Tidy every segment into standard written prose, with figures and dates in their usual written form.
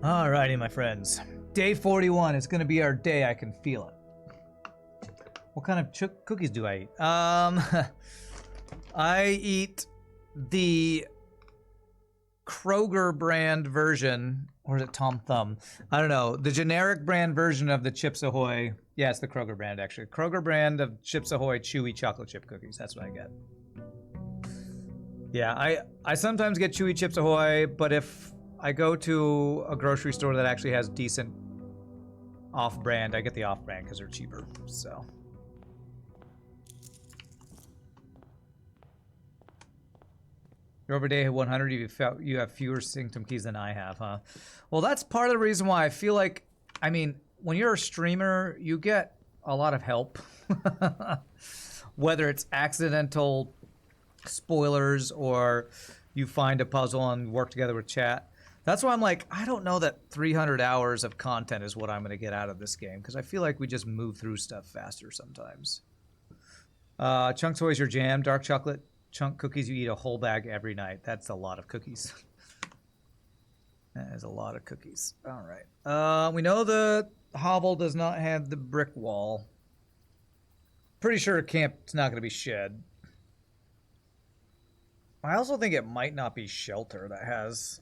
Alrighty, my friends. Day 41 is going to be our day. I can feel it. What kind of cookies do I eat? I eat the Kroger brand version, or is it Tom Thumb? I don't know. The generic brand version of the Chips Ahoy. Yeah, it's the Kroger brand, actually. Kroger brand of Chips Ahoy chewy chocolate chip cookies. That's what I get. Yeah, I sometimes get chewy Chips Ahoy, but if I go to a grocery store that actually has decent off-brand, I get the off-brand because they're cheaper, so. You're over day 100, you have fewer symptom keys than I have, huh? Well, that's part of the reason why I feel like, I mean, when you're a streamer, you get a lot of help. Whether it's accidental spoilers or you find a puzzle and work together with chat. That's why I'm like, I don't know that 300 hours of content is what I'm going to get out of this game, because I feel like we just move through stuff faster sometimes. Chunks Ahoy's your jam. Dark chocolate chunk cookies, you eat a whole bag every night. That's a lot of cookies. That is a lot of cookies. All right. We know the hovel does not have the brick wall. Pretty sure camp's not going to be shed. I also think it might not be shelter that has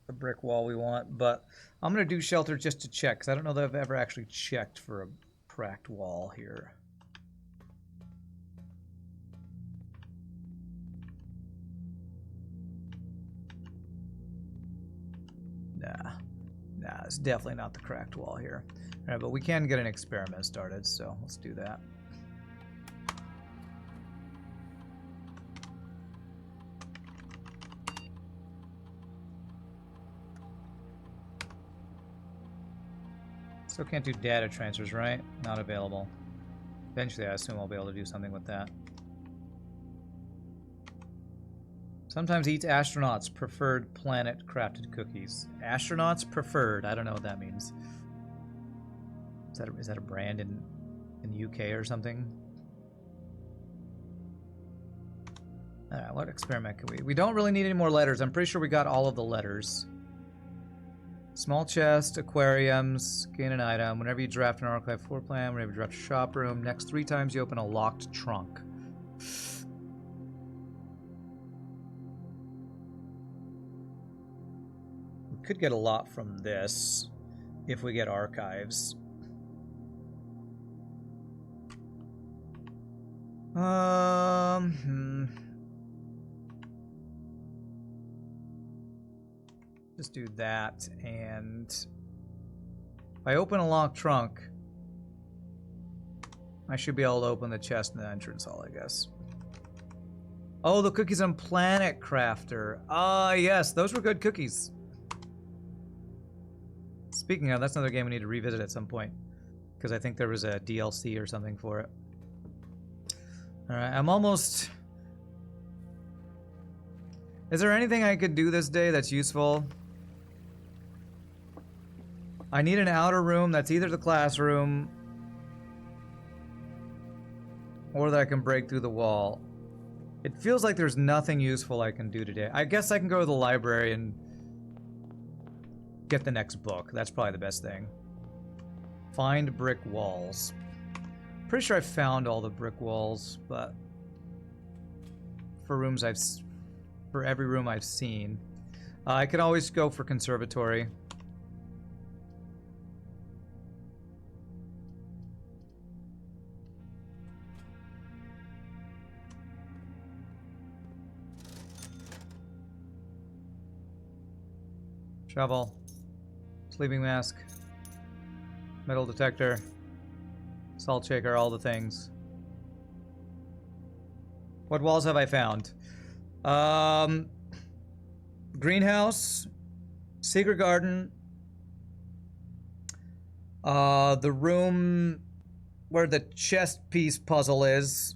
the brick wall we want, but I'm going to do shelter just to check, because I don't know that I've ever actually checked for a cracked wall here. Nah, it's definitely not the cracked wall here. All right, but we can get an experiment started, so let's do that. Still can't do data transfers, right? Not available. Eventually, I assume I'll be able to do something with that. Sometimes eats astronauts preferred planet crafted cookies. Astronauts preferred. I don't know what that means. Is that a brand in the UK or something? All right, what experiment can we? We don't really need any more letters. I'm pretty sure we got all of the letters. Small chest, aquariums, gain an item. Whenever you draft an archive floor plan, whenever you draft a shop room, next 3 times you open a locked trunk. We could get a lot from this if we get archives. Just do that, and if I open a locked trunk, I should be able to open the chest in the entrance hall, I guess. Oh, the cookies on Planet Crafter. Ah, yes, those were good cookies. Speaking of, that's another game we need to revisit at some point, because I think there was a DLC or something for it. Alright, I'm almost... Is there anything I could do this day that's useful? I need an outer room that's either the classroom or that I can break through the wall. It feels like there's nothing useful I can do today. I guess I can go to the library and get the next book. That's probably the best thing. Find brick walls. Pretty sure I found all the brick walls, but for every room I've seen. I could always go for conservatory. Shovel, sleeping mask, metal detector, salt shaker, all the things. What walls have I found? Greenhouse, secret garden, the room where the chest piece puzzle is,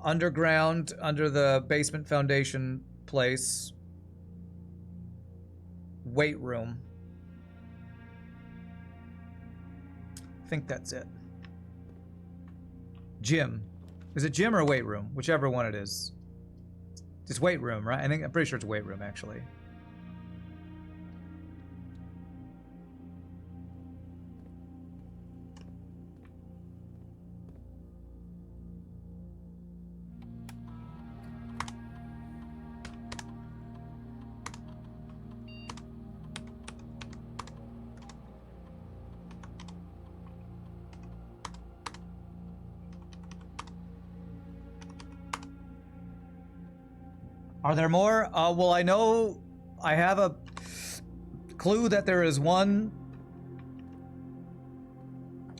underground, under the basement foundation place. Weight room. I think that's it. Gym. Is it gym or weight room? Whichever one it is. It's weight room, right? I'm pretty sure it's weight room, actually. Are there more? Well, I know I have a clue that there is one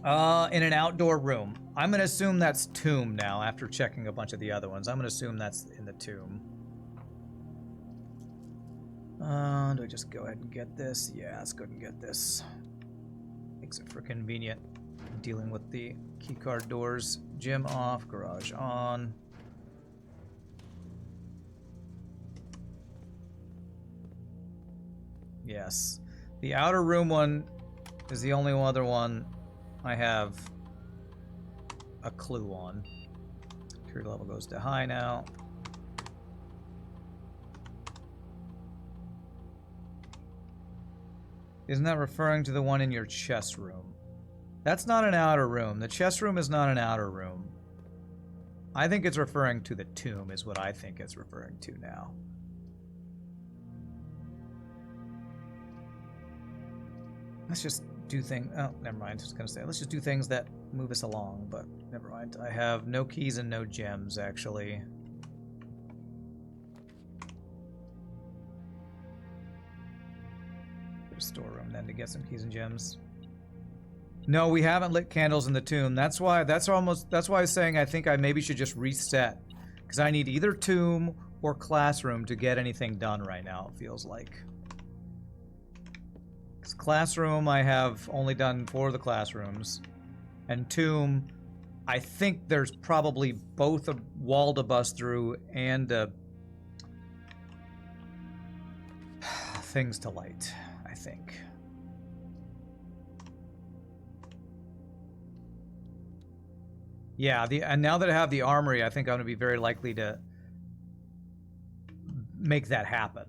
in an outdoor room. I'm going to assume that's tomb now after checking a bunch of the other ones. I'm going to assume that's in the tomb. Do I just go ahead and get this? Yeah, let's go ahead and get this. Makes it for convenient dealing with the keycard doors. Gym off, garage on. Yes. The outer room one is the only other one I have a clue on. Security level goes to high now. Isn't that referring to the one in your chest room? That's not an outer room. The chest room is not an outer room. I think it's referring to the tomb is what I think it's referring to now. Let's just do things. Oh, never mind. I was gonna say, let's just do things that move us along, but never mind. I have no keys and no gems, actually. Go to storeroom then to get some keys and gems. No, we haven't lit candles in the tomb. That's why I was saying I think I maybe should just reset, because I need either tomb or classroom to get anything done right now. It feels like. Classroom, I have only done 4 of the classrooms. And tomb, I think there's probably both a wall to bust through and things to light, I think. Yeah, and now that I have the armory, I think I'm going to be very likely to make that happen.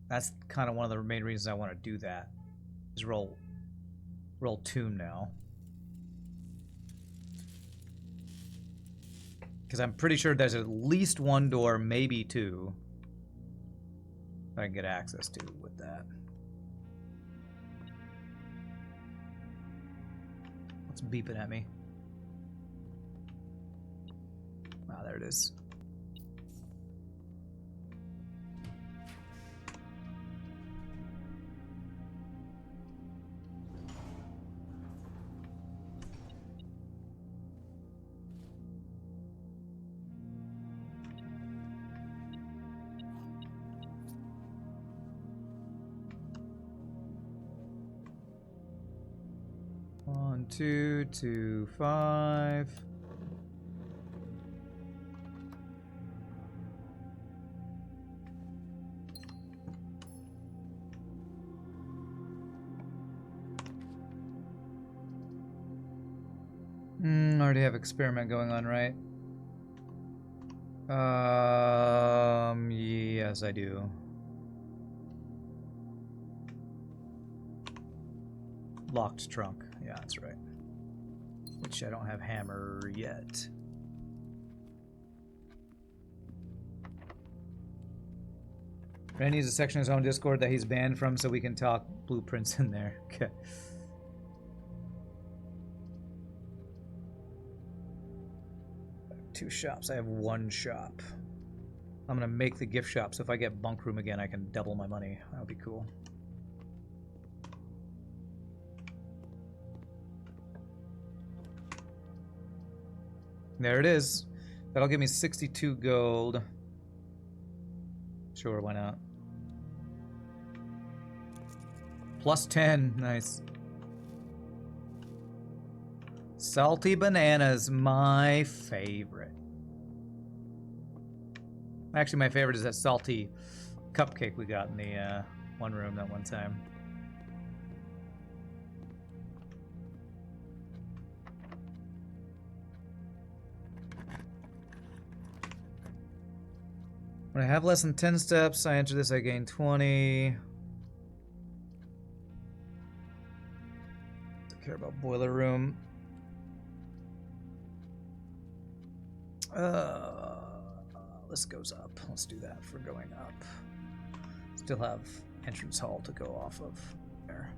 That's kind of one of the main reasons I want to do that. Is roll tomb now. Because I'm pretty sure there's at least one door, maybe 2, that I can get access to with that. What's beeping at me? Ah, there it is. One, 2, 2, 5. Already have experiment going on, right? Yes, I do. Locked trunk. Yeah, that's right. Which I don't have hammer yet. Randy needs a section of his own Discord that he's banned from so we can talk blueprints in there. Okay. Two shops. I have one shop. I'm gonna make the gift shop, so if I get bunk room again, I can double my money. That would be cool. There it is. That'll give me 62 gold. Sure, why not? Plus 10. Nice. Salty bananas, my favorite. Actually, my favorite is that salty cupcake we got in the one room that one time. When I have less than 10 steps, I enter this, I gain 20. Don't care about boiler room. This goes up. Let's do that for going up. Still have entrance hall to go off of there.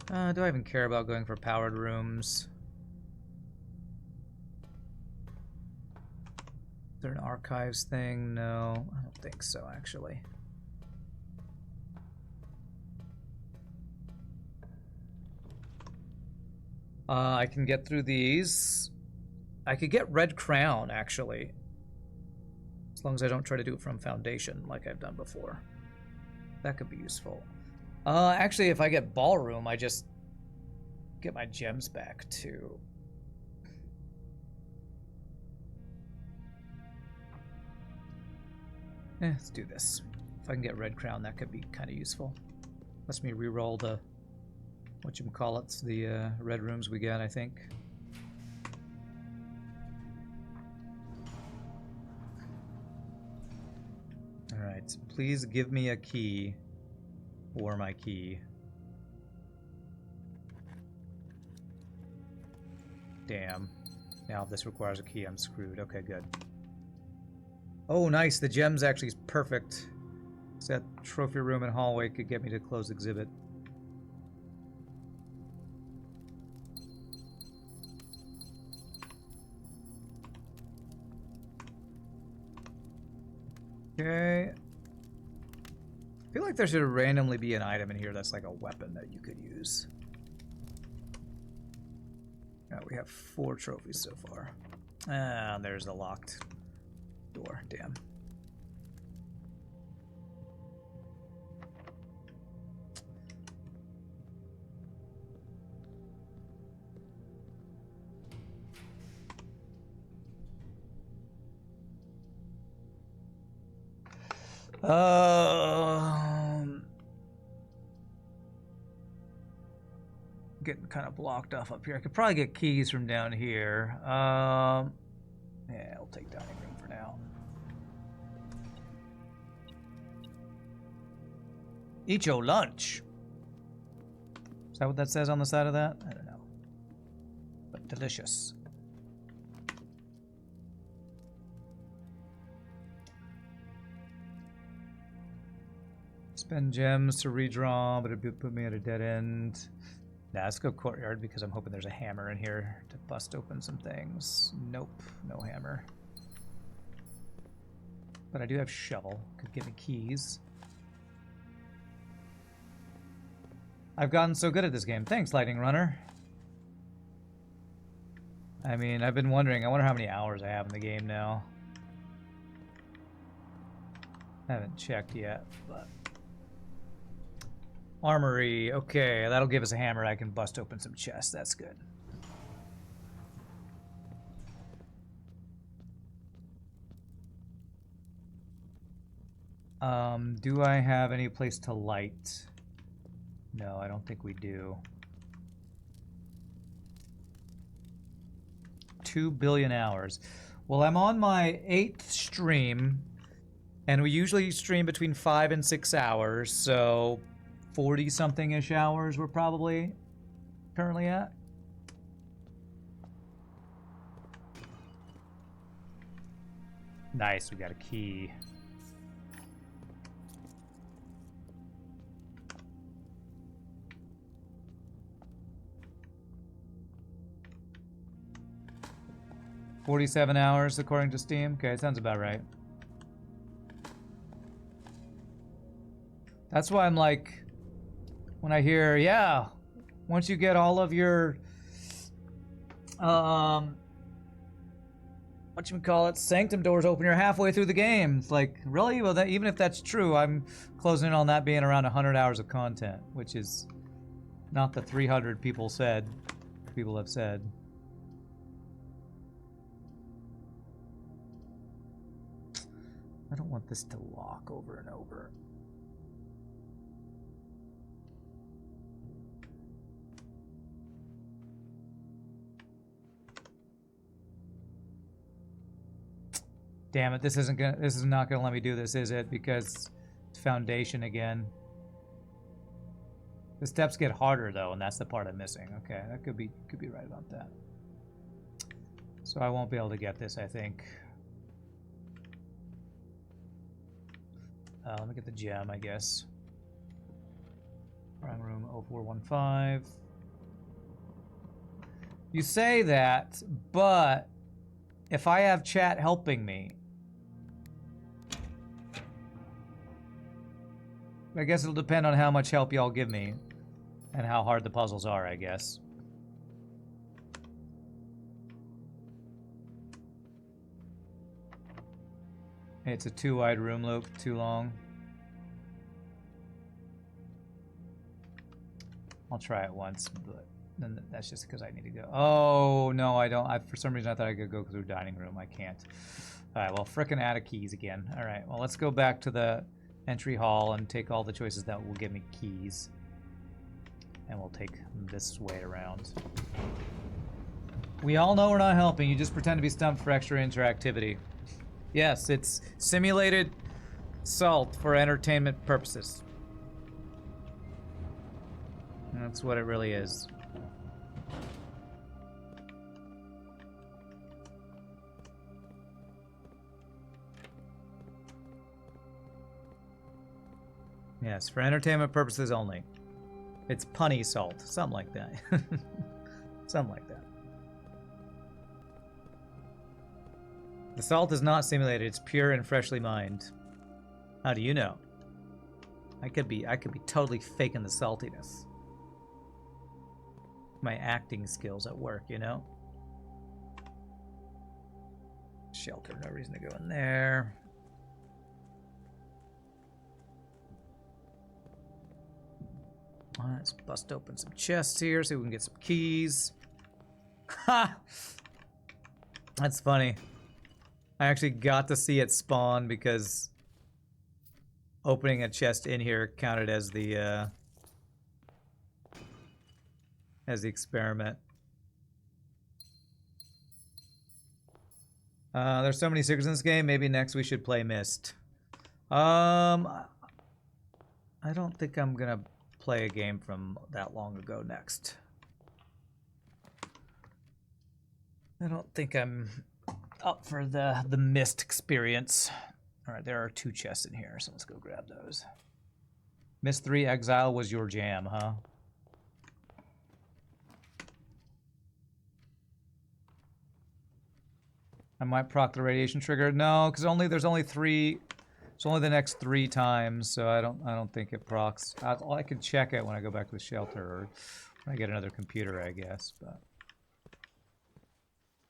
Do I even care about going for powered rooms? Is there an archives thing? No, I don't think so, actually. I can get through these. I could get Red Crown, actually. As long as I don't try to do it from Foundation like I've done before. That could be useful. Actually, if I get Ballroom, I just get my gems back, too. Let's do this. If I can get Red Crown, that could be kind of useful. Lets me re-roll the whatchamacallits, the red rooms we get, I think. Alright, please give me a key. Or my key. Damn. Now if this requires a key, I'm screwed. Okay, good. Oh, nice. The gems actually is perfect. So that trophy room and hallway could get me to close exhibit. Okay. I feel like there should randomly be an item in here that's like a weapon that you could use. We have 4 trophies so far. Ah, there's a locked door. Damn. Getting kind of blocked off up here. I could probably get keys from down here. Yeah, I'll take dining room for now. Eat your lunch. Is that what that says on the side of that? I don't know. But delicious. Spend gems to redraw, but it put me at a dead end. Nah, let's go courtyard because I'm hoping there's a hammer in here to bust open some things. Nope, no hammer. But I do have shovel. Could give me keys. I've gotten so good at this game. Thanks, Lightning Runner. I mean, I've been wondering. I wonder how many hours I have in the game now. I haven't checked yet, but... Armory. Okay, that'll give us a hammer. I can bust open some chests. That's good. Do I have any place to light? No, I don't think we do. 2 billion hours. Well, I'm on my 8th stream, and we usually stream between 5 and 6 hours, so 40-something-ish hours we're probably currently at. Nice, we got a key. $47 hours according to Steam. Okay, sounds about right. That's why I'm like, when I hear, yeah, once you get all of your, whatchamacallit, Sanctum doors open, you're halfway through the game. It's like, really? Well, that, even if that's true, I'm closing in on that being around 100 hours of content, which is not the 300 people have said. I don't want this to lock over and over. Damn it! This isn't gonna. This is not gonna let me do this, is it? Because it's foundation again. The steps get harder though, and that's the part I'm missing. Okay, that could be right about that. So I won't be able to get this, I think. Let me get the gem, I guess. Wrong room 0415. You say that, but if I have chat helping me, I guess it'll depend on how much help y'all give me and how hard the puzzles are, I guess. It's a too wide room loop, too long. I'll try it once, but then that's just because I need to go. Oh, no, I don't. For some reason, I thought I could go through dining room. I can't. All right, well, frickin' out of keys again. All right, well, let's go back to the entry hall and take all the choices that will give me keys. And we'll take this way around. We all know we're not helping. You just pretend to be stumped for extra interactivity. Yes, it's simulated salt for entertainment purposes. That's what it really is. Yes, for entertainment purposes only. It's punny salt, something like that. Something like that. The salt is not simulated, it's pure and freshly mined. How do you know? I could be totally faking the saltiness. My acting skills at work, you know? Shelter, no reason to go in there. Let's bust open some chests here so we can get some keys. Ha! That's funny. I actually got to see it spawn because opening a chest in here counted as the experiment. There's so many secrets in this game. Maybe next we should play Myst. I don't think I'm gonna play a game from that long ago next. I don't think I'm up for the Myst experience. All right, there are 2 chests in here, so let's go grab those. Myst 3 Exile was your jam, huh? I might proc the radiation trigger. No, because there's only 3. It's only the next 3 times, so I don't think it procs. I can check it when I go back to the shelter or when I get another computer, I guess. But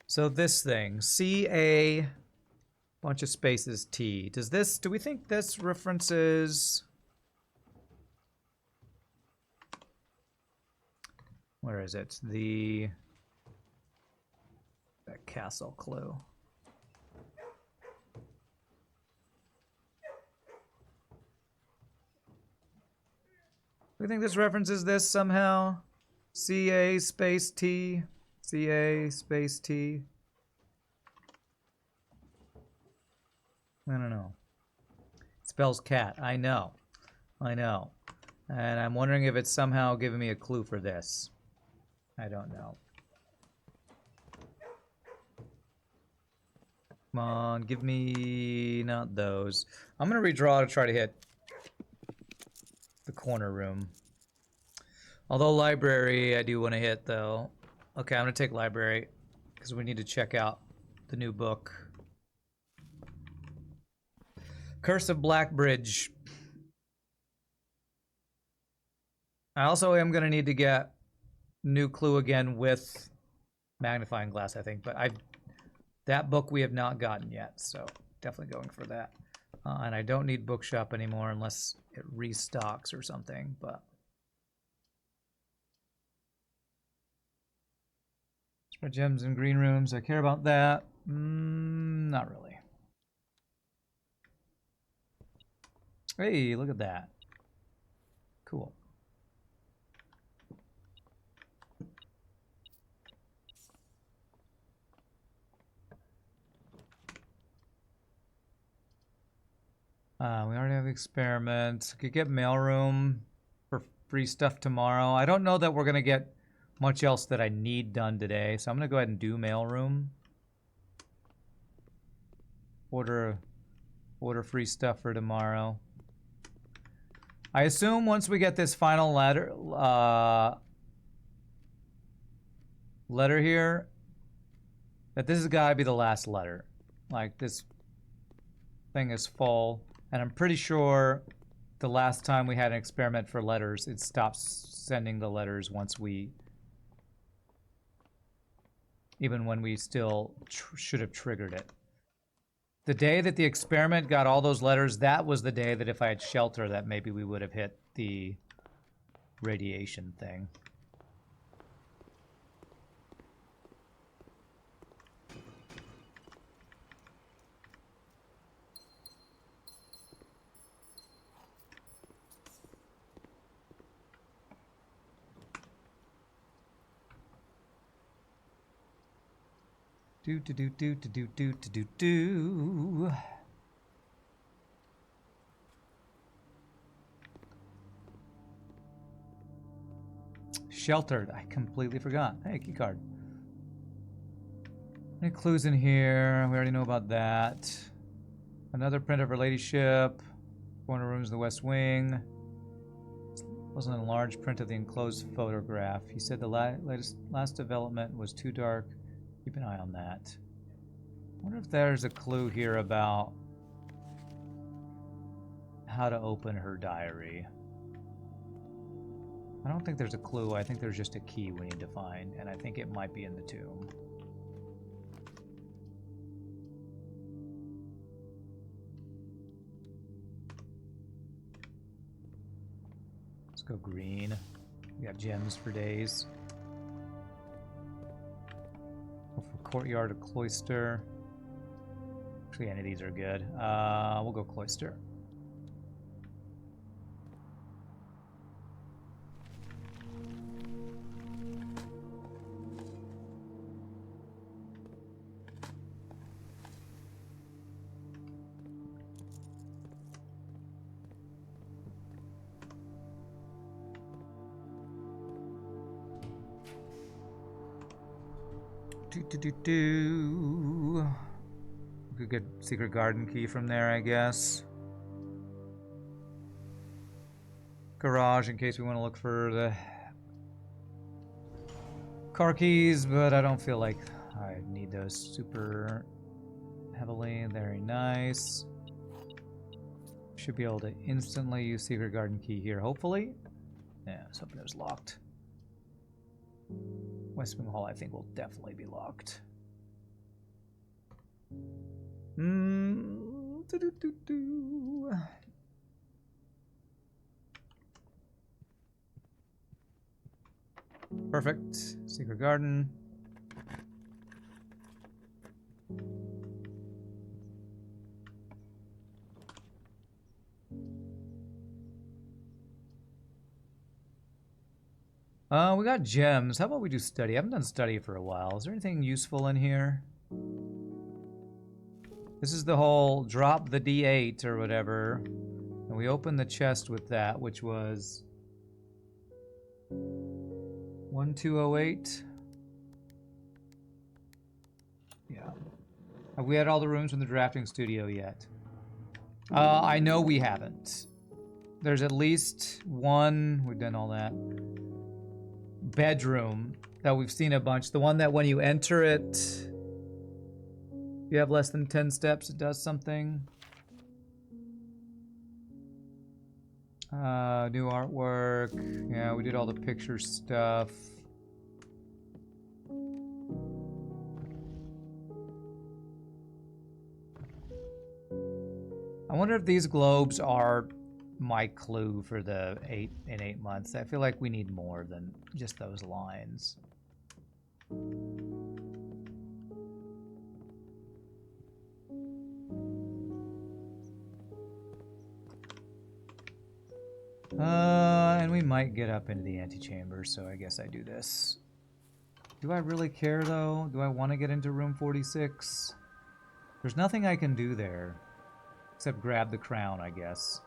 so this thing, CA, bunch of spaces T. Do we think this references? Where is it? That castle clue. Do you think this references this somehow? CA space T. CA space T. I don't know. It spells cat. I know. I know. And I'm wondering if it's somehow giving me a clue for this. I don't know. Come on, give me not those. I'm gonna redraw to try to hit the corner room. Although library I do want to hit though. Okay, I'm gonna take library because we need to check out the new book. Curse of Blackbridge. I also am gonna need to get new clue again with magnifying glass, I think, but that book we have not gotten yet, so definitely going for that. And I don't need bookshop anymore unless it restocks or something, but spread gems in green rooms. I care about that. Not really. Hey, look at that. Cool. We already have the experiment. Could get mailroom for free stuff tomorrow. I don't know that we're gonna get much else that I need done today, so I'm gonna go ahead and do mailroom. Order free stuff for tomorrow. I assume once we get this final letter here, that this has got to be the last letter. Like, this thing is full, and I'm pretty sure the last time we had an experiment for letters, it stopped sending the letters once we, even when we still should have triggered it. The day that the experiment got all those letters, that was the day that if I had shelter, that maybe we would have hit the radiation thing. Do. Sheltered. I completely forgot. Hey, keycard. Any clues in here? We already know about that. Another print of her ladyship. Corner rooms in the West Wing. Wasn't a large print of the enclosed photograph. He said the last development was too dark. Keep an eye on that. I wonder if there's a clue here about how to open her diary. I don't think there's a clue. I think there's just a key we need to find, and I think it might be in the tomb. Let's go green. We got gems for days. Go for courtyard or cloister. Actually, any of these are good. We'll go cloister. We could get secret garden key from there, I guess. Garage in case we want to look for the car keys, but I don't feel like I need those super heavily. Very nice. Should be able to instantly use secret garden key here, hopefully. Yeah, I was hoping it was locked. West Wing Hall, I think, will definitely be locked. Perfect. Secret garden. We got gems. How about we do study? I haven't done study for a while. Is there anything useful in here? This is the whole drop the D8 or whatever. And we opened the chest with that, which was 1208. Yeah. Have we had all the rooms from the drafting studio yet? I know we haven't. There's at least one, we've done all that, bedroom that we've seen a bunch. The one that when you enter it, you have less than 10 steps, it does something. New artwork. Yeah, we did all the picture stuff. I wonder if these globes are my clue for the 8 months. I feel like we need more than just those lines. And we might get up into the antechamber, so I guess I do this. Do I really care, though? Do I want to get into room 46? There's nothing I can do there. Except grab the crown, I guess.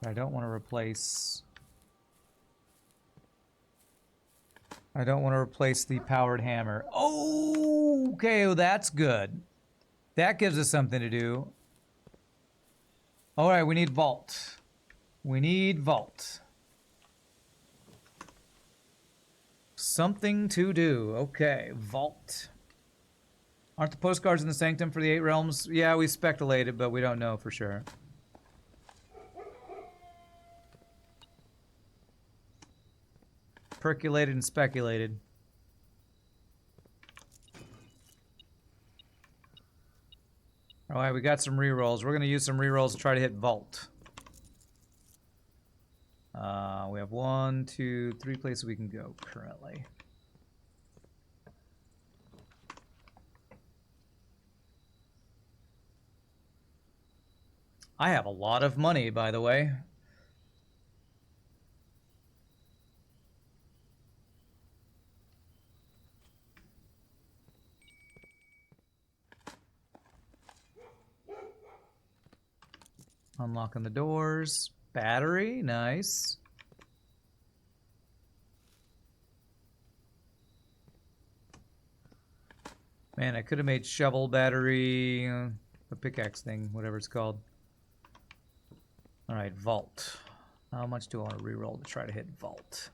I don't want to replace... I don't want to replace the powered hammer. Oh, okay, well, that's good. That gives us something to do. All right, we need vault. We need vault. Something to do. Okay, vault. Aren't the postcards in the sanctum for the 8 realms? Yeah, we speculated, but we don't know for sure. Percolated and speculated. All right, we got some rerolls. We're going to use some rerolls to try to hit vault. We have 1, 2, 3 places we can go currently. I have a lot of money, by the way. Unlocking the doors. Battery, nice. Man, I could have made shovel battery, the pickaxe thing, whatever it's called. All right, vault. How much do I want to reroll to try to hit vault?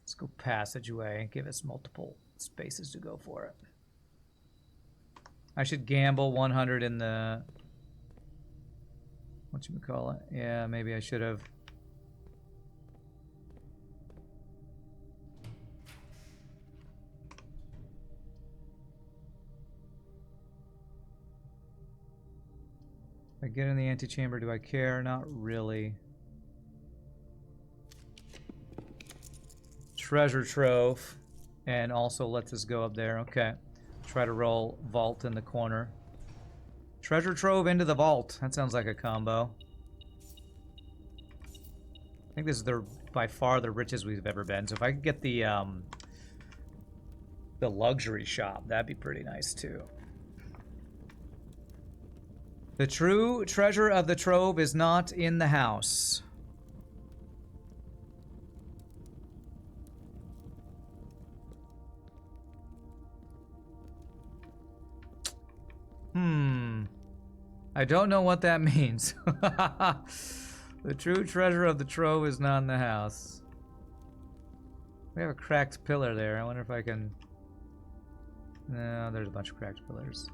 Let's go passageway and give us multiple spaces to go for it. I should gamble 100 in the... whatchamacallit? Yeah, maybe I should have. If I get in the antechamber, do I care? Not really. Treasure trove. And also lets us go up there. Okay. Try to roll vault in the corner. Treasure trove into the vault. That sounds like a combo. I think this is by far the richest we've ever been. So if I could get the luxury shop, that'd be pretty nice too. The true treasure of the trove is not in the house. I don't know what that means. The true treasure of the trove is not in the house. We have a cracked pillar there. I wonder if I can... No, there's a bunch of cracked pillars.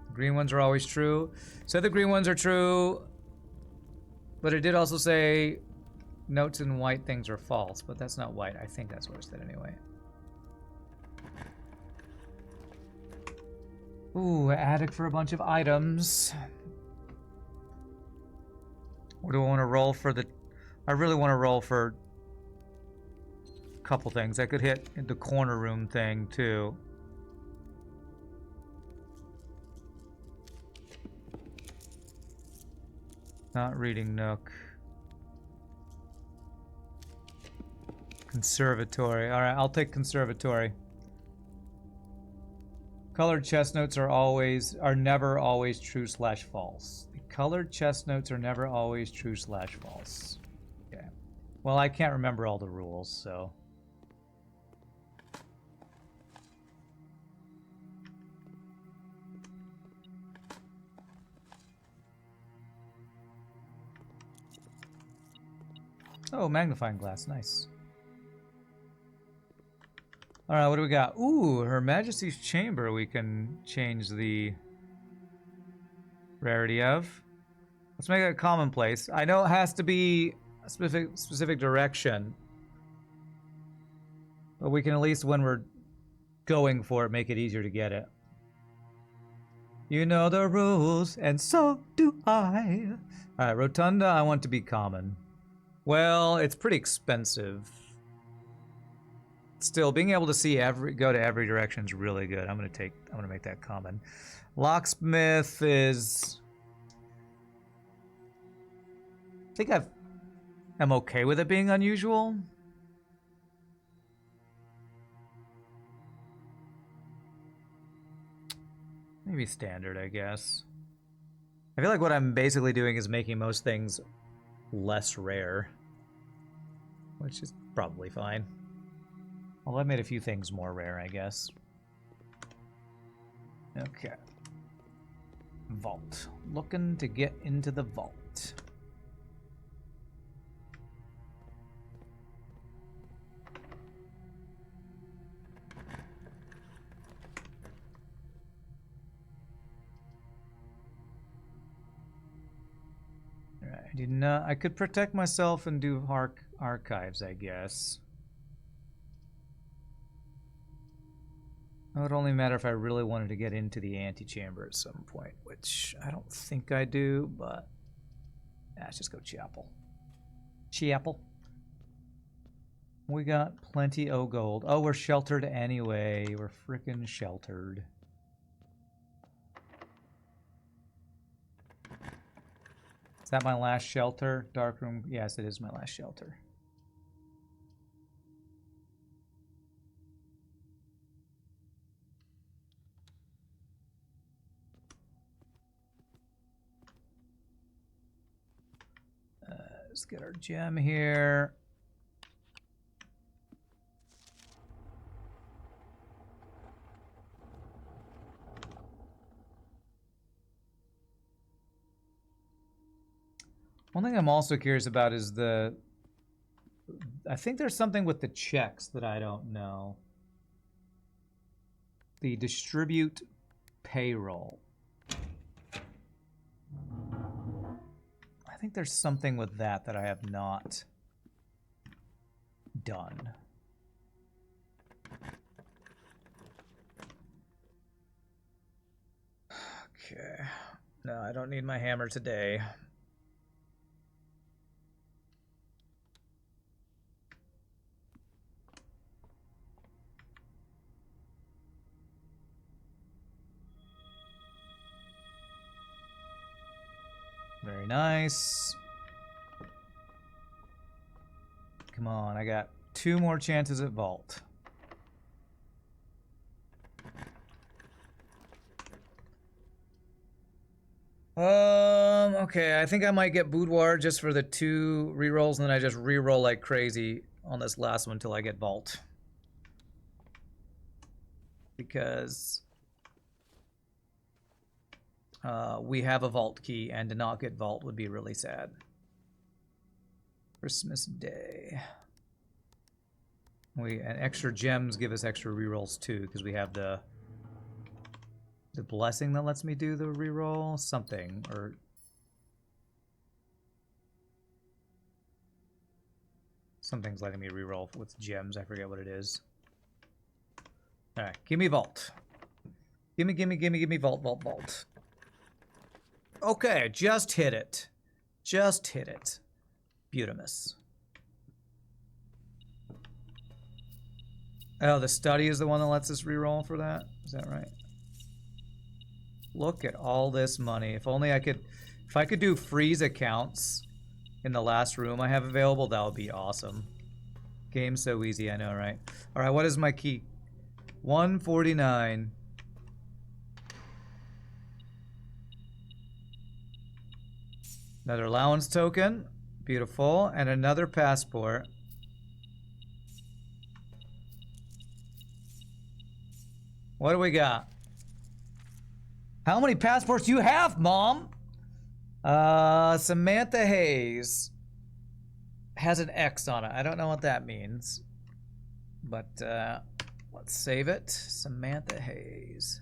The green ones are always true. So the green ones are true. But it did also say notes in white things are false. But that's not white. I think that's what it said anyway. Ooh, attic for a bunch of items. What do I want to roll for the... I really want to roll for a couple things. I could hit the corner room thing, too. Not reading nook. Conservatory. Alright, I'll take conservatory. Colored chest notes are never always true / false. The colored chest notes are never always true / false. Okay. Well, I can't remember all the rules, so. Oh, magnifying glass, nice. Alright, what do we got? Ooh, Her Majesty's Chamber we can change the rarity of. Let's make it a commonplace. I know it has to be a specific direction. But we can at least, when we're going for it, make it easier to get it. You know the rules, and so do I. Alright, Rotunda, I want to be common. Well, it's pretty expensive. Still, being able to see go to every direction is really good. I'm gonna make that common. Locksmith is... I think I'm okay with it being unusual. Maybe standard, I guess. I feel like what I'm basically doing is making most things less rare, which is probably fine. Well, I made a few things more rare, I guess. Okay. Vault. Looking to get into the vault. I did not. I could protect myself and do archives, I guess. It would only matter if I really wanted to get into the antechamber at some point, which I don't think I do, but let's just go chapel. Chapel. We got plenty of gold. Oh, we're sheltered anyway. We're freaking sheltered. Is that my last shelter? Darkroom? Yes, it is my last shelter. Let's get our gem here. One thing I'm also curious about is I think there's something with the checks that I don't know. The distribute payroll. I think there's something with that I have not done. Okay. No, I don't need my hammer today. Very nice. Come on, I got 2 more chances at vault. Okay, I think I might get boudoir just for the 2 rerolls, and then I just reroll like crazy on this last one until I get vault. Because we have a vault key, and to not get vault would be really sad. Christmas Day. And extra gems give us extra rerolls too, because we have the blessing that lets me do the reroll something, or something's letting me reroll with gems. I forget what it is. All right, give me vault. Give me vault. Okay, just hit it. Just hit it. Beautimus. Oh, the study is the one that lets us reroll for that? Is that right? Look at all this money. If only I could... If I could do freeze accounts in the last room I have available, that would be awesome. Game's so easy, I know, right? Alright, what is my key? 149. Another allowance token. Beautiful. And another passport. What do we got? How many passports do you have, Mom? Samantha Hayes has an X on it. I don't know what that means. But, let's save it. Samantha Hayes.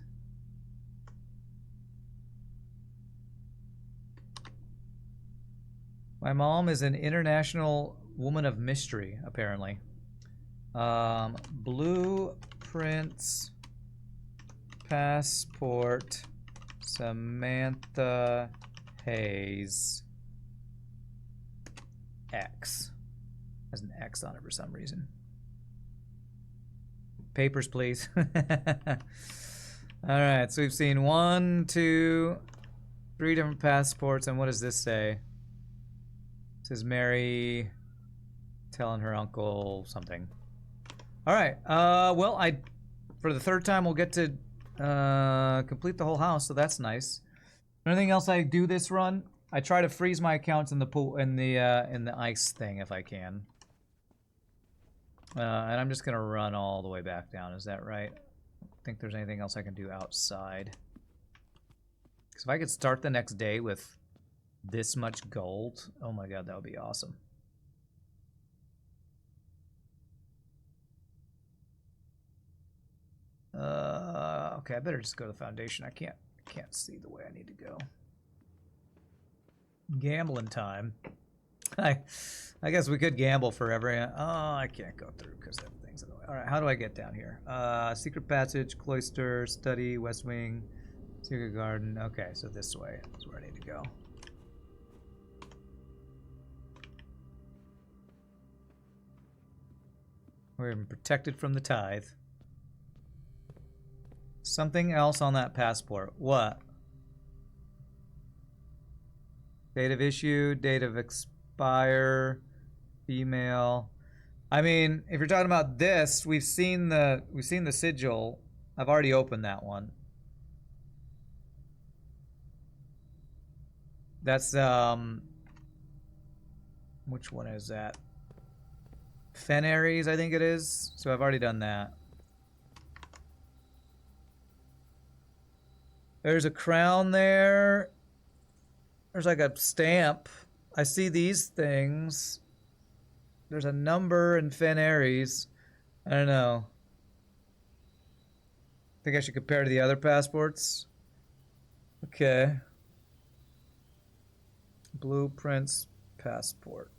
My mom is an international woman of mystery, apparently. Blueprints, passport, Samantha Hayes. X. Has an X on it for some reason. Papers, please. Alright, so we've seen 1, 2, 3 different passports, and what does this say? It says Mary telling her uncle something. Alright, well, for the 3rd time we'll get to Complete the whole house, so that's nice. Anything else I do this run? I try to freeze my accounts in the pool in the ice thing if I can. And I'm just gonna run all the way back down. Is that right? I don't think there's anything else I can do outside. Because if I could start the next day with this much gold, oh my god, that would be awesome. Okay, I better just go to the foundation. I can't see the way I need to go. Gambling time. I guess we could gamble forever. Oh, I can't go through because that thing's in the way. All right, how do I get down here? Secret passage, cloister, study, west wing, secret garden. Okay, so this way is where I need to go. We're protected from the tithe. Something else on that passport. What? Date of issue, date of expire, female. I mean, if you're talking about this, we've seen the sigil. I've already opened that one. That's which one is that? Fenaries, I think it is. So I've already done that. There's a crown there. There's like a stamp. I see these things. There's a number in Fenaries. I don't know. Think I should compare to the other passports? Okay. Blueprints passport.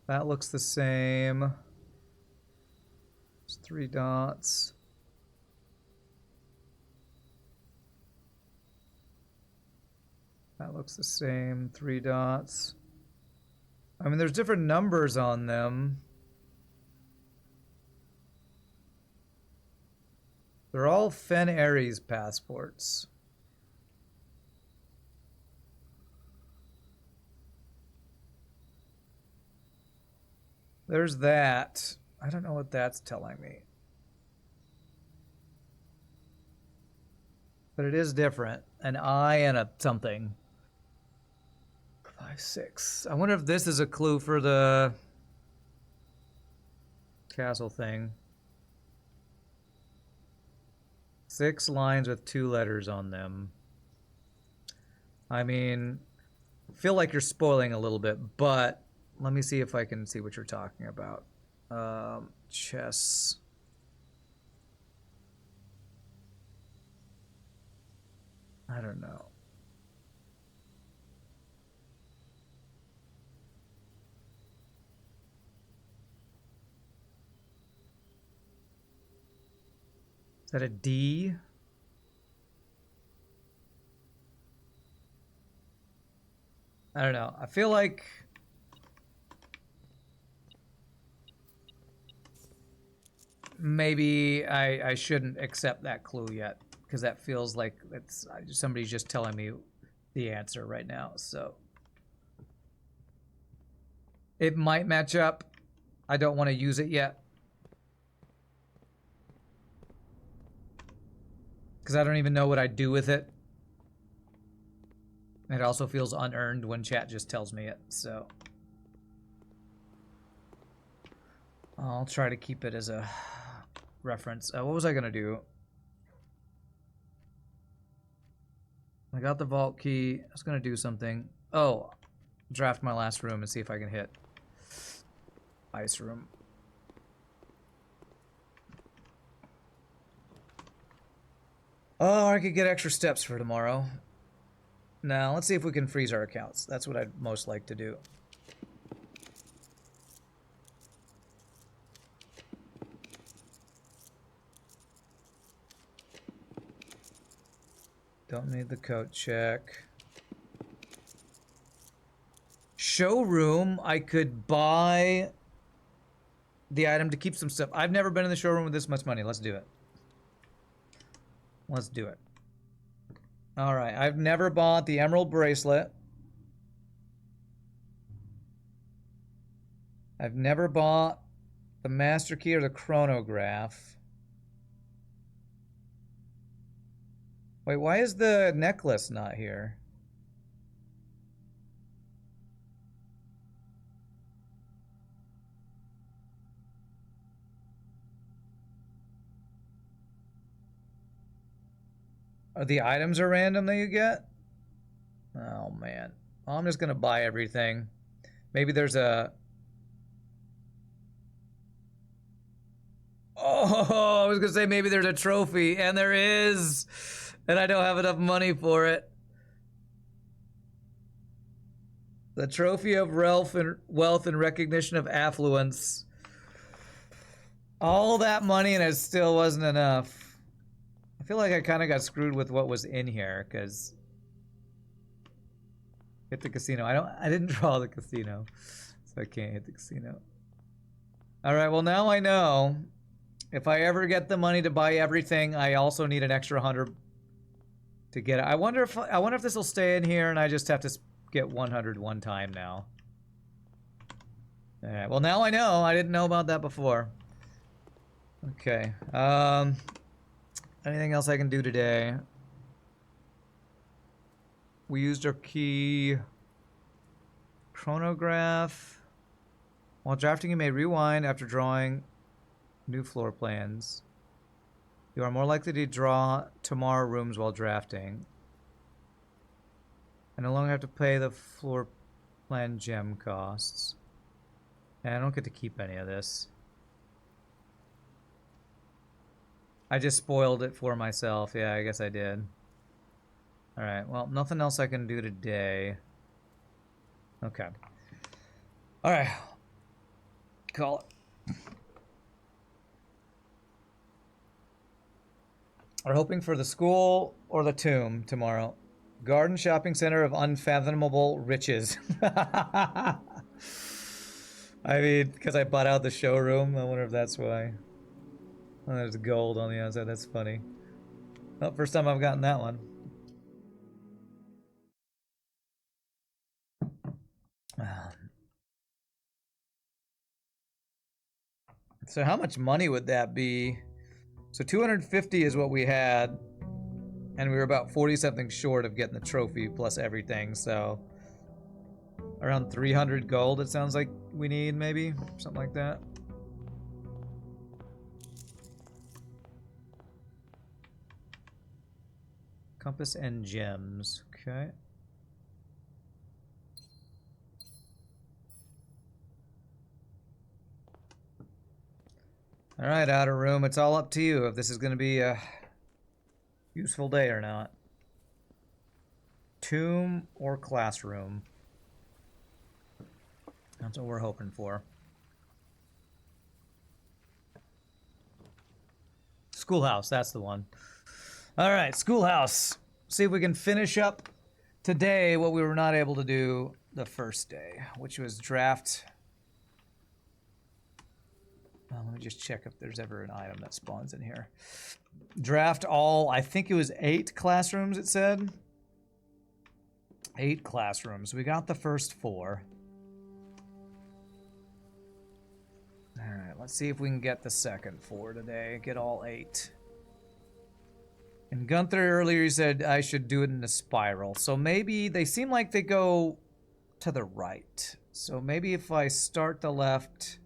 That looks the same. It's 3 dots. That looks the same. 3 dots. I mean, there's different numbers on them. They're all Fenaries passports. There's that. I don't know what that's telling me. But it is different. An eye and a something. 5, 6. I wonder if this is a clue for the castle thing. 6 lines with 2 letters on them. I mean, I feel like you're spoiling a little bit, but let me see if I can see what you're talking about. Chess. I don't know. Is that a D? I don't know. I feel like maybe I shouldn't accept that clue yet, because that feels like it's somebody's just telling me the answer right now. So it might match up. I don't want to use it yet, because I don't even know what I'd do with it. It also feels unearned when chat just tells me it, so I'll try to keep it as a reference. What was I gonna do? I got the vault key. I was gonna do something. Oh, draft my last room and see if I can hit ice room. Oh, I could get extra steps for tomorrow. Now, let's see if we can freeze our accounts. That's what I'd most like to do. Don't need the coat check. Showroom, I could buy the item to keep some stuff. I've never been in the showroom with this much money. Let's do it. Let's do it. All right, I've never bought the emerald bracelet. I've never bought the Master Key or the Chronograph. Wait, why is the necklace not here? Are the items are random that you get? Oh, man. Well, I'm just going to buy everything. Maybe there's a... Oh, I was going to say maybe there's a trophy, and there is. And I don't have enough money for it. The trophy of wealth and recognition of affluence. All that money and it still wasn't enough. I feel like I kind of got screwed with what was in here, because... Hit the casino. I didn't draw the casino, so I can't hit the casino. Alright, well now I know. If I ever get the money to buy everything, I also need an extra 100 to get it. I wonder if this will stay in here and I just have to get 100 one time now. Alright, well now I know. I didn't know about that before. Okay. Anything else I can do today? We used our key. Chronograph. While drafting, you may rewind after drawing new floor plans. You are more likely to draw tomorrow rooms while drafting. I no longer have to pay the floor plan gem costs. And I don't get to keep any of this. I just spoiled it for myself. Yeah, I guess I did. Alright, well, nothing else I can do today. Okay. Alright. Call it. We're hoping for the school or the tomb tomorrow. Garden shopping center of unfathomable riches. I mean, because I bought out the showroom. I wonder if that's why. Oh, there's gold on the outside. That's funny. Oh, first time I've gotten that one. So how much money would that be? So 250 is what we had, and we were about 40 something short of getting the trophy plus everything, so around 300 gold it sounds like we need, maybe something like that. Compass and gems. Okay. All right, outer room. It's all up to you if this is going to be a useful day or not. Tomb or classroom. That's what we're hoping for. Schoolhouse, that's the one. All right, schoolhouse. See if we can finish up today what we were not able to do the first day, which was draft. Let me just check if there's ever an item that spawns in here. Draft all, I think it was 8 classrooms, it said. 8 classrooms. We got the first 4. Alright, let's see if we can get the second 4 today. Get all 8. And Gunther earlier he said I should do it in a spiral. So maybe they seem like they go to the right. So maybe if I start the left,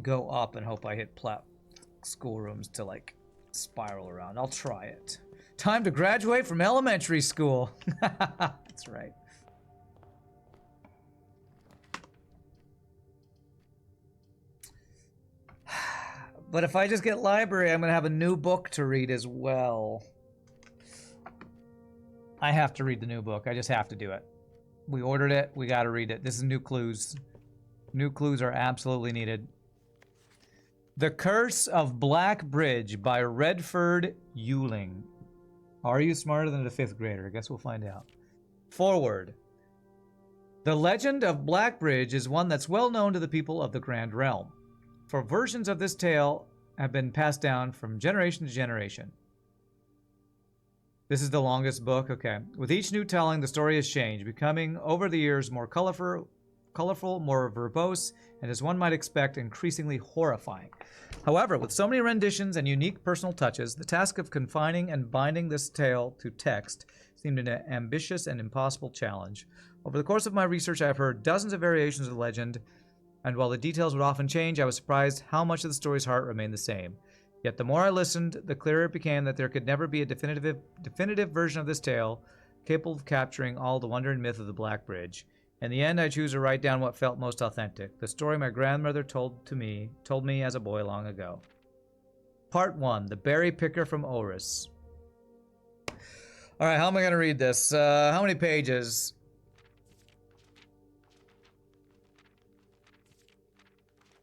go up and hope I hit schoolrooms to like spiral around. I'll try it. Time to graduate from elementary school. That's right. But if I just get library, I'm going to have a new book to read as well. I have to read the new book. I just have to do it. We ordered it. We got to read it. This is new clues. New clues are absolutely needed. The Curse of Black Bridge by Redford Ewing. Are you smarter than a 5th grader? I guess we'll find out. Forward. The legend of Black Bridge is one that's well known to the people of the Grand Realm. For versions of this tale have been passed down from generation to generation. This is the longest book? Okay. With each new telling, the story has changed, becoming, over the years, more colorful colorful, more verbose, and as one might expect, increasingly horrifying. However, with so many renditions and unique personal touches, the task of confining and binding this tale to text seemed an ambitious and impossible challenge. Over the course of my research, I have heard dozens of variations of the legend, and while the details would often change, I was surprised how much of the story's heart remained the same. Yet the more I listened, the clearer it became that there could never be a definitive version of this tale capable of capturing all the wonder and myth of the Black Bridge. In the end, I choose to write down what felt most authentic, the story my grandmother told me as a boy long ago. Part 1, The Berry Picker from Orus. All right, how am I going to read this? How many pages?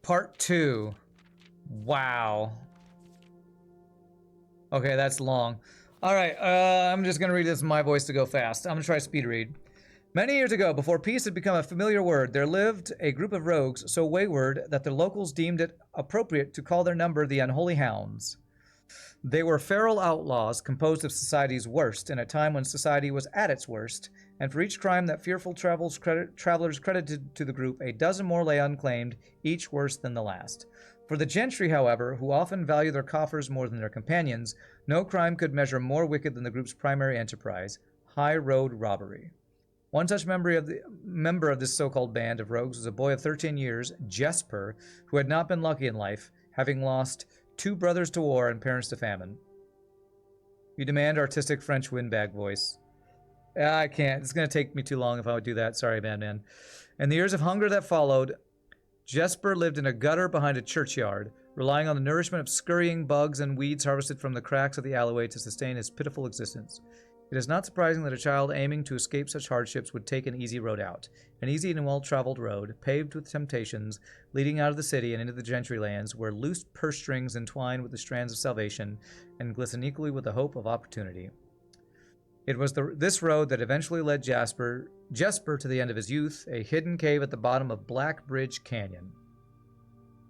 Part 2. Wow. Okay, that's long. All right, I'm just going to read this in my voice to go fast. I'm going to try speed read. Many years ago, before peace had become a familiar word, there lived a group of rogues so wayward that the locals deemed it appropriate to call their number the Unholy Hounds. They were feral outlaws composed of society's worst in a time when society was at its worst, and for each crime that fearful travelers credited to the group, a dozen more lay unclaimed, each worse than the last. For the gentry, however, who often value their coffers more than their companions, no crime could measure more wicked than the group's primary enterprise, high road robbery. One such member of this so-called band of rogues was a boy of 13 years, Jesper, who had not been lucky in life, having lost 2 brothers to war and parents to famine. You demand artistic French windbag voice. I can't. It's going to take me too long if I would do that. Sorry, man. In the years of hunger that followed, Jesper lived in a gutter behind a churchyard, relying on the nourishment of scurrying bugs and weeds harvested from the cracks of the alleyway to sustain his pitiful existence. It is not surprising that a child aiming to escape such hardships would take an easy road out. An easy and well-traveled road, paved with temptations, leading out of the city and into the gentry lands, where loose purse strings entwine with the strands of salvation and glisten equally with the hope of opportunity. It was this road that eventually led Jesper to the end of his youth, a hidden cave at the bottom of Black Bridge Canyon.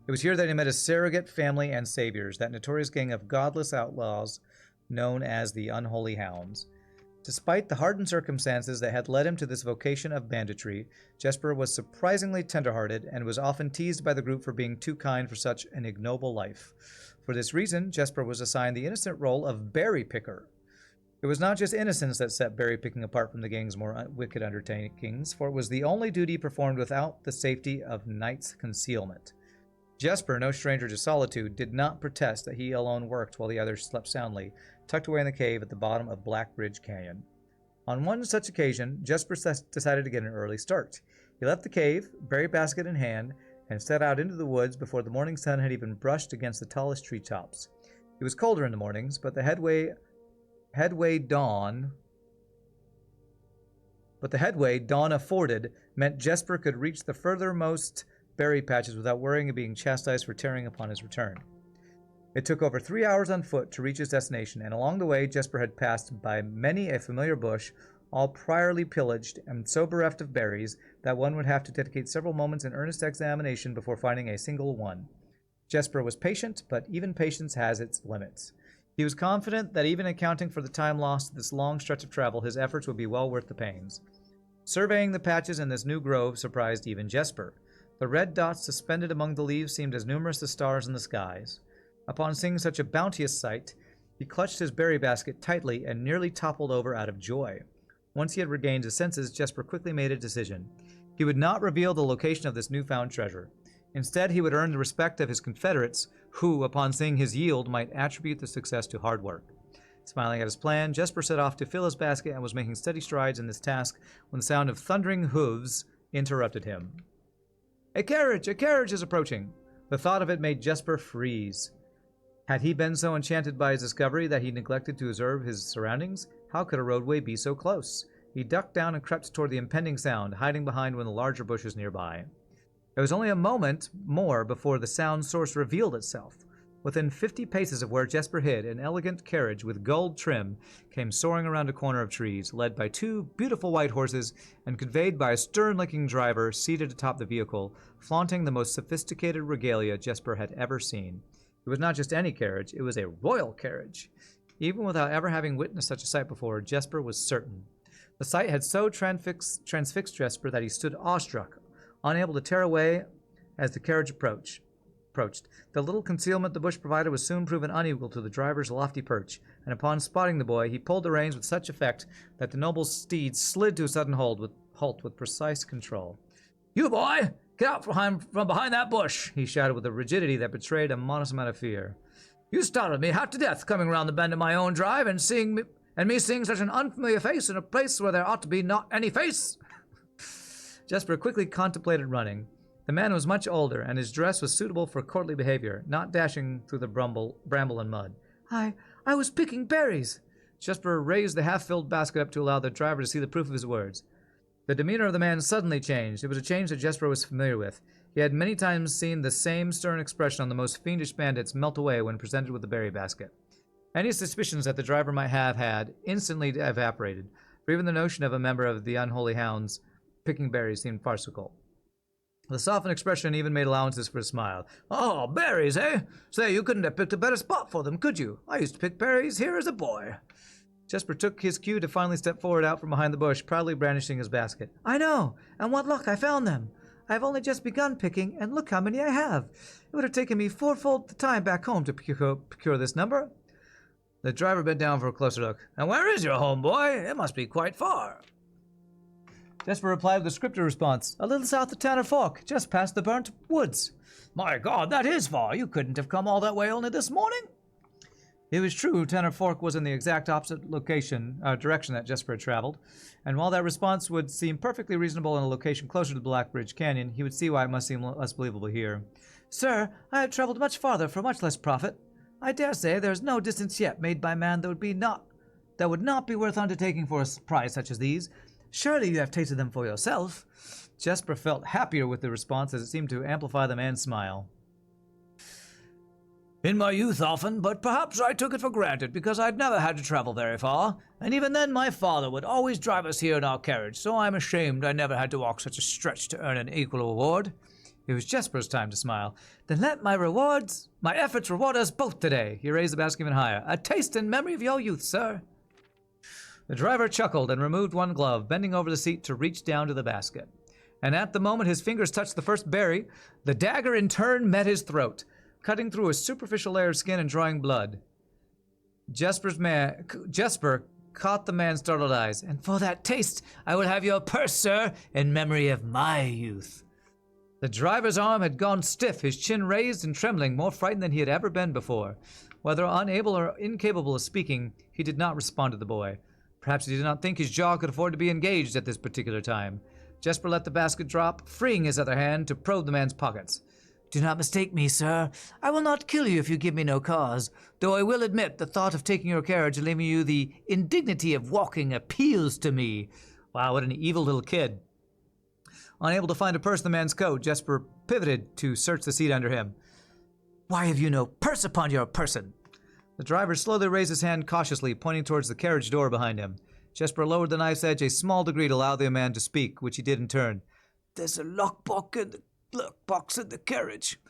It was here that he met his surrogate family and saviors, that notorious gang of godless outlaws known as the Unholy Hounds. Despite the hardened circumstances that had led him to this vocation of banditry, Jesper was surprisingly tender-hearted and was often teased by the group for being too kind for such an ignoble life. For this reason, Jesper was assigned the innocent role of berry picker. It was not just innocence that set berry picking apart from the gang's more wicked undertakings, for it was the only duty performed without the safety of night's concealment. Jesper, no stranger to solitude, did not protest that he alone worked while the others slept soundly, tucked away in the cave at the bottom of Black Bridge Canyon. On one such occasion, Jesper decided to get an early start. He left the cave, berry basket in hand, and set out into the woods before the morning sun had even brushed against the tallest treetops. It was colder in the mornings, but the headway dawn afforded meant Jesper could reach the furthermost berry patches without worrying of being chastised for tearing upon his return. It took over 3 hours on foot to reach his destination, and along the way Jesper had passed by many a familiar bush, all priorly pillaged and so bereft of berries that one would have to dedicate several moments in earnest examination before finding a single one. Jesper was patient, but even patience has its limits. He was confident that even accounting for the time lost this long stretch of travel, his efforts would be well worth the pains. Surveying the patches in this new grove surprised even Jesper. The red dots suspended among the leaves seemed as numerous as stars in the skies. Upon seeing such a bounteous sight, he clutched his berry basket tightly and nearly toppled over out of joy. Once he had regained his senses, Jesper quickly made a decision. He would not reveal the location of this newfound treasure. Instead, he would earn the respect of his confederates, who, upon seeing his yield, might attribute the success to hard work. Smiling at his plan, Jesper set off to fill his basket and was making steady strides in this task when the sound of thundering hooves interrupted him. A carriage is approaching! The thought of it made Jesper freeze. Had he been so enchanted by his discovery that he neglected to observe his surroundings? How could a roadway be so close? He ducked down and crept toward the impending sound, hiding behind one of the larger bushes nearby. It was only a moment more before the sound source revealed itself. Within 50 paces of where Jesper hid, an elegant carriage with gold trim came soaring around a corner of trees, led by 2 beautiful white horses and conveyed by a stern-looking driver seated atop the vehicle, flaunting the most sophisticated regalia Jesper had ever seen. It was not just any carriage, it was a royal carriage. Even without ever having witnessed such a sight before, Jesper was certain. The sight had so transfixed Jesper that he stood awestruck. unable to tear away as the carriage approached. The little concealment the bush provided was soon proven unequal to the driver's lofty perch, and upon spotting the boy, he pulled the reins with such effect that the noble steed slid to a sudden halt with precise control. "You, boy! Get out from behind that bush!" he shouted with a rigidity that betrayed a modest amount of fear. "You startled me half to death coming round the bend of my own drive and seeing me seeing such an unfamiliar face in a place where there ought to be not any face." Jesper quickly contemplated running. The man was much older, and his dress was suitable for courtly behavior, not dashing through the bramble and mud. I was picking berries." Jesper raised the half-filled basket up to allow the driver to see the proof of his words. The demeanor of the man suddenly changed. It was a change that Jesper was familiar with. He had many times seen the same stern expression on the most fiendish bandits melt away when presented with the berry basket. Any suspicions that the driver might have had instantly evaporated, for even the notion of a member of the unholy hounds picking berries seemed farcical. The softened expression even made allowances for a smile. "Oh, berries, eh? Say, you couldn't have picked a better spot for them, could you? I used to pick berries here as a boy." Jesper took his cue to finally step forward out from behind the bush, proudly brandishing his basket. "I know, and what luck I found them. I've only just begun picking, and look how many I have. It would have taken me fourfold the time back home to procure this number." The driver bent down for a closer look. "And where is your home, boy? It must be quite far." Jesper replied with a scripted response. "A little south of Tanner Fork, just past the burnt woods." "My God, that is far. You couldn't have come all that way only this morning?" It was true, Tanner Fork was in the exact opposite direction that Jesper had traveled, and while that response would seem perfectly reasonable in a location closer to Black Ridge Canyon, he would see why it must seem less believable here. "Sir, I have traveled much farther for much less profit. I dare say there is no distance yet made by man that would not be worth undertaking for a prize such as these. Surely you have tasted them for yourself." Jesper felt happier with the response as it seemed to amplify the man's smile. "In my youth often, but perhaps I took it for granted because I'd never had to travel very far, and even then my father would always drive us here in our carriage, so I'm ashamed I never had to walk such a stretch to earn an equal reward." It was Jesper's time to smile. "Then let my efforts reward us both today." He raised the basket even higher. "A taste in memory of your youth, sir." The driver chuckled and removed one glove, bending over the seat to reach down to the basket. And at the moment his fingers touched the first berry, the dagger in turn met his throat, cutting through a superficial layer of skin and drawing blood. Jesper caught the man's startled eyes. "And for that taste, I will have your purse, sir, in memory of my youth." The driver's arm had gone stiff, his chin raised and trembling, more frightened than he had ever been before. Whether unable or incapable of speaking, he did not respond to the boy. Perhaps he did not think his jaw could afford to be engaged at this particular time. Jesper let the basket drop, freeing his other hand to probe the man's pockets. "Do not mistake me, sir. I will not kill you if you give me no cause, though I will admit the thought of taking your carriage and leaving you the indignity of walking appeals to me." Wow, what an evil little kid. Unable to find a purse in the man's coat, Jesper pivoted to search the seat under him. "Why have you no purse upon your person?" The driver slowly raised his hand cautiously, pointing towards the carriage door behind him. Jesper lowered the knife's edge a small degree to allow the man to speak, which he did in turn. "There's a lockbox in the carriage."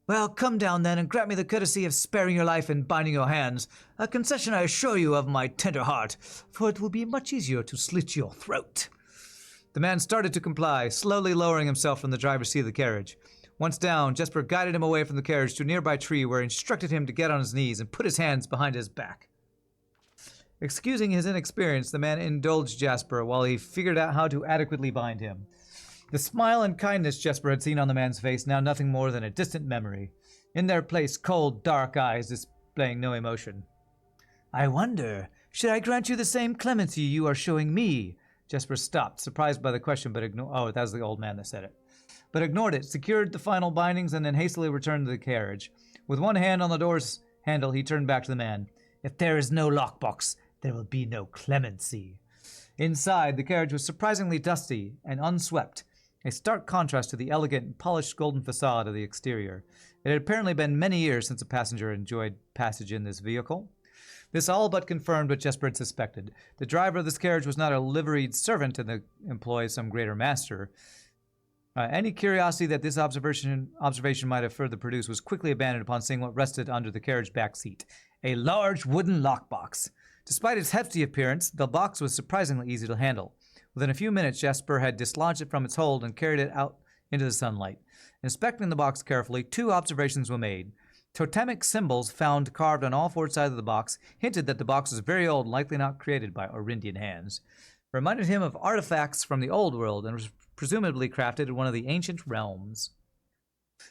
"Well, come down then and grant me the courtesy of sparing your life and binding your hands, a concession I assure you of my tender heart, for it will be much easier to slit your throat." The man started to comply, slowly lowering himself from the driver's seat of the carriage. Once down, Jesper guided him away from the carriage to a nearby tree where he instructed him to get on his knees and put his hands behind his back. Excusing his inexperience, the man indulged Jesper while he figured out how to adequately bind him. The smile and kindness Jesper had seen on the man's face, now nothing more than a distant memory. In their place, cold, dark eyes displaying no emotion. "I wonder, should I grant you the same clemency you are showing me?" Jesper stopped, surprised by the question, but that was the old man that said it. But ignored it, secured the final bindings, and then hastily returned to the carriage. With one hand on the door's handle, he turned back to the man. "If there is no lockbox, there will be no clemency." Inside, the carriage was surprisingly dusty and unswept, a stark contrast to the elegant and polished golden facade of the exterior. It had apparently been many years since a passenger enjoyed passage in this vehicle. This all but confirmed what Jesper had suspected. The driver of this carriage was not a liveried servant in the employ of some greater master. Any curiosity that this observation might have further produced was quickly abandoned upon seeing what rested under the carriage back seat. A large wooden lockbox. Despite its hefty appearance, the box was surprisingly easy to handle. Within a few minutes, Jesper had dislodged it from its hold and carried it out into the sunlight. Inspecting the box carefully, 2 observations were made. Totemic symbols found carved on all 4 sides of the box hinted that the box was very old and likely not created by Orindian hands. Reminded him of artifacts from the old world and was presumably crafted in one of the ancient realms.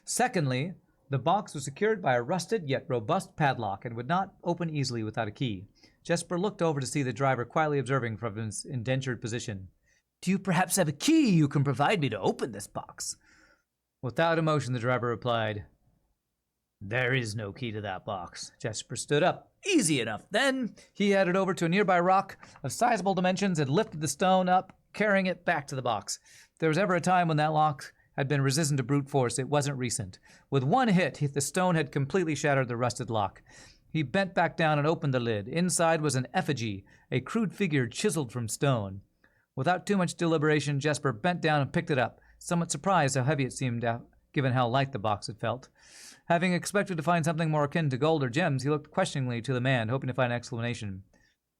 Secondly, the box was secured by a rusted yet robust padlock and would not open easily without a key. Jesper looked over to see the driver quietly observing from his indentured position. "Do you perhaps have a key you can provide me to open this box?" Without emotion, the driver replied, "There is no key to that box." Jesper stood up. "Easy enough, then." He headed over to a nearby rock of sizable dimensions and lifted the stone up, carrying it back to the box. If there was ever a time when that lock had been resistant to brute force, it wasn't recent. With one hit, the stone had completely shattered the rusted lock. He bent back down and opened the lid. Inside was an effigy, a crude figure chiseled from stone. Without too much deliberation, Jesper bent down and picked it up, somewhat surprised how heavy it seemed, given how light the box had felt. Having expected to find something more akin to gold or gems, he looked questioningly to the man, hoping to find an explanation.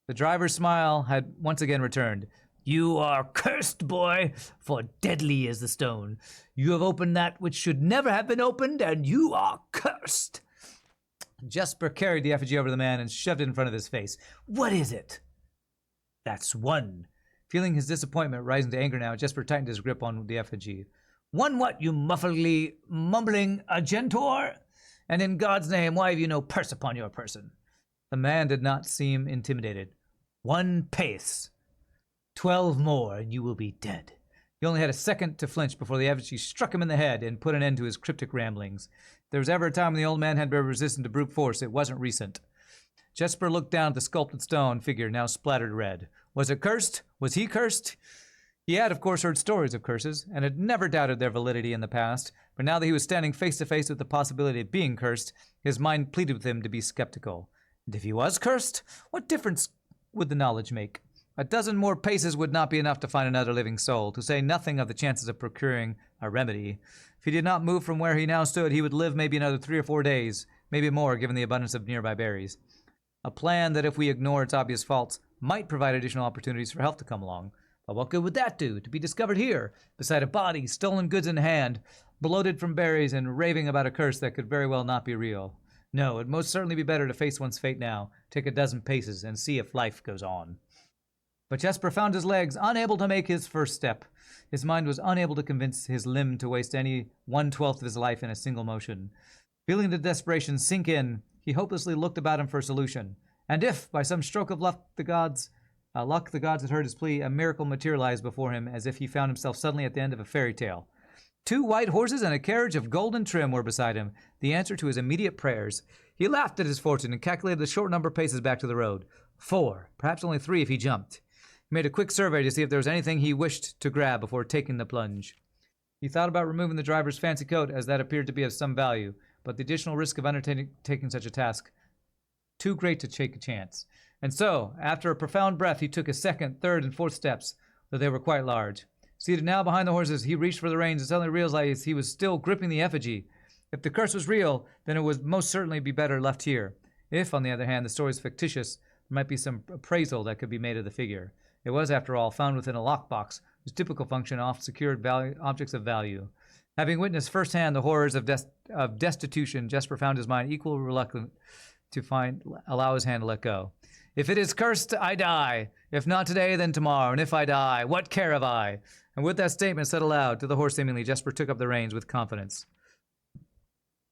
The driver's smile had once again returned. "You are cursed, boy, for deadly is the stone. You have opened that which should never have been opened, and you are cursed." Jesper carried the effigy over to the man and shoved it in front of his face. "What is it?" "That's one." Feeling his disappointment rising to anger now, Jesper tightened his grip on the effigy. "One what, you muffledly mumbling Argentor? And in God's name, why have you no purse upon your person?" The man did not seem intimidated. "1 pace. 12 more, and you will be dead." He only had a second to flinch before the effigy struck him in the head and put an end to his cryptic ramblings. If there was ever a time when the old man had been resistant to brute force, it wasn't recent. Jesper looked down at the sculpted stone figure, now splattered red. Was it cursed? Was he cursed? He had, of course, heard stories of curses, and had never doubted their validity in the past, but now that he was standing face to face with the possibility of being cursed, his mind pleaded with him to be skeptical. And if he was cursed, what difference would the knowledge make? A dozen more paces would not be enough to find another living soul, to say nothing of the chances of procuring a remedy. If he did not move from where he now stood, he would live maybe another 3 or 4 days, maybe more, given the abundance of nearby berries. A plan that, if we ignore its obvious faults, might provide additional opportunities for help to come along. But what good would that do, to be discovered here, beside a body, stolen goods in hand, bloated from berries, and raving about a curse that could very well not be real? No, it'd most certainly be better to face one's fate now, take a dozen paces, and see if life goes on. But Jesper found his legs unable to make his first step. His mind was unable to convince his limb to waste any 1/12 of his life in a single motion. Feeling the desperation sink in, he hopelessly looked about him for a solution. And if, by some stroke of luck, the gods had heard his plea, a miracle materialized before him, as if he found himself suddenly at the end of a fairy tale. 2 white horses and a carriage of golden trim were beside him, the answer to his immediate prayers. He laughed at his fortune and calculated the short number of paces back to the road. 4, perhaps only 3 if he jumped. He made a quick survey to see if there was anything he wished to grab before taking the plunge. He thought about removing the driver's fancy coat, as that appeared to be of some value, but the additional risk of undertaking such a task too great to take a chance. And so, after a profound breath, he took his 2nd, 3rd, and 4th steps, though they were quite large. Seated now behind the horses, he reached for the reins and suddenly realized he was still gripping the effigy. If the curse was real, then it would most certainly be better left here. If, on the other hand, the story is fictitious, there might be some appraisal that could be made of the figure. It was, after all, found within a lockbox, whose typical function often secured objects of value. Having witnessed firsthand the horrors of destitution, Jesper found his mind equally reluctant to allow his hand to let go. If it is cursed, I die. If not today, then tomorrow. And if I die, what care have I? And with that statement said aloud to the horse seemingly, Jesper took up the reins with confidence.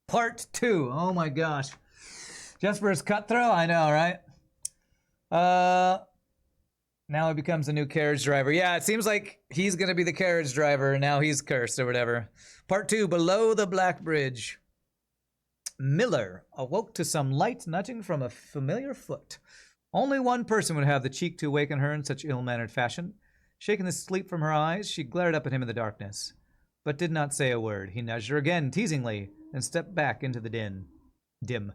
Part 2. Oh my gosh. Jesper is cutthroat? I know, right? Now he becomes the new carriage driver. Yeah, it seems like he's going to be the carriage driver, and now he's cursed or whatever. Part 2, Below the Black Bridge. Miller awoke to some light nudging from a familiar foot. Only one person would have the cheek to awaken her in such ill-mannered fashion. Shaking the sleep from her eyes, she glared up at him in the darkness, but did not say a word. He nudged her again, teasingly, and stepped back into the dim.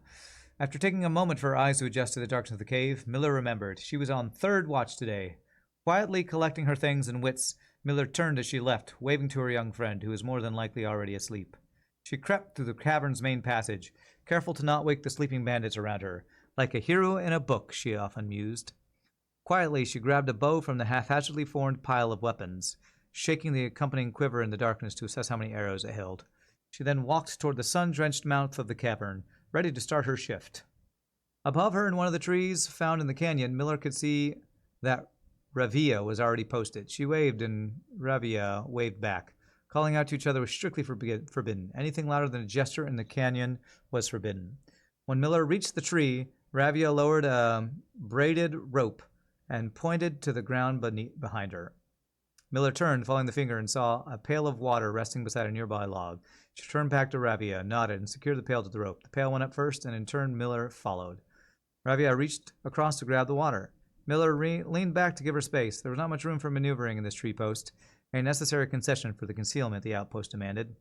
After taking a moment for her eyes to adjust to the darkness of the cave, Miller remembered. She was on 3rd watch today. Quietly collecting her things and wits, Miller turned as she left, waving to her young friend, who was more than likely already asleep. She crept through the cavern's main passage, careful to not wake the sleeping bandits around her. Like a hero in a book, she often mused. Quietly, she grabbed a bow from the haphazardly formed pile of weapons. shaking the accompanying quiver in the darkness to assess how many arrows it held. She then walked toward the sun-drenched mouth of the cavern, ready to start her shift. Above her in one of the trees found in the canyon, Miller could see that Ravia was already posted. She waved, and Ravia waved back. Calling out to each other was strictly forbidden. Anything louder than a gesture in the canyon was forbidden. When Miller reached the tree, Ravia lowered a braided rope and pointed to the ground behind her. Miller turned, following the finger, and saw a pail of water resting beside a nearby log. She turned back to Ravia, nodded, and secured the pail to the rope. The pail went up first, and in turn Miller followed. Ravia reached across to grab the water. Miller leaned back to give her space. There was not much room for maneuvering in this tree post, a necessary concession for the concealment the outpost demanded.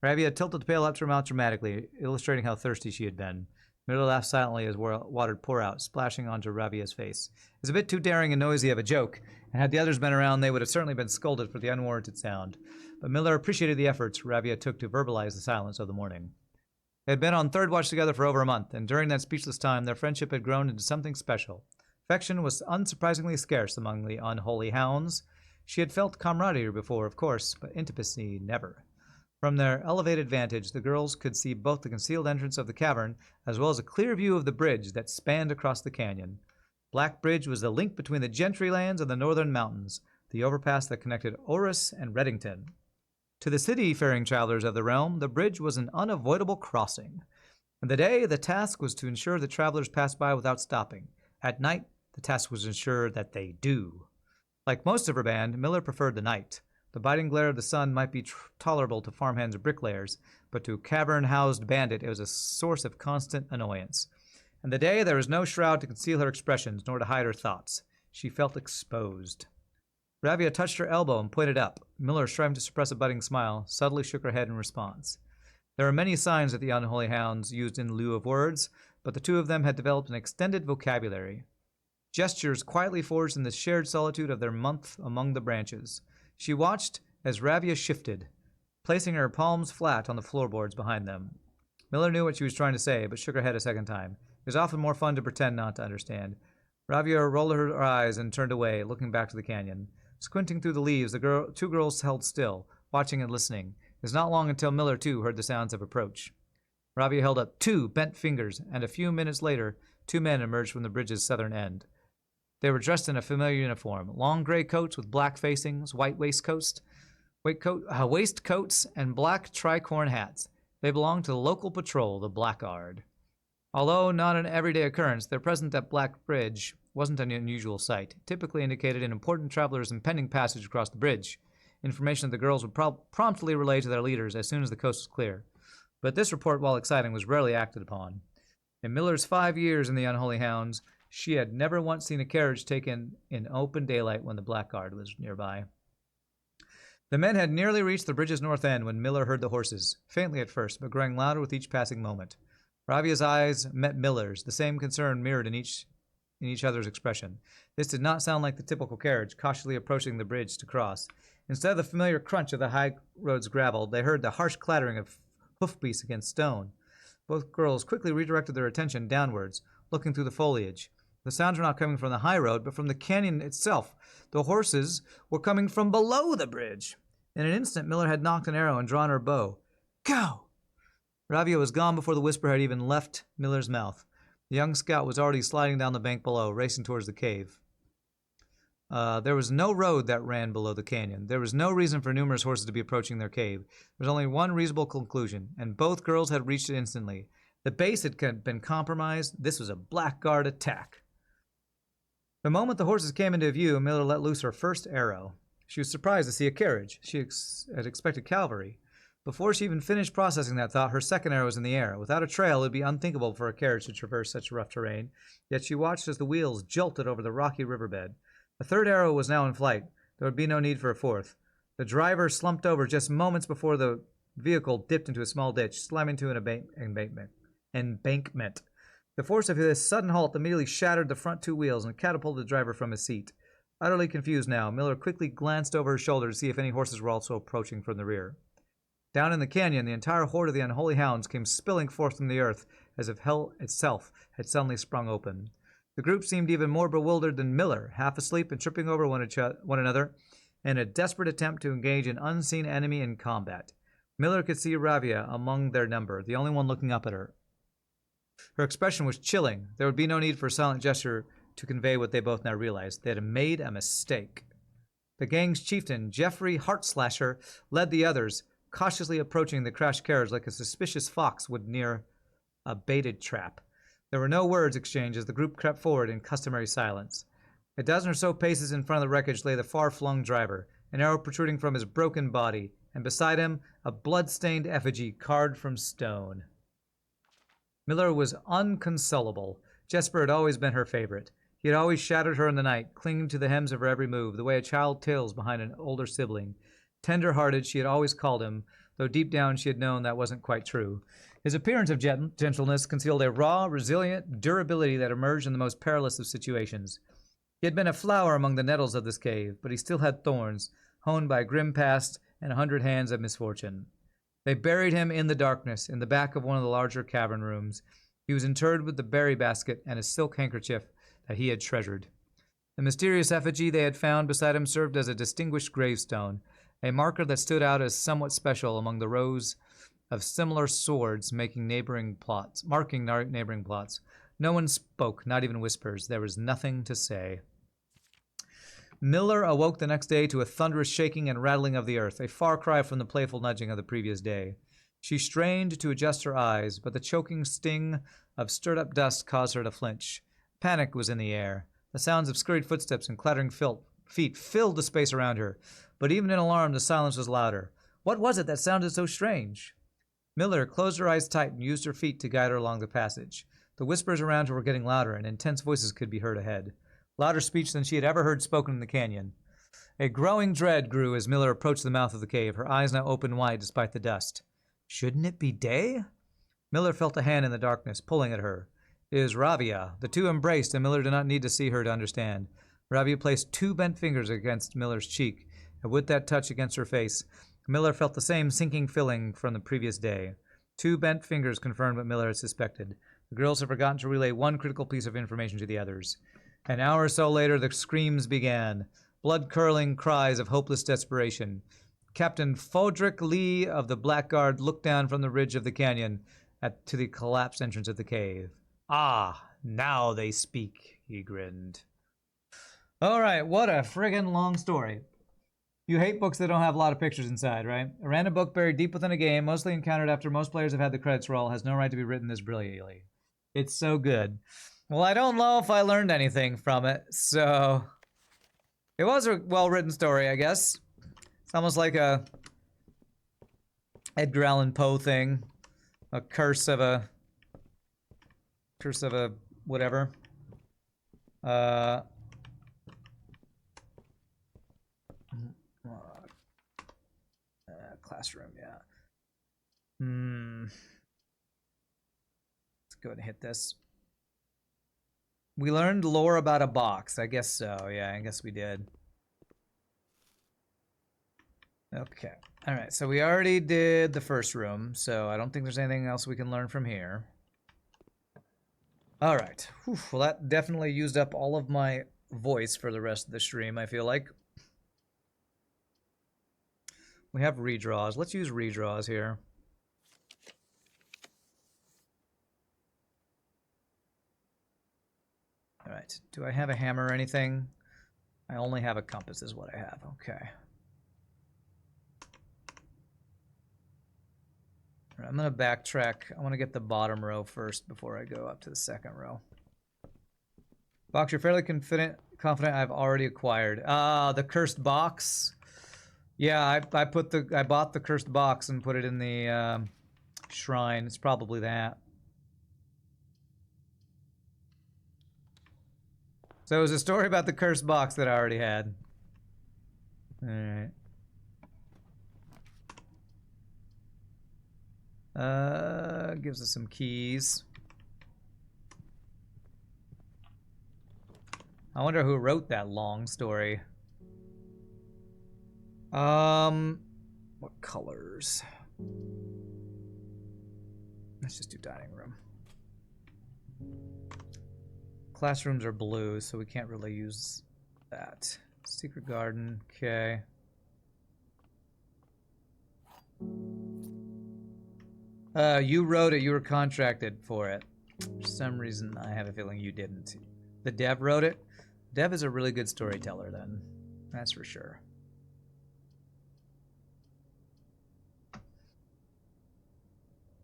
Ravia tilted the pail up to her mouth dramatically, illustrating how thirsty she had been. Miller laughed silently as water poured out, splashing onto Ravia's face. It was a bit too daring and noisy of a joke, and had the others been around, they would have certainly been scolded for the unwarranted sound. But Miller appreciated the efforts Ravia took to verbalize the silence of the morning. They had been on third watch together for over a month, and during that speechless time, their friendship had grown into something special. Affection was unsurprisingly scarce among the unholy hounds. She had felt camaraderie before, of course, but intimacy never. From their elevated vantage, the girls could see both the concealed entrance of the cavern as well as a clear view of the bridge that spanned across the canyon. Black Bridge was the link between the Gentry lands and the northern mountains, the overpass that connected Orus and Reddington. To the city-faring travelers of the realm, the bridge was an unavoidable crossing. In the day, the task was to ensure the travelers passed by without stopping. At night, the task was to ensure that they do. Like most of her band, Miller preferred the night. The biting glare of the sun might be tolerable to farmhands or bricklayers, but to a cavern-housed bandit it was a source of constant annoyance. In the day, there was no shroud to conceal her expressions, nor to hide her thoughts. She felt exposed. Ravia touched her elbow and pointed up. Miller, striving to suppress a budding smile, subtly shook her head in response. There were many signs that the unholy hounds used in lieu of words, but the two of them had developed an extended vocabulary. Gestures quietly forged in the shared solitude of their month among the branches. She watched as Ravia shifted, placing her palms flat on the floorboards behind them. Miller knew what she was trying to say, but shook her head a second time. It was often more fun to pretend not to understand. Ravia rolled her eyes and turned away, looking back to the canyon. Squinting through the leaves, two girls held still, watching and listening. It was not long until Miller, too, heard the sounds of approach. Ravia held up 2 bent fingers, and a few minutes later, 2 men emerged from the bridge's southern end. They were dressed in a familiar uniform, long gray coats with black facings, white waistcoats, and black tricorn hats. They belonged to the local patrol, the Blackguard. Although not an everyday occurrence, their presence at Black Bridge wasn't an unusual sight. It typically indicated an important traveler's impending passage across the bridge, information that the girls would promptly relay to their leaders as soon as the coast was clear. But this report, while exciting, was rarely acted upon. In Miller's 5 years in the Unholy Hounds, she had never once seen a carriage taken in open daylight when the Blackguard was nearby. The men had nearly reached the bridge's north end when Miller heard the horses, faintly at first, but growing louder with each passing moment. Ravia's eyes met Miller's, the same concern mirrored in each other's expression. This did not sound like the typical carriage, cautiously approaching the bridge to cross. Instead of the familiar crunch of the high road's gravel, they heard the harsh clattering of hoofbeats against stone. Both girls quickly redirected their attention downwards, looking through the foliage. The sounds were not coming from the high road, but from the canyon itself. The horses were coming from below the bridge. In an instant, Miller had knocked an arrow and drawn her bow. Go! Ravia was gone before the whisper had even left Miller's mouth. The young scout was already sliding down the bank below, racing towards the cave. There was no road that ran below the canyon. There was no reason for numerous horses to be approaching their cave. There was only one reasonable conclusion, and both girls had reached it instantly. The base had been compromised. This was a Blackguard attack. The moment the horses came into view, Miller let loose her first arrow. She was surprised to see a carriage. She had expected cavalry. Before she even finished processing that thought, her second arrow was in the air. Without a trail, it would be unthinkable for a carriage to traverse such rough terrain, yet she watched as the wheels jolted over the rocky riverbed. A third arrow was now in flight. There would be no need for a fourth. The driver slumped over just moments before the vehicle dipped into a small ditch, slamming into an embankment. The force of this sudden halt immediately shattered the front 2 wheels and catapulted the driver from his seat. Utterly confused now, Miller quickly glanced over his shoulder to see if any horses were also approaching from the rear. Down in the canyon, the entire horde of the Unholy Hounds came spilling forth from the earth as if hell itself had suddenly sprung open. The group seemed even more bewildered than Miller, half asleep and tripping over one another. in a desperate attempt to engage an unseen enemy in combat. Miller could see Ravia among their number, the only one looking up at her. Her expression was chilling. There would be no need for a silent gesture to convey what they both now realized. They had made a mistake. The gang's chieftain, Jeffrey Heartslasher, led the others, cautiously approaching the crashed carriage like a suspicious fox would near a baited trap. There were no words exchanged as the group crept forward in customary silence. A dozen or so paces in front of the wreckage lay the far-flung driver, an arrow protruding from his broken body, and beside him, a blood-stained effigy carved from stone. Miller was unconsolable. Jesper had always been her favorite. He had always shadowed her in the night, clinging to the hems of her every move, the way a child tails behind an older sibling. Tender-hearted, she had always called him, though deep down she had known that wasn't quite true. His appearance of gentleness concealed a raw, resilient durability that emerged in the most perilous of situations. He had been a flower among the nettles of this cave, but he still had thorns, honed by a grim past and 100 hands of misfortune. They buried him in the darkness, in the back of one of the larger cavern rooms. He was interred with the berry basket and a silk handkerchief that he had treasured. The mysterious effigy they had found beside him served as a distinguished gravestone, a marker that stood out as somewhat special among the rows of similar swords marking neighboring plots. No one spoke, not even whispers. There was nothing to say. Miller awoke the next day to a thunderous shaking and rattling of the earth, a far cry from the playful nudging of the previous day. She strained to adjust her eyes, but the choking sting of stirred-up dust caused her to flinch. Panic was in the air. The sounds of scurried footsteps and clattering feet filled the space around her, but even in alarm the silence was louder. What was it that sounded so strange? Miller closed her eyes tight and used her feet to guide her along the passage. The whispers around her were getting louder, and intense voices could be heard ahead. Louder speech than she had ever heard spoken in the canyon. A growing dread grew as Miller approached the mouth of the cave, her eyes now open wide despite the dust. Shouldn't it be day? Miller felt a hand in the darkness, pulling at her. It was Ravia. The two embraced, and Miller did not need to see her to understand. Ravia placed 2 bent fingers against Miller's cheek, and with that touch against her face, Miller felt the same sinking feeling from the previous day. 2 bent fingers confirmed what Miller had suspected. The girls had forgotten to relay one critical piece of information to the others. An hour or so later, the screams began, blood-curdling cries of hopeless desperation. Captain Fodrick Lee of the Blackguard looked down from the ridge of the canyon to the collapsed entrance of the cave. Ah, now they speak, he grinned. All right, what a friggin' long story. You hate books that don't have a lot of pictures inside, right? A random book buried deep within a game, mostly encountered after most players have had the credits roll, has no right to be written this brilliantly. It's so good. Well, I don't know if I learned anything from it, so... It was a well-written story, I guess. It's almost like a Edgar Allan Poe thing. A curse of a whatever. Classroom, yeah. Let's go ahead and hit this. We learned lore about a box. I guess so. Yeah, I guess we did. Okay. All right. So we already did the first room, so I don't think there's anything else we can learn from here. All right. Whew, well, that definitely used up all of my voice for the rest of the stream, I feel like. We have redraws. Let's use redraws here. All right. Do I have a hammer or anything? I only have a compass is what I have. Okay. All right, I'm going to backtrack. I want to get the bottom row first before I go up to the second row. Box, you're fairly confident I've already acquired. The cursed box. Yeah, I bought the cursed box and put it in the shrine. It's probably that. So it was a story about the cursed box that I already had. Alright. Gives us some keys. I wonder who wrote that long story. What colors? Let's just do dining room. Classrooms are blue, so we can't really use that. Secret garden, okay. You wrote it. You were contracted for it. For some reason, I have a feeling you didn't. The dev wrote it. Dev is a really good storyteller, then. That's for sure.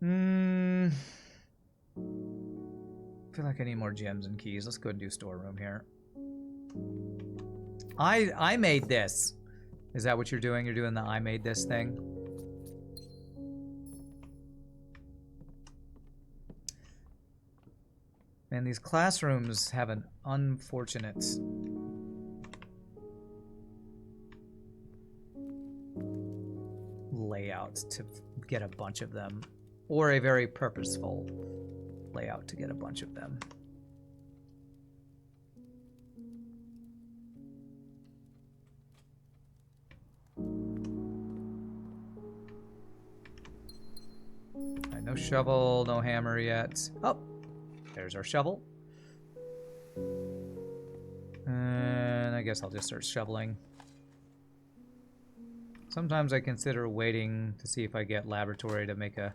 I feel like I need more gems and keys. Let's go and do storeroom here. I made this. Is that what you're doing? You're doing the I made this thing? Man, these classrooms have an unfortunate layout to get a bunch of them, or a very purposeful layout to get a bunch of them. Right, no shovel, no hammer yet. Oh, there's our shovel. And I guess I'll just start shoveling. Sometimes I consider waiting to see if I get laboratory to make a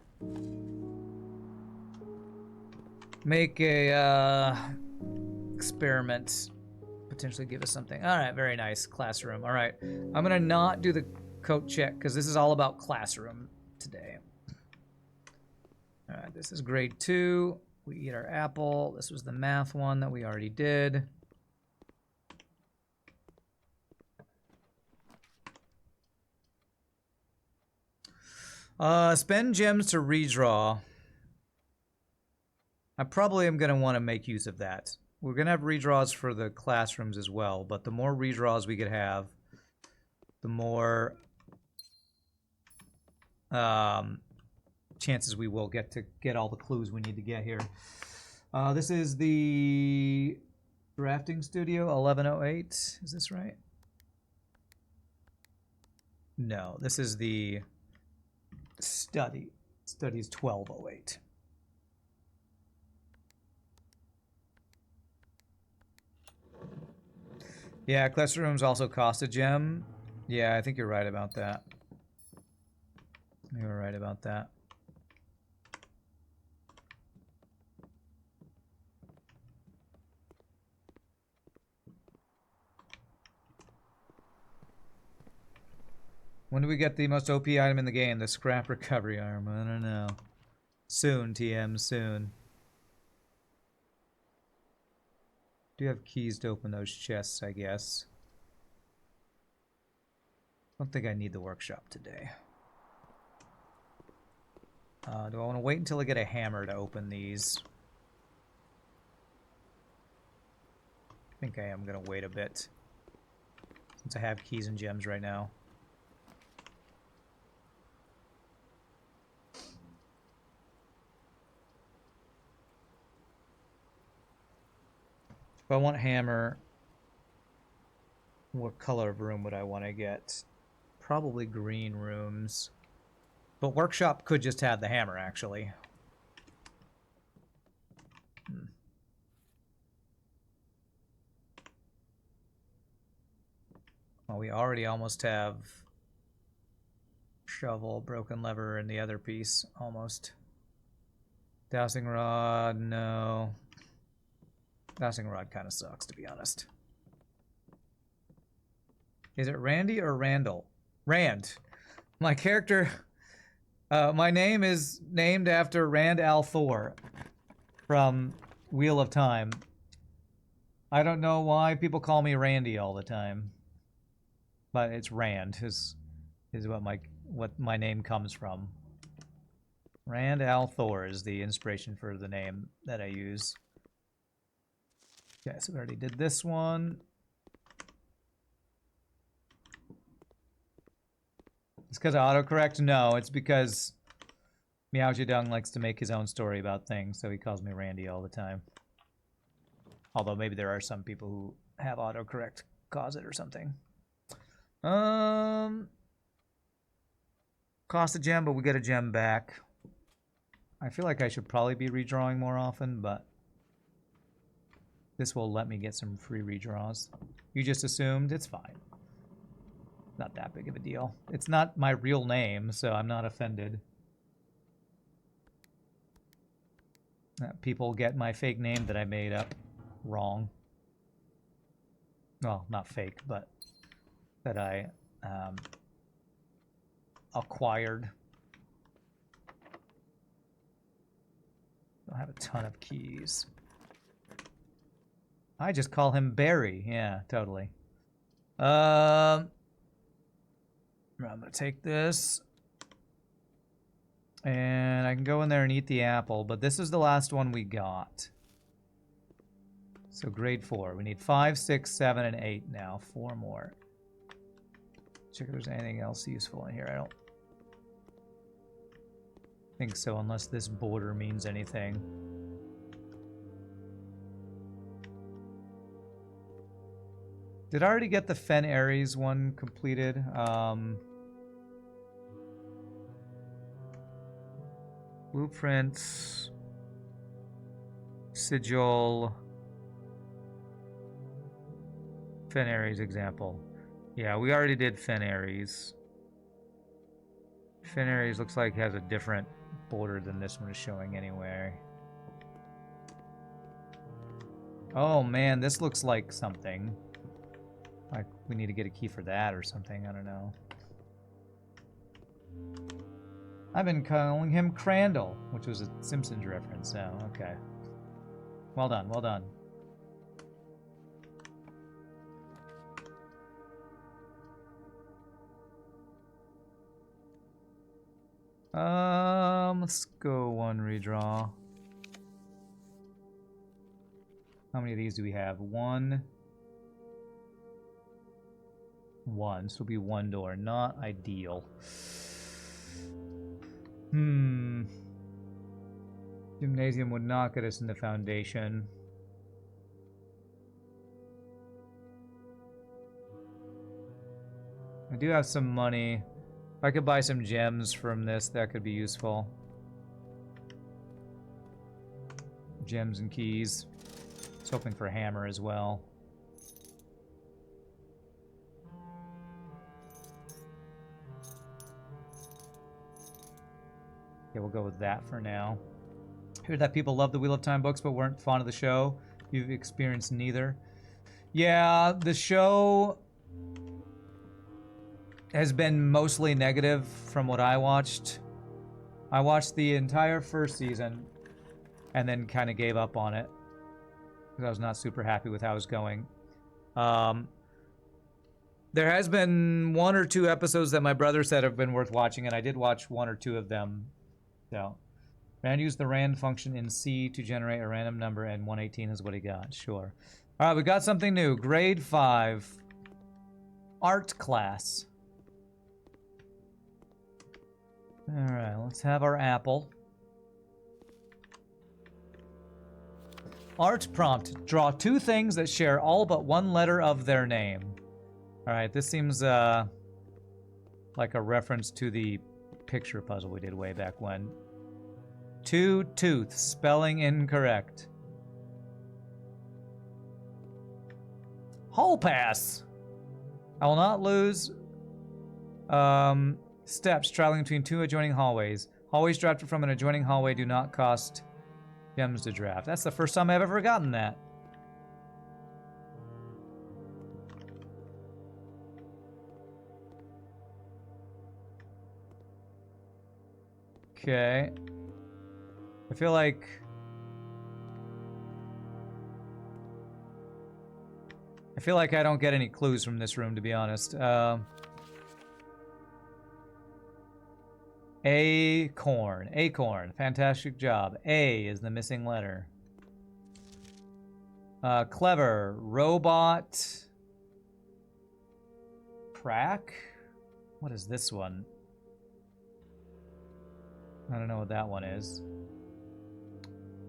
experiment, potentially give us something. All right, very nice. Classroom. All right, I'm gonna not do the coat check because this is all about classroom today. All right, this is grade 2. We eat our apple. This was the math one that we already did. Spend gems to redraw. I probably am going to want to make use of that. We're going to have redraws for the classrooms as well, but the more redraws we could have, the more chances we will get to get all the clues we need to get here. This is the drafting studio, 1108. Is this right? No, this is the study. Study is 1208. Yeah, classrooms also cost a gem. Yeah, I think you're right about that. You were right about that. When do we get the most OP item in the game? The scrap recovery arm. I don't know. Soon, TM, soon. Do you have keys to open those chests, I guess? I don't think I need the workshop today. Do I want to wait until I get a hammer to open these? I think I am going to wait a bit, since I have keys and gems right now. If I want hammer, what color of room would I want to get? Probably green rooms. But workshop could just have the hammer, actually. Well, we already almost have shovel, broken lever, and the other piece, almost. Dowsing rod, no. Dowsing rod kind of sucks, to be honest. Is it Randy or Randall? Rand. My character... my name is named after Rand al'Thor from Wheel of Time. I don't know why people call me Randy all the time. But it's Rand is what my name comes from. Rand al'Thor is the inspiration for the name that I use. Okay, so we already did this one. It's because of autocorrect? No, it's because Meow Zedong likes to make his own story about things, so he calls me Randy all the time. Although maybe there are some people who have autocorrect cause it or something. Cost a gem, but we get a gem back. I feel like I should probably be redrawing more often, but this will let me get some free redraws. You just assumed? It's fine. Not that big of a deal. It's not my real name, so I'm not offended. People get my fake name that I made up wrong. Well, not fake, but that I acquired. Don't have a ton of keys. I just call him Barry. Yeah, totally. I'm gonna take this. And I can go in there and eat the apple, but this is the last one we got. So grade 4. We need 5, 6, 7, and 8 now. 4 more. Check if there's anything else useful in here. I don't think so, unless this border means anything. Did I already get the Fen Ares one completed? Blueprints, sigil, Fen Ares example. Yeah, we already did Fen Ares. Fen Ares looks like it has a different border than this one is showing anyway. Oh man, this looks like something. Like we need to get a key for that or something, I don't know. I've been calling him Crandall, which was a Simpsons reference. Oh, okay. Well done, well done. Let's go one redraw. How many of these do we have? One. So it'll be one door. Not ideal. Gymnasium would not get us into Foundation. I do have some money. If I could buy some gems from this, that could be useful. Gems and keys. I was hoping for a hammer as well. Okay, we'll go with that for now. Heard that people love the Wheel of Time books but weren't fond of the show. You've experienced neither. Yeah, the show has been mostly negative from what I watched. I watched the entire first season and then kind of gave up on it because I was not super happy with how it was going. There has been 1 or 2 episodes that my brother said have been worth watching, and I did watch 1 or 2 of them. So, Rand used the Rand function in C to generate a random number, and 118 is what he got. Sure. All right, we got something new. Grade 5. Art class. All right, let's have our apple. Art prompt. Draw 2 things that share all but 1 letter of their name. All right, this seems like a reference to the picture puzzle we did way back when. 2 tooth, spelling incorrect. Hall pass. I will not lose steps traveling between 2 adjoining hallways. Hallways drafted from an adjoining hallway do not cost gems to draft. That's the first time I've ever gotten that. Okay. I feel like I don't get any clues from this room, to be honest. Acorn. Acorn. Fantastic job. A is the missing letter. Clever. Robot. Crack? What is this one? I don't know what that one is.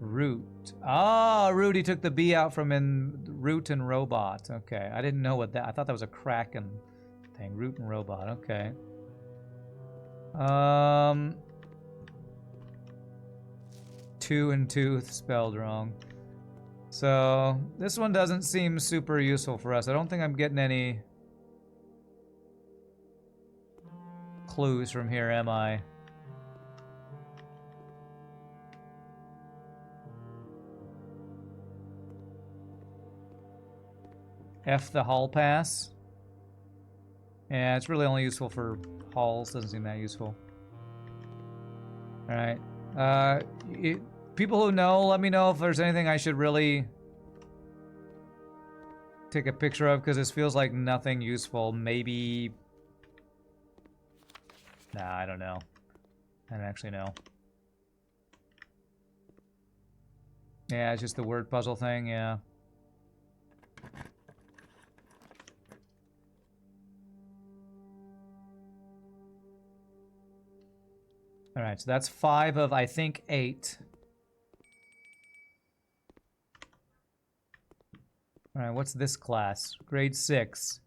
Root. Ah, Root. He took the B out from in Root and Robot. Okay. I didn't know what that... I thought that was a Kraken thing. Root and Robot. Okay. Two and tooth spelled wrong. So, this one doesn't seem super useful for us. I don't think I'm getting any clues from here, am I? F the hall pass. Yeah, it's really only useful for halls. Doesn't seem that useful. All right. People who know, let me know if there's anything I should really take a picture of, because this feels like nothing useful. Maybe... Nah, I don't know. I don't actually know. Yeah, it's just the word puzzle thing, yeah. All right, so that's 5 of, I think, 8. All right, what's this class? Grade 6.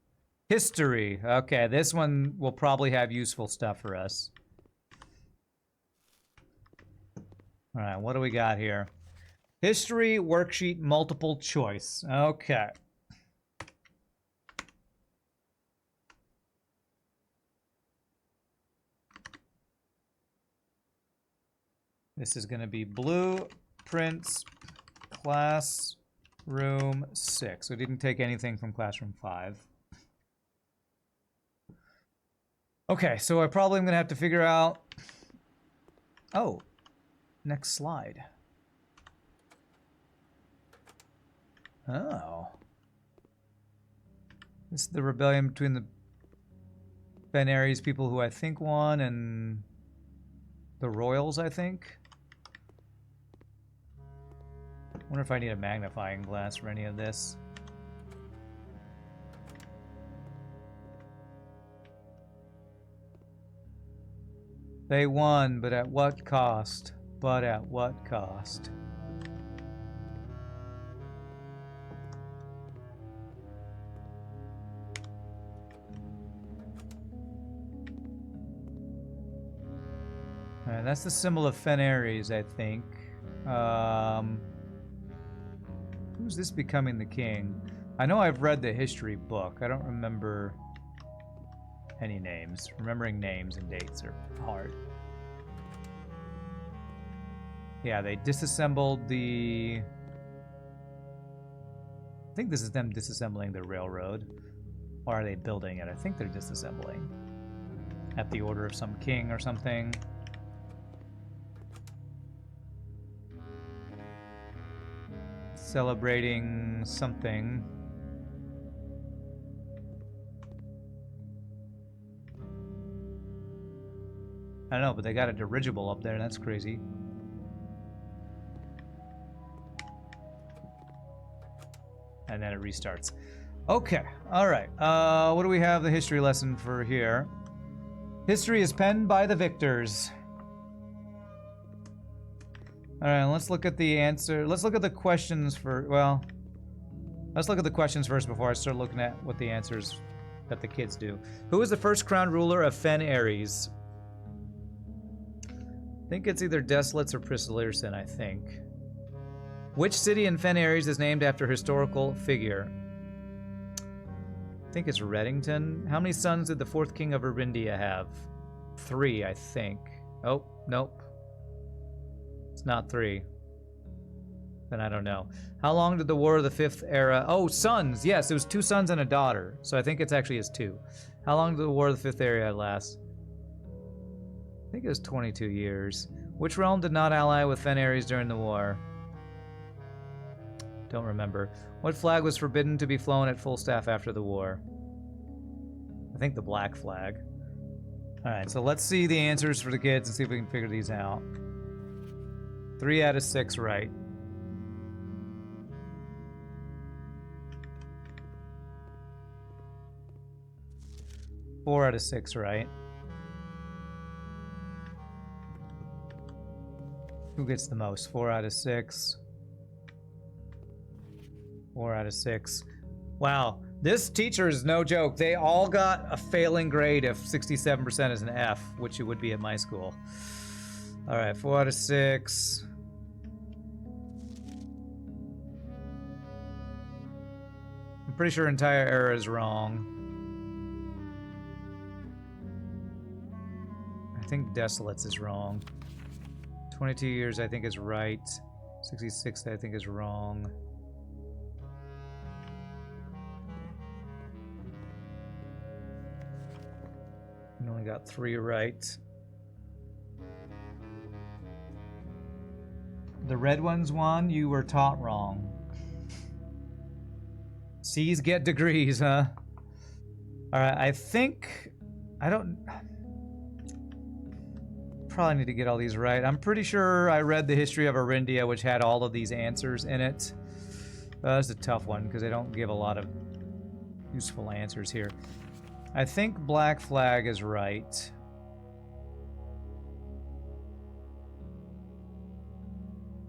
History. Okay, this one will probably have useful stuff for us. All right, what do we got here? History worksheet multiple choice. Okay. This is going to be blueprints classroom 6. We didn't take anything from classroom 5. Okay, so I probably am going to have to figure out... Oh, next slide. Oh. This is the rebellion between the Ben Aries people who I think won and the Royals, I think. Wonder if I need a magnifying glass for any of this. They won, but at what cost? But at what cost? Alright, that's the symbol of Fen Aries, I think. Who's this becoming the king? I know I've read the history book. I don't remember any names. Remembering names and dates are hard. Yeah, they disassembled the... I think this is them disassembling the railroad. Or are they building it? I think they're disassembling. At the order of some king or something. Celebrating something. I don't know, but they got a dirigible up there. That's crazy. And then it restarts. Okay, all right. What do we have the history lesson for here? History is penned by the victors. All right, let's look at the answer. Let's look at the questions for, well, let's look at the questions first before I start looking at what the answers that the kids do. Who was the first crowned ruler of Fen Aries? I think it's either Deslitz or Priscillirson, I think. Which city in Fen Aries is named after a historical figure? I think it's Reddington. How many sons did the fourth king of Erbindia have? 3, I think. Oh, nope. It's not 3. Then I don't know. How long did the War of the Fifth Era... Oh, sons! Yes, it was 2 sons and a daughter. So I think it's actually his 2. How long did the War of the Fifth Era last? I think it was 22 years. Which realm did not ally with Fen Aries during the war? Don't remember. What flag was forbidden to be flown at full staff after the war? I think the black flag. Alright, so let's see the answers for the kids and see if we can figure these out. 3 out of 6 right. Four out of 6 right. Who gets the most? 4 out of 6. 4 out of 6. Wow, this teacher is no joke. They all got a failing grade if 67% is an F, which it would be at my school. All right, 4 out of 6. I'm pretty sure entire error is wrong. I think Desolates is wrong. 22 years I think is right. 66 I think is wrong. You only got 3 right. The red ones won. You were taught wrong. C's get degrees, huh? Alright, I think... I don't... Probably need to get all these right. I'm pretty sure I read the history of Arindia, which had all of these answers in it. That's a tough one, because they don't give a lot of useful answers here. I think Black Flag is right.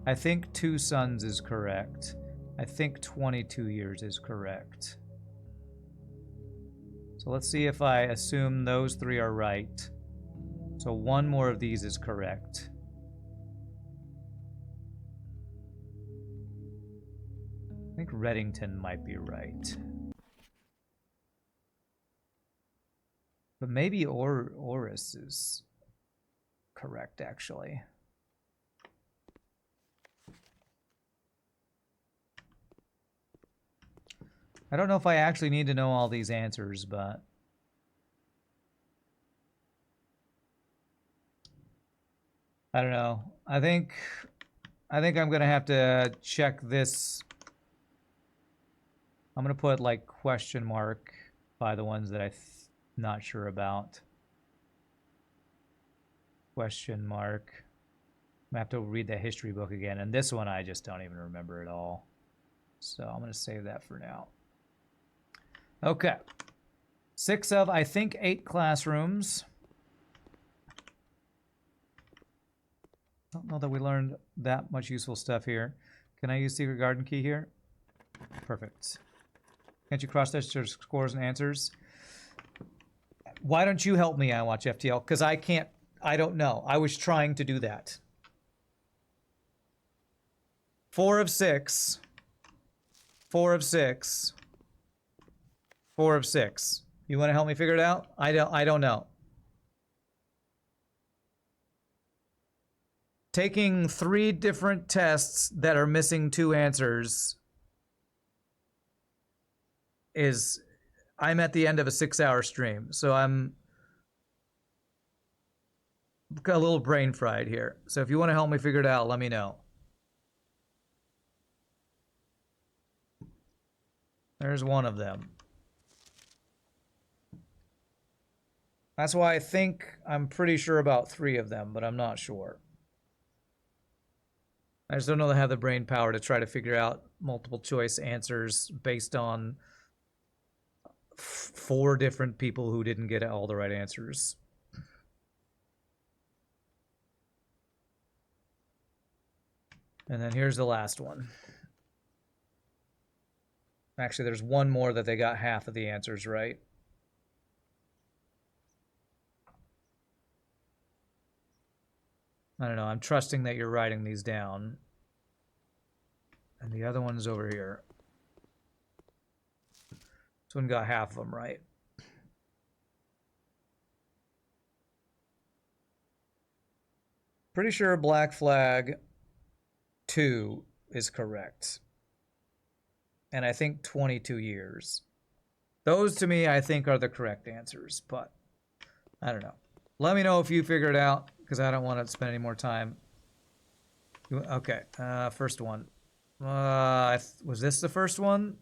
I think 2 Suns is correct. I think 22 years is correct. So let's see if I assume those 3 are right. So 1 more of these is correct. I think Reddington might be right. But maybe Oris is correct, actually. I don't know if I actually need to know all these answers, but... I don't know. I think I'm gonna have to check this. I'm gonna put like question mark by the ones that I'm not sure about. Question mark. I'm gonna have to read the history book again, and this one I just don't even remember at all. So I'm gonna save that for now. Okay. 6 of, I think, 8 classrooms. I don't know that we learned that much useful stuff here. Can I use Secret Garden Key here? Perfect. Can't you cross-test your scores and answers? Why don't you help me, iWatchFTL? Because I can't, I don't know. I was trying to do that. 4 of 6. 4 of 6. 4 of 6. You want to help me figure it out? I don't know. Taking 3 different tests that are missing 2 answers is... I'm at the end of a 6-hour stream, so I'm got a little brain fried here. So if you want to help me figure it out, let me know. There's one of them. That's why I think I'm pretty sure about 3 of them, but I'm not sure. I just don't know that I have the brain power to try to figure out multiple choice answers based on 4 different people who didn't get all the right answers. And then here's the last one. Actually, there's one more that they got half of the answers right. I don't know. I'm trusting that you're writing these down. And the other one's over here. This one got half of them right. Pretty sure Black Flag 2 is correct. And I think 22 years. Those, to me, I think are the correct answers, but I don't know. Let me know if you figure it out, because I don't want to spend any more time. Okay, first one. Was this the first one?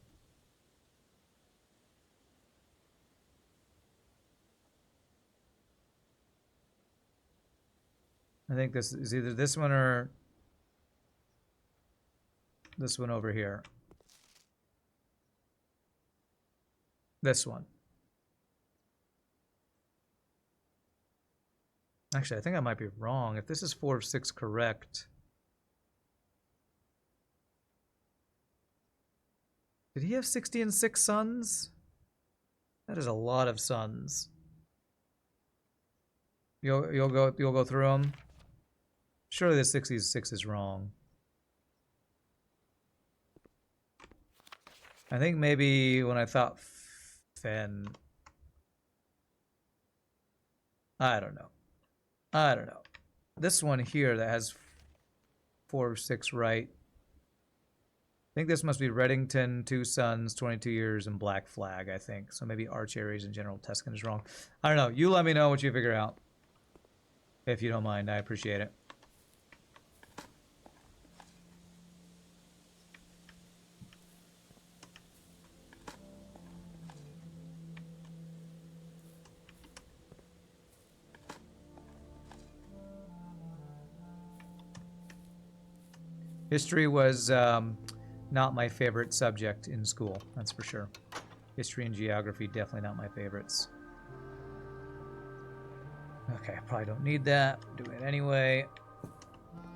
I think this is either this one or this one over here. This one. Actually, I think I might be wrong. If this is 4 of 6 correct... Did he have 60 and 6 sons? That is a lot of sons. You'll go through them. Surely the 66 is wrong. I think maybe when I thought Fen, I don't know. I don't know. This one here that has 4 or 6 right. I think this must be Reddington, 2 Sons, 22 Years, and Black Flag, I think. So maybe Arch Aries and General Tuscan is wrong. I don't know. You let me know what you figure out. If you don't mind, I appreciate it. History was not my favorite subject in school, that's for sure. History and geography, definitely not my favorites. Okay, probably don't need that. Do it anyway.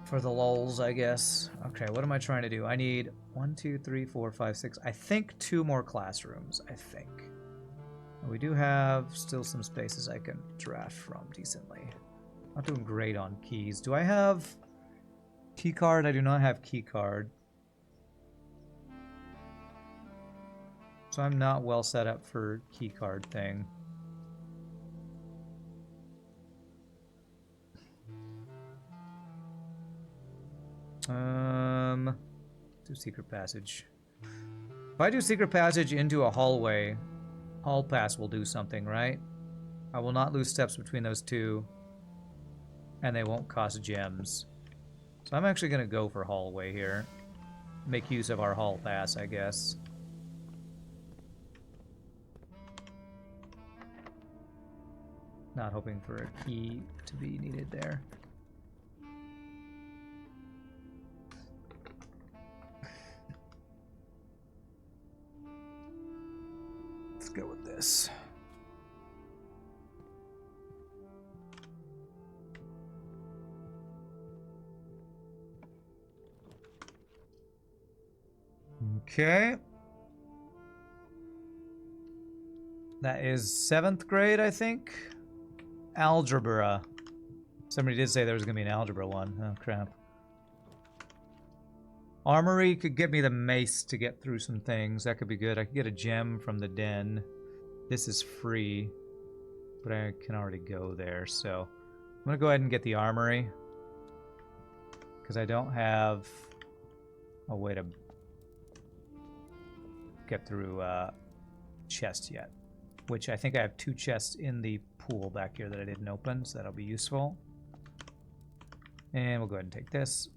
For the lulz, I guess. Okay, what am I trying to do? I need 1, 2, 3, 4, 5, 6. I think 2 more classrooms, I think. We do have still some spaces I can draft from decently. Not doing great on keys. Do I have key card? I do not have key card. So I'm not well set up for key card thing. Do secret passage. If I do secret passage into a hallway, hall pass will do something, right? I will not lose steps between those two, and they won't cost gems. So I'm actually going to go for hallway here. Make use of our hall pass, I guess. Not hoping for a key to be needed there. Let's go with this. Okay. That is 7th grade, I think. Algebra. Somebody did say there was going to be an algebra one. Oh, crap. Armory could get me the mace to get through some things. That could be good. I could get a gem from the den. This is free, but I can already go there, so I'm going to go ahead and get the armory, because I don't have a way to get through chest yet, which I think I have 2 chests in the pool back here that I didn't open, so that'll be useful. And we'll go ahead and take this.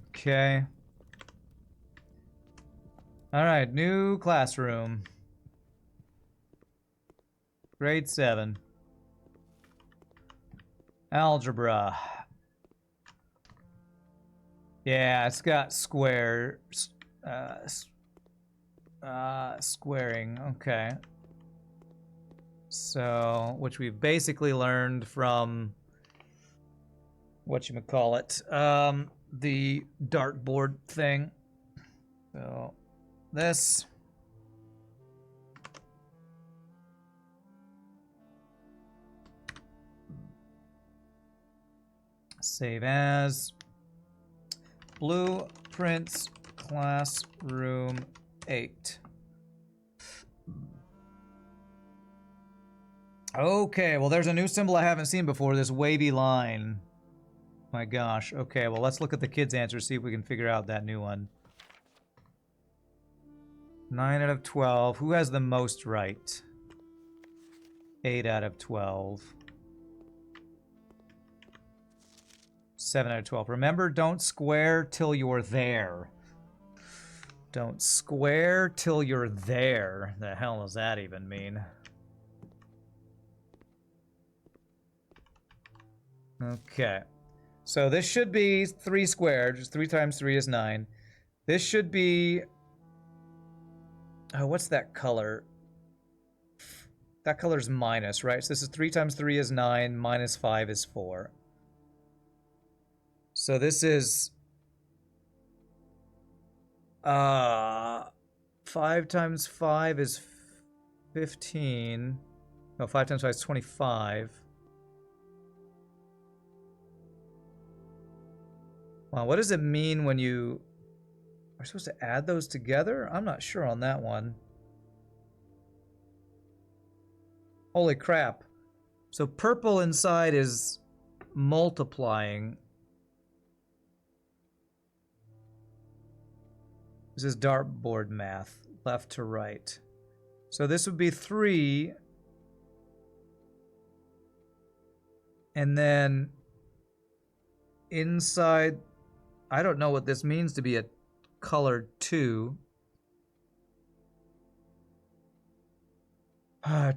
Okay. Alright, new classroom. Grade 7. Algebra. Yeah, it's got square... squaring, okay. So, which we've basically learned from... whatchamacallit, the dartboard thing. So, this. Save as. Blueprints classroom 8. Okay, well there's a new symbol I haven't seen before, this wavy line. My gosh. Okay, well let's look at the kids' answers, see if we can figure out that new one. 9 out of 12. Who has the most right? 8 out of 12. 7 out of 12. Remember, don't square till you're there. Don't square till you're there. The hell does that even mean? Okay. So this should be 3 squared. Just 3 times 3 is 9. This should be... oh, what's that color? That color's minus, right? So this is 3 times 3 is 9, minus 5 is 4. So this is... 5 times 5 is 15. No, 5 times 5 is 25. Wow, what does it mean when you... are we supposed to add those together? I'm not sure on that one. Holy crap. So purple inside is multiplying. This is dartboard math, left to right. So this would be 3. And then inside, I don't know what this means to be a colored 2.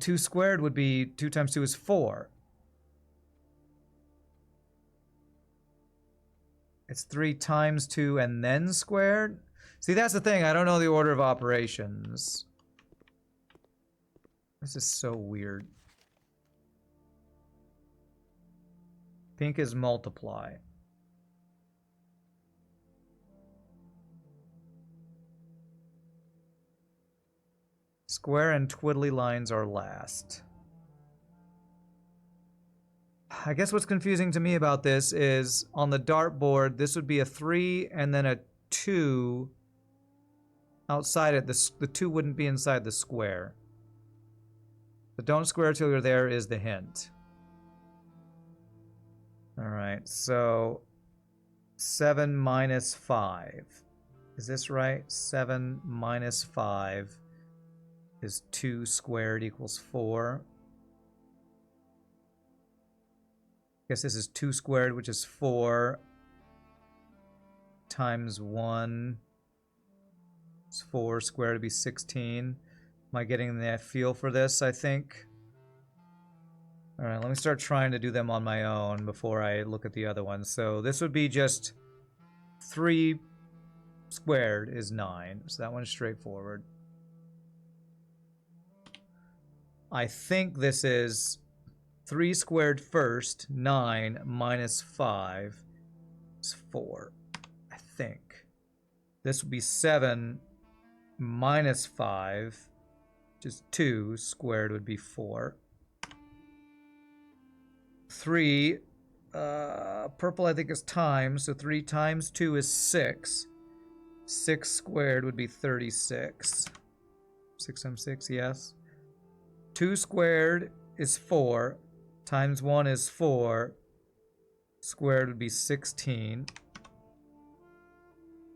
2 squared would be 2 times 2 is 4. It's 3 times 2 and then squared. See, that's the thing. I don't know the order of operations. This is so weird. Pink is multiply. Square and twiddly lines are last. I guess what's confusing to me about this is on the dartboard, this would be a 3 and then a 2 outside it. The 2 wouldn't be inside the square. The don't square till you're there is the hint. Alright, so 7 minus 5. Is this right? 7 minus 5 is 2 squared equals 4. Guess this is 2 squared, which is 4 times 1. It's 4 squared to be 16. Am I getting that feel for this, I think? Alright, let me start trying to do them on my own before I look at the other ones. So this would be just 3 squared is 9. So that one's straightforward. I think this is 3 squared first, 9 minus 5 is 4. I think. This would be 7 minus 5, which is 2, squared would be 4. 3, purple I think is times, so 3 times 2 is 6. 6 squared would be 36. 6 times 6, yes. 2 squared is 4. Times 1 is 4. Squared would be 16.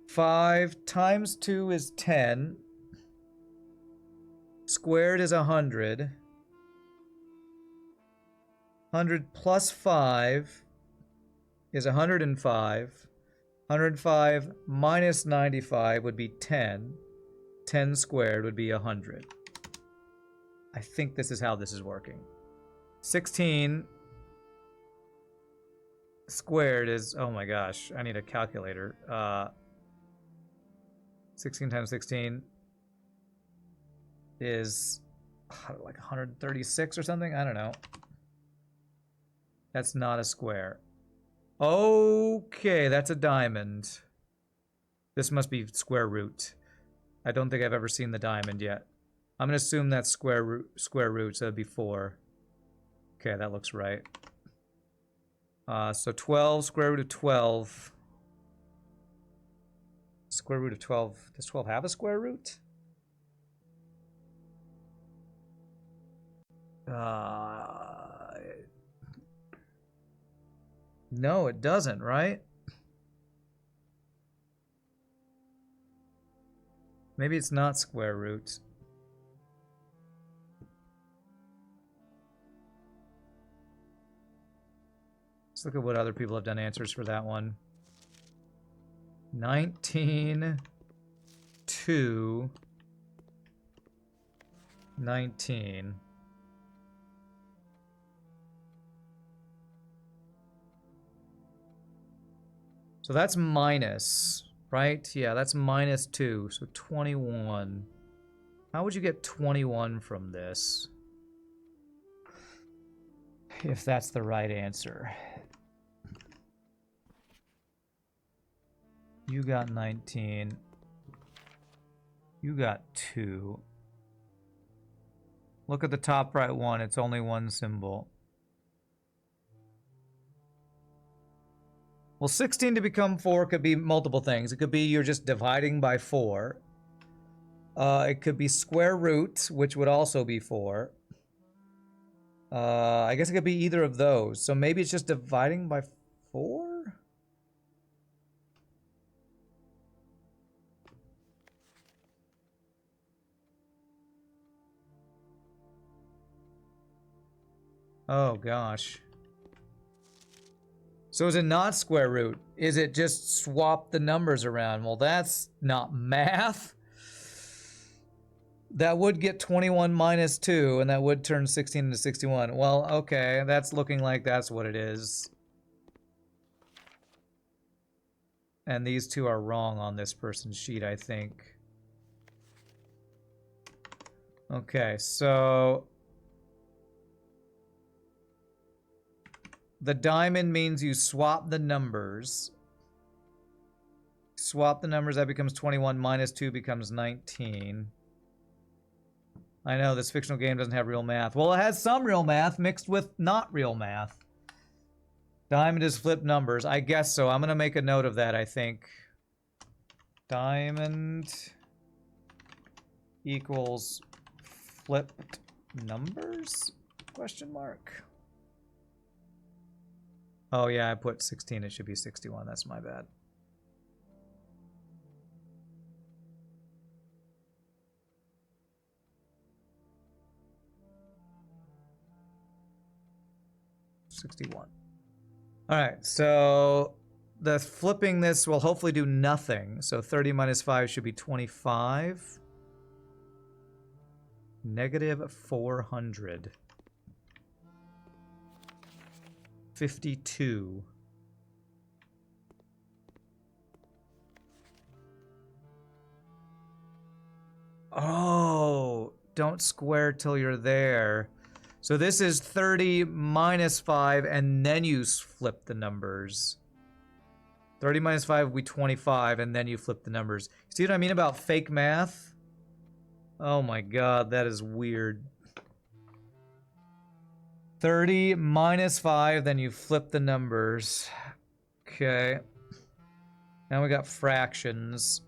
5 times 2 is 10. Squared is 100. 100 plus 5 is 105. 105 minus 95 would be 10. 10 squared would be 100. I think this is how this is working. 16 squared is, oh my gosh, I need a calculator. 16 times 16 is like 136 or something? I don't know. That's not a square. Okay, that's a diamond. This must be square root. I don't think I've ever seen the diamond yet. I'm going to assume that's square root, so that'd be 4. Okay, that looks right. So 12, square root of 12. Square root of 12. Does 12 have a square root? No, it doesn't, right? Maybe it's not square root. Let's look at what other people have done answers for that one. 19, 2, 19. So that's minus, right? Yeah, that's minus 2, so 21. How would you get 21 from this? If that's the right answer. You got 19. You got 2. Look at the top right one, it's only one symbol. Well, 16 to become 4 could be multiple things. It could be you're just dividing by 4. It could be square root, which would also be 4. I guess it could be either of those. So maybe it's just dividing by 4? Oh, gosh. So is it not square root? Is it just swap the numbers around? Well, that's not math. That would get 21 minus 2, and that would turn 16 into 61. Well, okay, that's looking like that's what it is. And these two are wrong on this person's sheet, I think. Okay, so... the diamond means you swap the numbers. Swap the numbers, that becomes 21, minus 2 becomes 19. I know, this fictional game doesn't have real math. Well, it has some real math mixed with not real math. Diamond is flipped numbers. I guess so. I'm going to make a note of that, I think. Diamond equals flipped numbers? Question mark. Oh, yeah, I put 16. It should be 61. That's my bad. $61. All right, so the flipping this will hopefully do nothing. So 30 minus 5 should be 25. Negative 400. 52. Oh, don't square till you're there. So this is 30 minus 5, and then you flip the numbers. 30 minus 5 would be 25, and then you flip the numbers. See what I mean about fake math? Oh my god, that is weird. 30 minus 5, then you flip the numbers. Okay. Now we got fractions.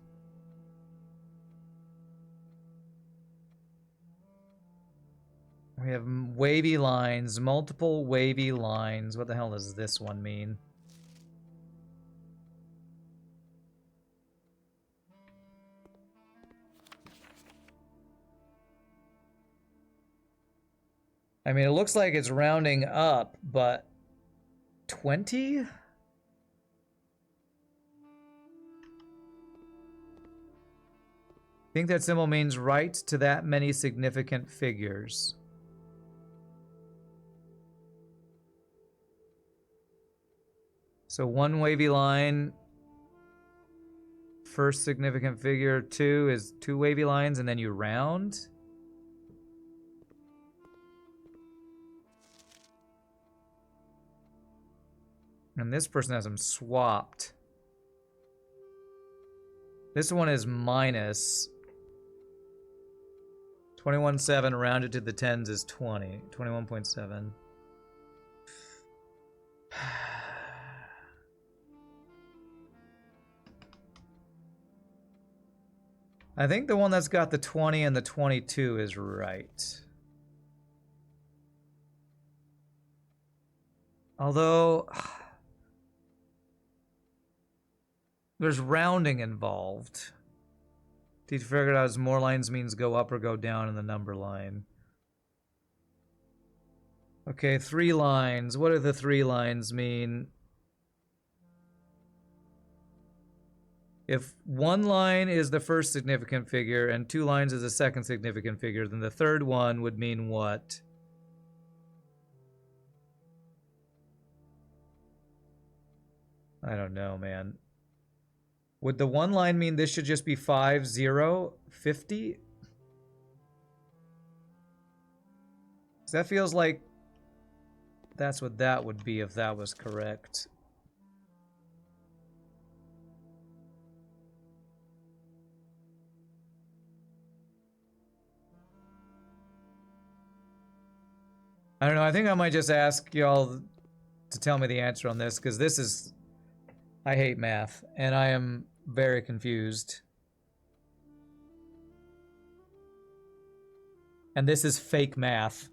We have wavy lines, multiple wavy lines. What the hell does this one mean? I mean, it looks like it's rounding up, but 20? I think that symbol means right to that many significant figures. So one wavy line, first significant figure, 2 is 2 wavy lines, and then you round. And this person has them swapped. This one is minus. 21.7 rounded to the tens is 20. 21.7. I think the one that's got the 20 and the 22 is right. Although there's rounding involved. Did you figure out as more lines means go up or go down in the number line? Okay, 3 lines. What do the 3 lines mean? If 1 line is the first significant figure and 2 lines is the second significant figure, then the third one would mean what? I don't know, man. Would the 1 line mean this should just be 5, 0, 50? That feels like that's what that would be if that was correct. I don't know, I think I might just ask y'all to tell me the answer on this, because this is... I hate math, and I am very confused. And this is fake math.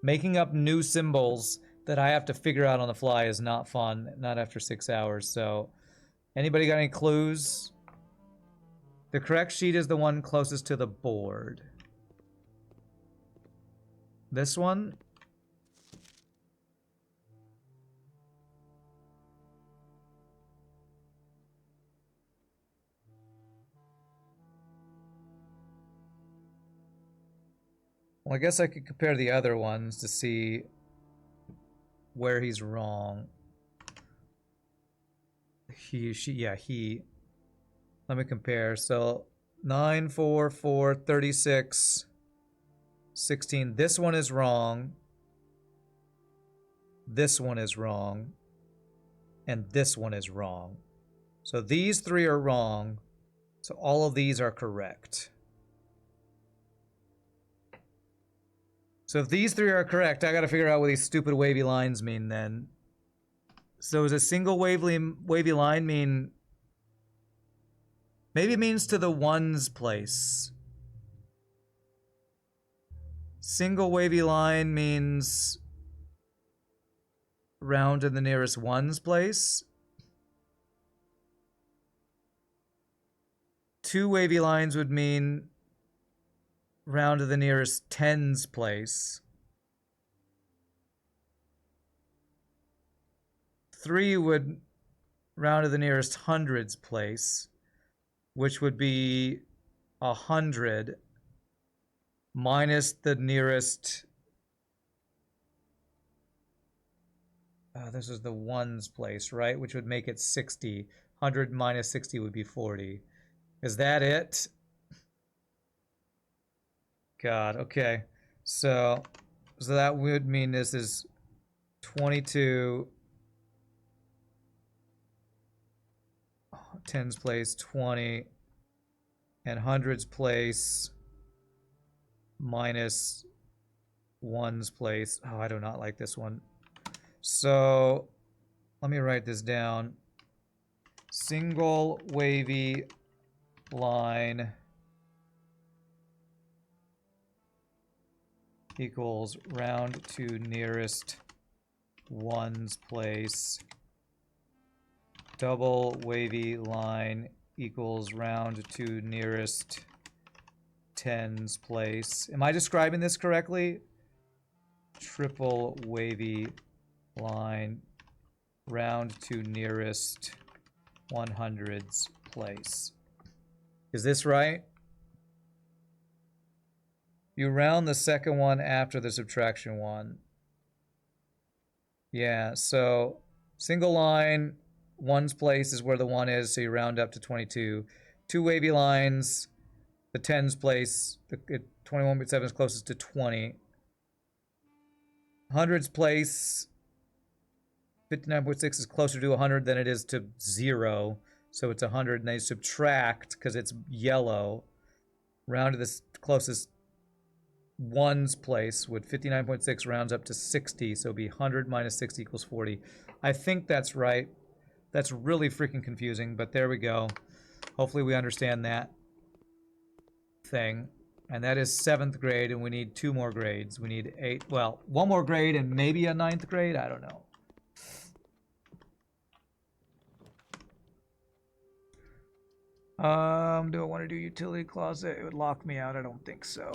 Making up new symbols that I have to figure out on the fly is not fun, not after 6 hours. So, anybody got any clues? The correct sheet is the one closest to the board. This one? Well, I guess I could compare the other ones to see where he's wrong. He. Let me compare. So 9, 4, 4, 36, 16. This one is wrong. This one is wrong. And this one is wrong. So these three are wrong. So all of these are correct. So if these three are correct, I gotta figure out what these stupid wavy lines mean then. So does a single wavy line mean... Maybe it means to the ones place. Single wavy line means round to the nearest ones place. Two wavy lines would mean round to the nearest tens place. 3 would round to the nearest hundreds place, which would be 100 minus the nearest... this is the ones place, right? Which would make it 60. 100 minus 60 would be 40. Is that it? God, okay. So that would mean this is 22. Tens place 20. And hundreds place minus ones place. Oh, I do not like this one. So let me write this down. Single wavy line equals round to nearest ones place. Double wavy line equals round to nearest tens place. Am I describing this correctly? Triple wavy line round to nearest 100s place. Is this right? You round the second one after the subtraction one. Yeah, so single line, ones place is where the 1 is, so you round up to 22. Two wavy lines, the tens place, 21.7 is closest to 20. Hundreds place, 59.6 is closer to 100 than it is to 0, so it's 100, and they subtract, because it's yellow, round to the closest ones place with 59.6 rounds up to 60, so it'd be 100 minus 60 equals 40. I think that's right. That's really freaking confusing, but there we go. Hopefully we understand that thing. And that is 7th grade, and we need 2 more grades. We need 8, well, 1 more grade and maybe a 9th grade, I don't know. Do I want to do utility closet? It would lock me out. I don't think so.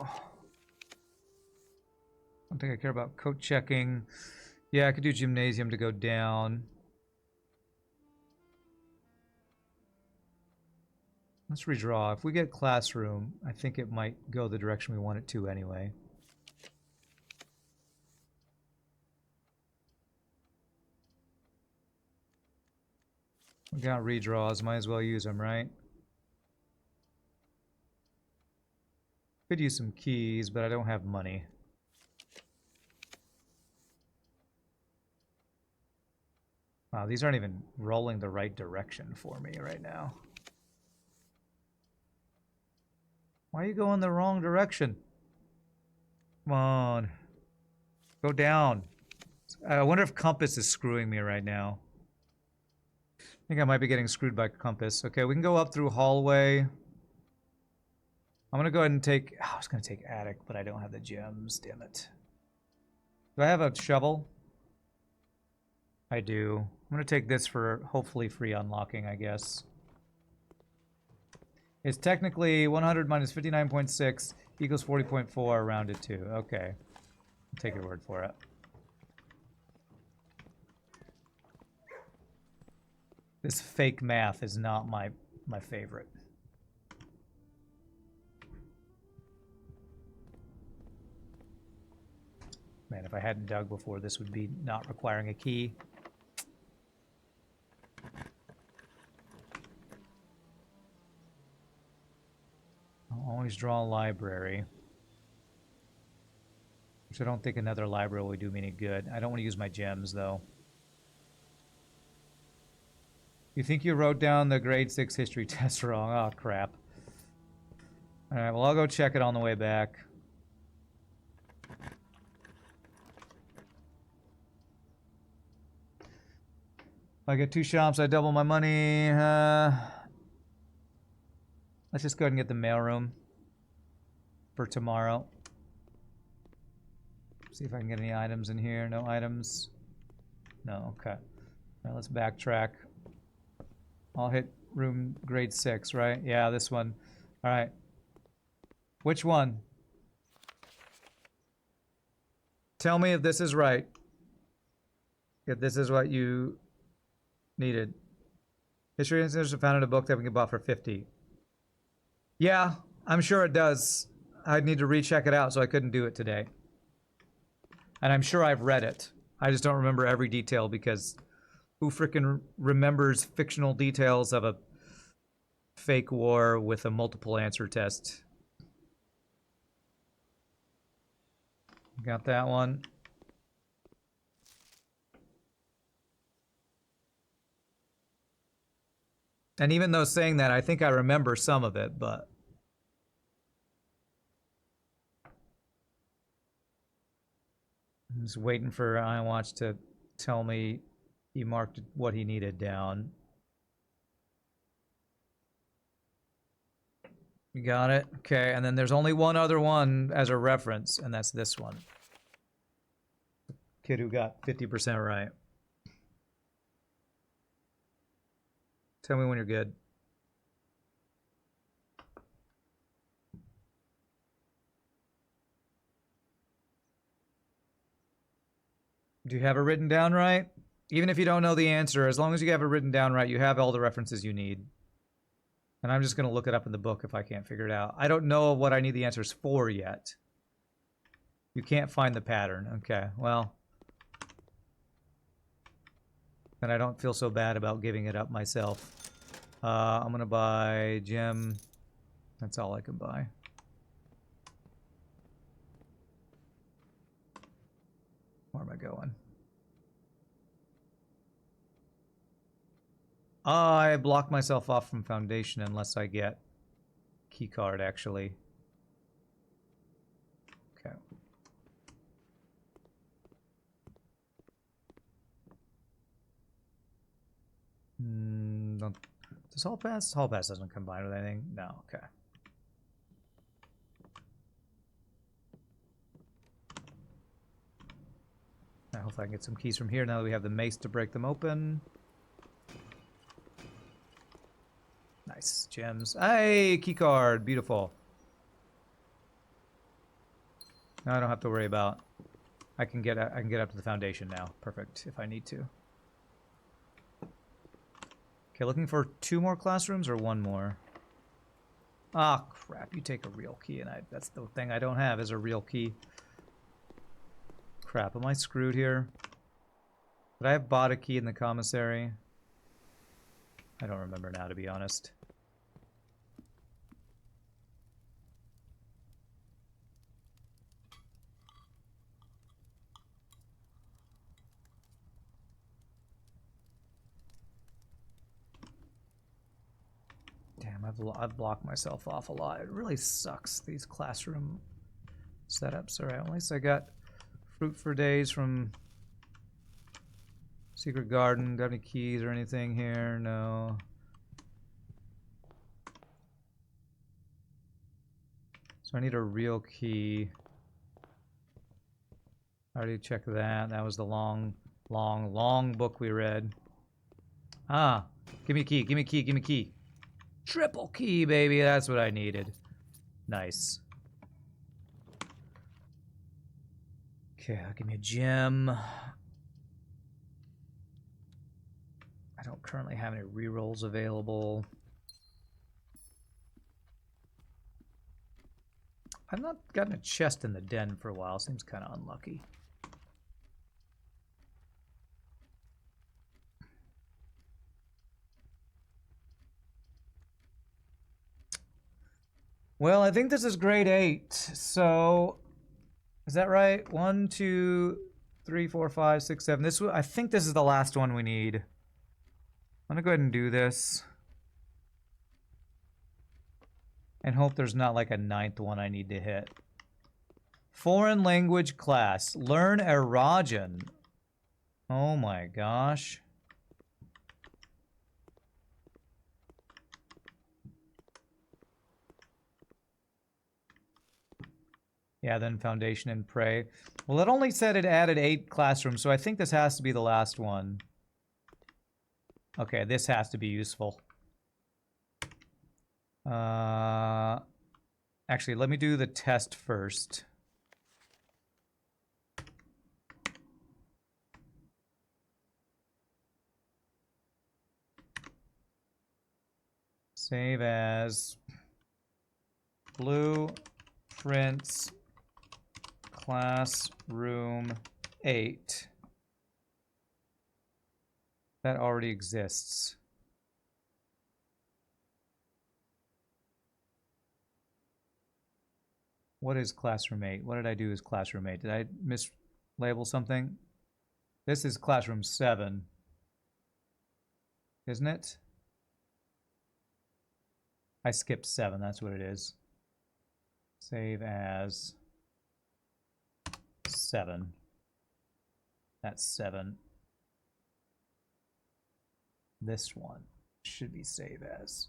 I don't think I care about coat checking. Yeah, I could do gymnasium to go down. Let's redraw. If we get classroom, I think it might go the direction we want it to anyway. We got redraws. Might as well use them, right? Could use some keys, but I don't have money. Wow, these aren't even rolling the right direction for me right now. Why are you going the wrong direction? Come on. Go down. I wonder if compass is screwing me right now. I think I might be getting screwed by compass. Okay, we can go up through hallway. I'm gonna go ahead and take... Oh, I was gonna take attic, but I don't have the gems. Damn it. Do I have a shovel? I do. I'm going to take this for hopefully free unlocking, I guess. It's technically 100 minus 59.6 equals 40.4 rounded to. Okay. I'll take your word for it. This fake math is not my favorite. Man, if I hadn't dug before, this would be not requiring a key. I'll always draw a library. Which I don't think another library would do me any good. I don't want to use my gems, though. You think you wrote down the grade 6 history test wrong? Oh, crap. Alright, well, I'll go check it on the way back. If I get 2 shops, I double my money. Let's just go ahead and get the mailroom for tomorrow. See if I can get any items in here. No items. No, okay. Alright, let's backtrack. I'll hit room grade 6, right? Yeah, this one. Alright. Which one? Tell me if this is right. If this is what you needed. History Institute found in a book that we can buy for 50. Yeah, I'm sure it does. I'd need to recheck it out, so I couldn't do it today. And I'm sure I've read it. I just don't remember every detail because who frickin' remembers fictional details of a fake war with a multiple answer test? Got that one. And even though saying that, I think I remember some of it, but... I'm just waiting for iWatch to tell me he marked what he needed down. You got it? Okay, and then there's only one other one as a reference, and that's this one. Kid who got 50% right. Tell me when you're good. Do you have it written down right? Even if you don't know the answer, as long as you have it written down right, you have all the references you need. And I'm just going to look it up in the book if I can't figure it out. I don't know what I need the answers for yet. You can't find the pattern. Okay, well. Then I don't feel so bad about giving it up myself. I'm going to buy gem. That's all I can buy. Where am I going? I block myself off from Foundation unless I get keycard, actually. Okay. Does Hall Pass? Hall Pass doesn't combine with anything. No, okay. I hope I can get some keys from here now that we have the mace to break them open. Nice. Gems. Hey, keycard. Beautiful. Now I don't have to worry about... I can get up to the Foundation now. Perfect, if I need to. Okay, looking for 2 more classrooms or 1 more? Ah, crap. You take a real key, and that's the thing I don't have is a real key. Crap, am I screwed here? Would I have bought a key in the commissary? I don't remember now, to be honest. Damn, I've blocked myself off a lot. It really sucks, these classroom setups. Alright, at least I got fruit for days from Secret Garden. Got any keys or anything here? No. So I need a real key. already checked that. That was the long, long, long book we read. Ah, give me a key, give me a key, give me a key. Triple key, baby. That's what I needed. Nice. Okay, give me a gem. I don't currently have any rerolls available. I've not gotten a chest in the den for a while. Seems kind of unlucky. Well, I think this is grade 8, so is that right? 1, 2, 3, 4, 5, 6, 7. I think this is the last one we need. I'm gonna go ahead and do this. And hope there's not like a 9th one I need to hit. Foreign language class. Learn Erajan. Oh my gosh. Yeah, then Foundation and Pray. Well, it only said it added 8 classrooms, so I think this has to be the last one. Okay, this has to be useful. Actually, let me do the test first. Save as Blueprints Classroom 8. That already exists. What is Classroom 8? What did I do as Classroom 8? Did I mislabel something? This is Classroom 7. Isn't it? I skipped 7, that's what it is. Save as 7. That's 7. This one should be save as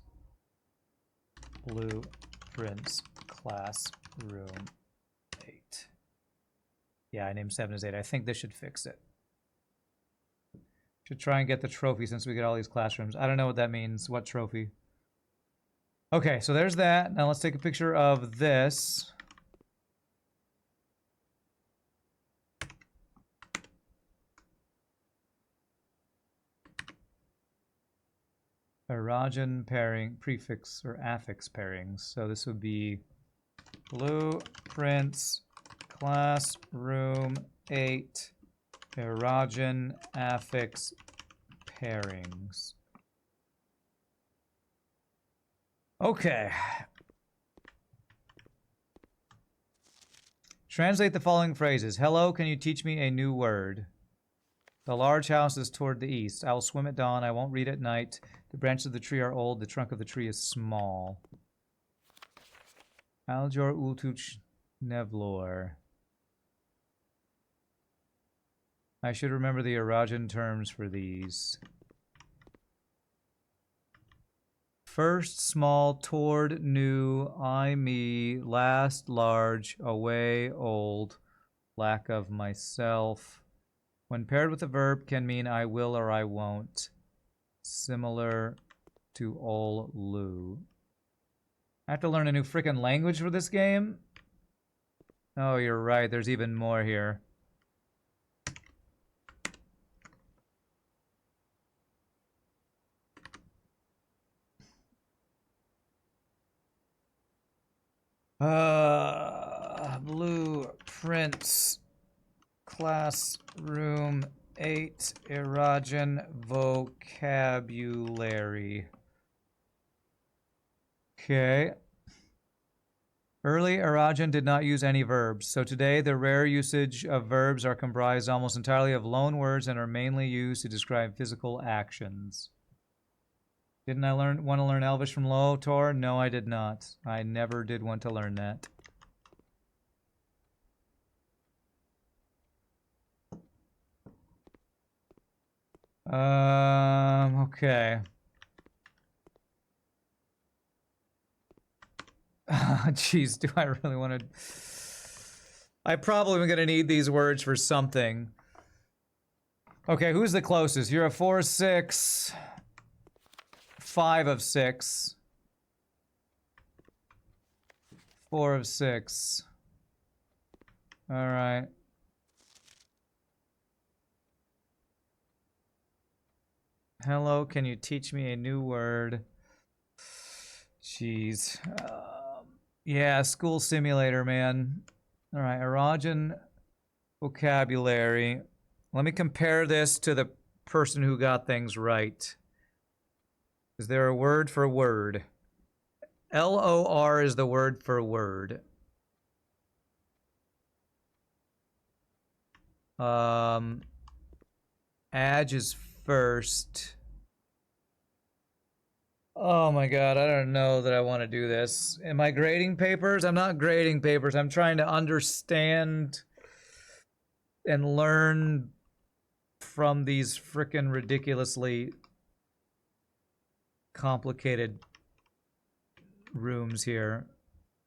Blueprints Classroom 8. Yeah, I named 7 as 8. I think this should fix it. Should try and get the trophy since we get all these classrooms. I don't know what that means. What trophy? Okay, so there's that. Now let's take a picture of this. Erajan pairing, prefix or affix pairings. So this would be Blueprints Classroom 8 Erajan affix pairings. Okay. Translate the following phrases. Hello, can you teach me a new word? The large house is toward the east. I will swim at dawn. I won't read at night. The branches of the tree are old. The trunk of the tree is small. Aljor Ultuch Nevlor. I should remember the Erajan terms for these. First small, toward new, I me, last large, away old, lack of myself. When paired with a verb can mean I will or I won't. Similar to ol lu. I have to learn a new freaking language for this game? Oh, you're right. There's even more here. Blueprints Classroom 8 Erajan vocabulary. Okay. Early Erajan did not use any verbs, so today the rare usage of verbs are comprised almost entirely of loan words and are mainly used to describe physical actions. Didn't I want to learn Elvish from Lotor? No, I did not. I never did want to learn that. Okay. Jeez, do I really want to... I probably am gonna need these words for something. Okay, who's the closest? You're a 4-6. 5 of 6. 4 of 6. Alright. Hello, can you teach me a new word? Jeez. Yeah, school simulator, man. Alright, erogen vocabulary. Let me compare this to the person who got things right. Is there a word for word? LOR is the word for word. Adj is first. Oh my god, I don't know that I want to do this. Am I grading papers? I'm not grading papers. I'm trying to understand and learn from these frickin' ridiculously complicated rooms here.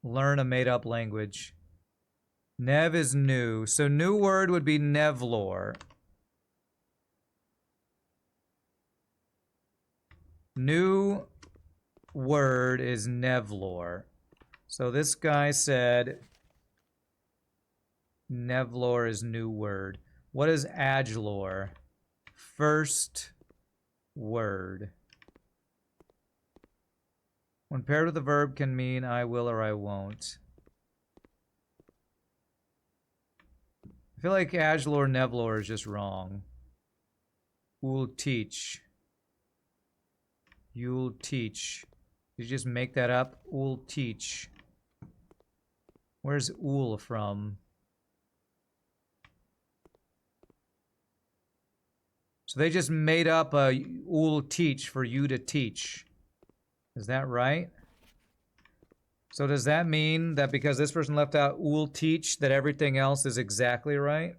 Learn a made-up language. Nev is new. So new word would be Nevlor. New word is Nevlor. So this guy said Nevlor is new word. What is Adjlor? First word. When paired with a verb can mean I will or I won't. I feel like Adjlor Nevlor is just wrong. Will teach. You'll teach. Did you just make that up? Will teach. Where's ul from? So they just made up a ul teach for you to teach. Is that right? So does that mean that because this person left out ul teach that everything else is exactly right?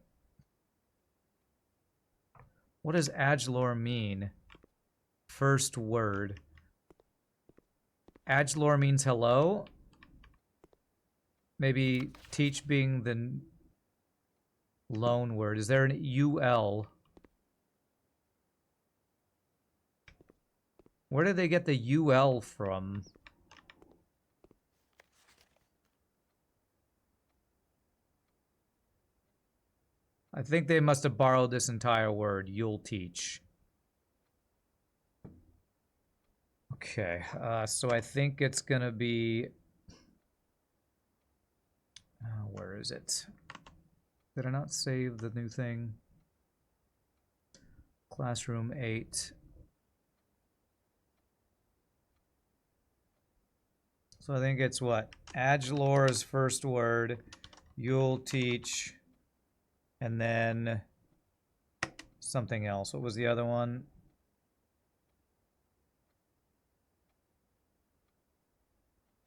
What does Adjlor mean? First word. Adjlor means hello? Maybe teach being the loan word. Is there an UL? Where did they get the UL from? I think they must have borrowed this entire word. You'll teach. Okay, so I think it's gonna be... where is it? Did I not save the new thing? Classroom 8. So I think it's what? Adjlor's first word. You'll teach. And then something else. What was the other one?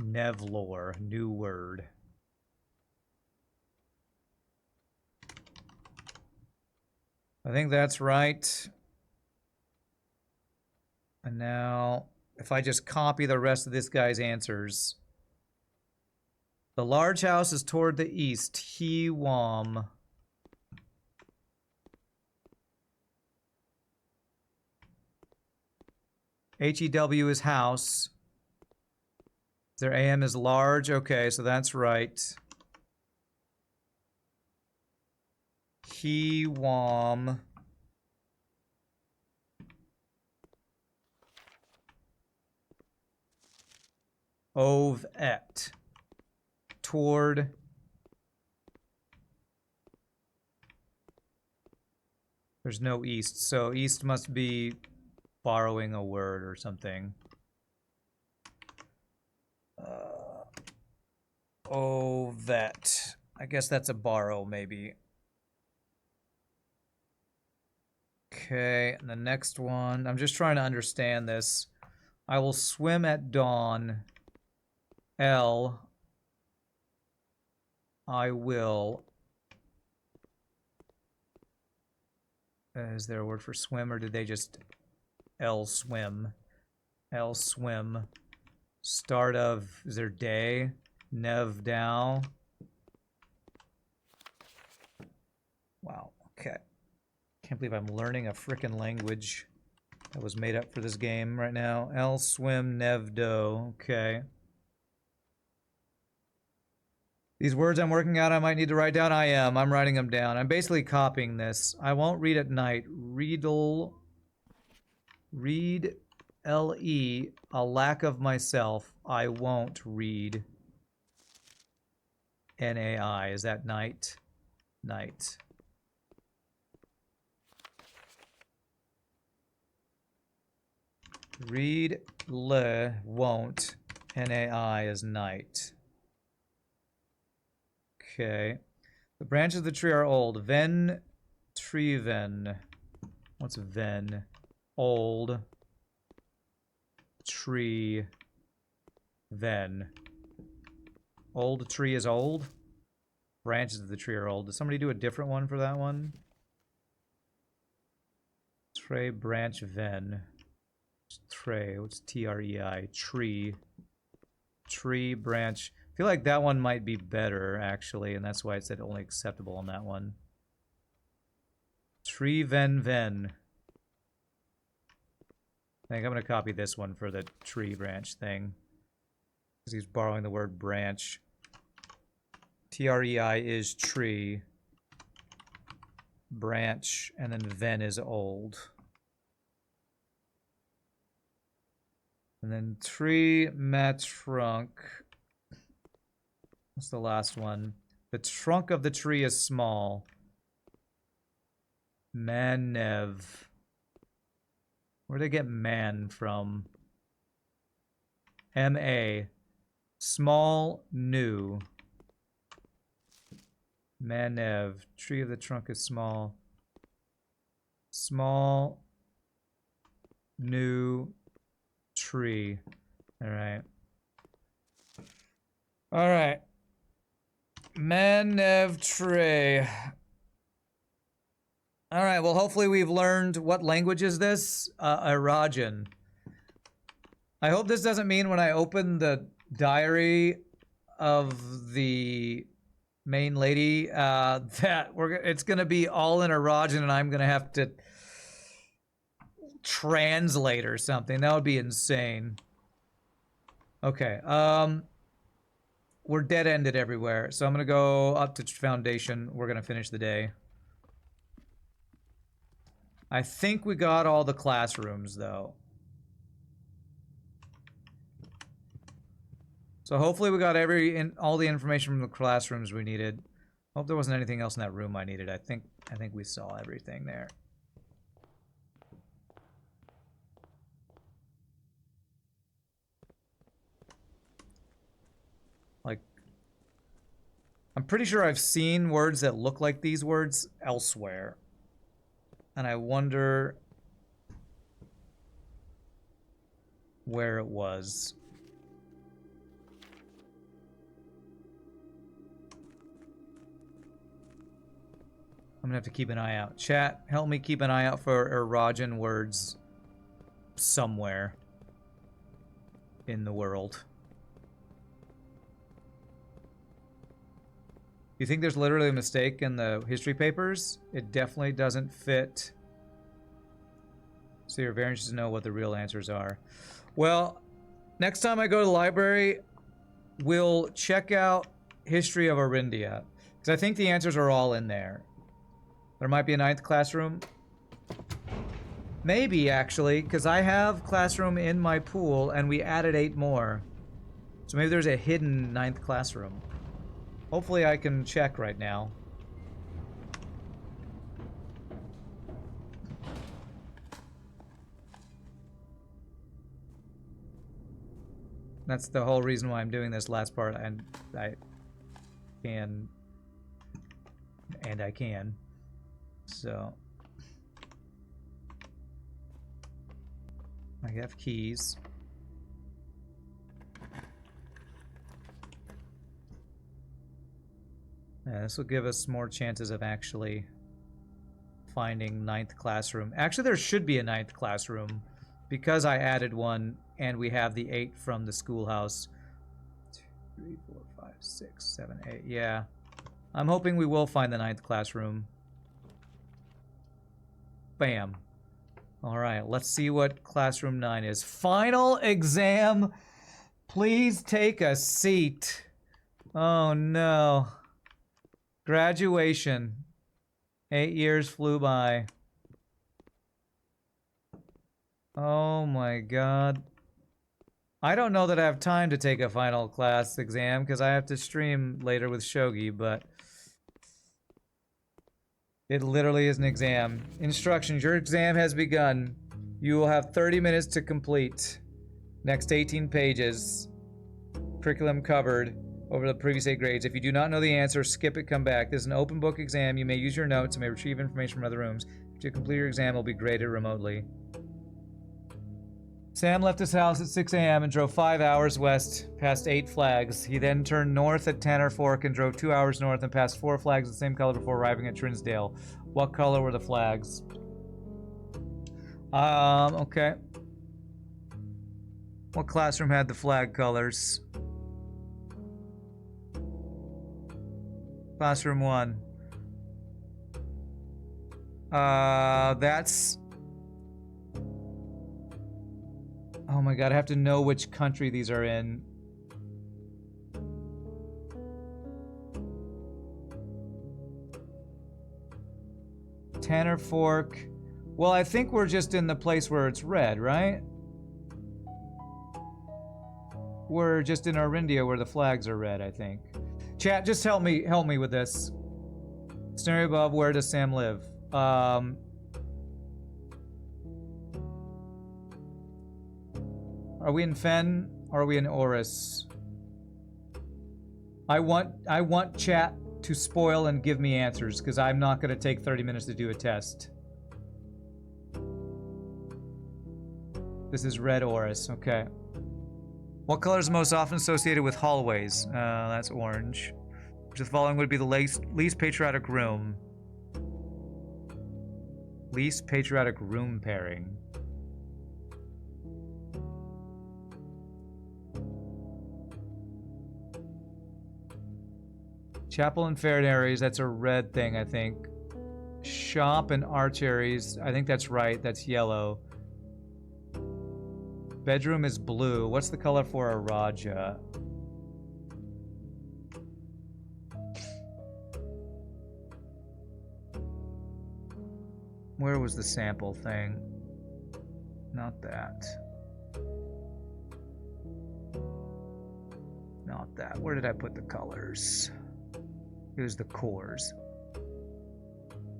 Nevlor, new word. I think that's right. And now, if I just copy the rest of this guy's answers. The large house is toward the east. Hewam. HEW is house. Their AM is large. Okay, so that's right. Hewam. Ovet. Toward. There's no east, so east must be borrowing a word or something. Ovet. I guess that's a borrow, maybe. Okay, and the next one. I'm just trying to understand this. I will swim at dawn. L. I will. Is there a word for swim, or did they just L swim? L swim. Start of, is there day? Nev down. Can't believe I'm learning a frickin' language that was made up for this game right now. El swim nevdo. Okay. These words I'm working out, I might need to write down. I am. I'm writing them down. I'm basically copying this. I won't read at night. Read L-E, a lack of myself. I won't read. N-A-I. Is that night? Night. Read le won't. N-A-I is night. Okay. The branches of the tree are old. Ven treven. What's ven? Old. Tree. Ven. Old tree is old. Branches of the tree are old. Did somebody do a different one for that one? Tree branch ven. Tree. What's T-R-E-I? Tree. Tree branch. I feel like that one might be better, actually, and that's why it said only acceptable on that one. Tree ven ven. I think I'm going to copy this one for the tree branch thing. Because he's borrowing the word branch. T-R-E-I is tree. Branch, and then ven is old. And then tree mat trunk. What's the last one? The trunk of the tree is small. Manev. Where'd they get man from? M-A. Small, new. Manev. Tree of the trunk is small. Small, new tree. Alright. Alright. Manev tree. Alright, well hopefully we've learned what language is this? Arajan. I hope this doesn't mean when I open the diary of the main lady that it's gonna be all in Arajan and I'm gonna have to translate or something. That would be insane. Okay, we're dead-ended everywhere, so I'm gonna go up to Foundation. We're gonna finish the day. I think we got all the classrooms, though. So hopefully we got all the information from the classrooms we needed. Hope there wasn't anything else in that room I needed. I think we saw everything there. Like, I'm pretty sure I've seen words that look like these words elsewhere. And I wonder where it was. I'm gonna have to keep an eye out. Chat, help me keep an eye out for Arajan words somewhere in the world. You think there's literally a mistake in the history papers? It definitely doesn't fit. So you're very interested to know what the real answers are. Well, next time I go to the library, we'll check out History of Arindia. Because I think the answers are all in there. There might be a 9th classroom. Maybe, actually, because I have classroom in my pool and we added 8 more. So maybe there's a hidden 9th classroom. Hopefully I can check right now. That's the whole reason why I'm doing this last part, and I can. So. I have keys. Yeah, this will give us more chances of actually finding 9th classroom. Actually, there should be a 9th classroom because I added one and we have the 8 from the schoolhouse. 2, 3, 4, 5, 6, 7, 8. Yeah. I'm hoping we will find the 9th classroom. Bam. All right, let's see what classroom 9 is. Final exam. Please take a seat. Oh no. Graduation. 8 years flew by. Oh my god. I don't know that I have time to take a final class exam because I have to stream later with Shogi, but it literally is an exam. Instructions. Your exam has begun. You will have 30 minutes to complete. Next 18 pages. Curriculum covered over the previous 8 grades. If you do not know the answer, skip it, come back. This is an open book exam. You may use your notes and may retrieve information from other rooms. To complete your exam, it will be graded remotely. Sam left his house at 6 a.m. and drove 5 hours west, past 8 flags. He then turned north at Tanner Fork and drove 2 hours north and passed 4 flags the same color before arriving at Trinsdale. What color were the flags? Okay. What classroom had the flag colors? Classroom 1. That's... Oh my god, I have to know which country these are in. Tanner Fork. Well, I think we're just in the place where it's red, right? We're just in Arindia where the flags are red, I think. Chat, just help me with this. Scenario above, where does Sam live? Are we in Fen or are we in Oris? I want chat to spoil and give me answers because I'm not going to take 30 minutes to do a test. This is red Oris, okay. What color is most often associated with hallways? That's orange. Which of the following would be the least patriotic room? Least patriotic room pairing. Chapel and Fairnaries, that's a red thing, I think. Shop and Archeries, I think that's right, that's yellow. Bedroom is blue. What's the color for a Raja? Where was the sample thing? Not that. Not that. Where did I put the colors? It was the cores.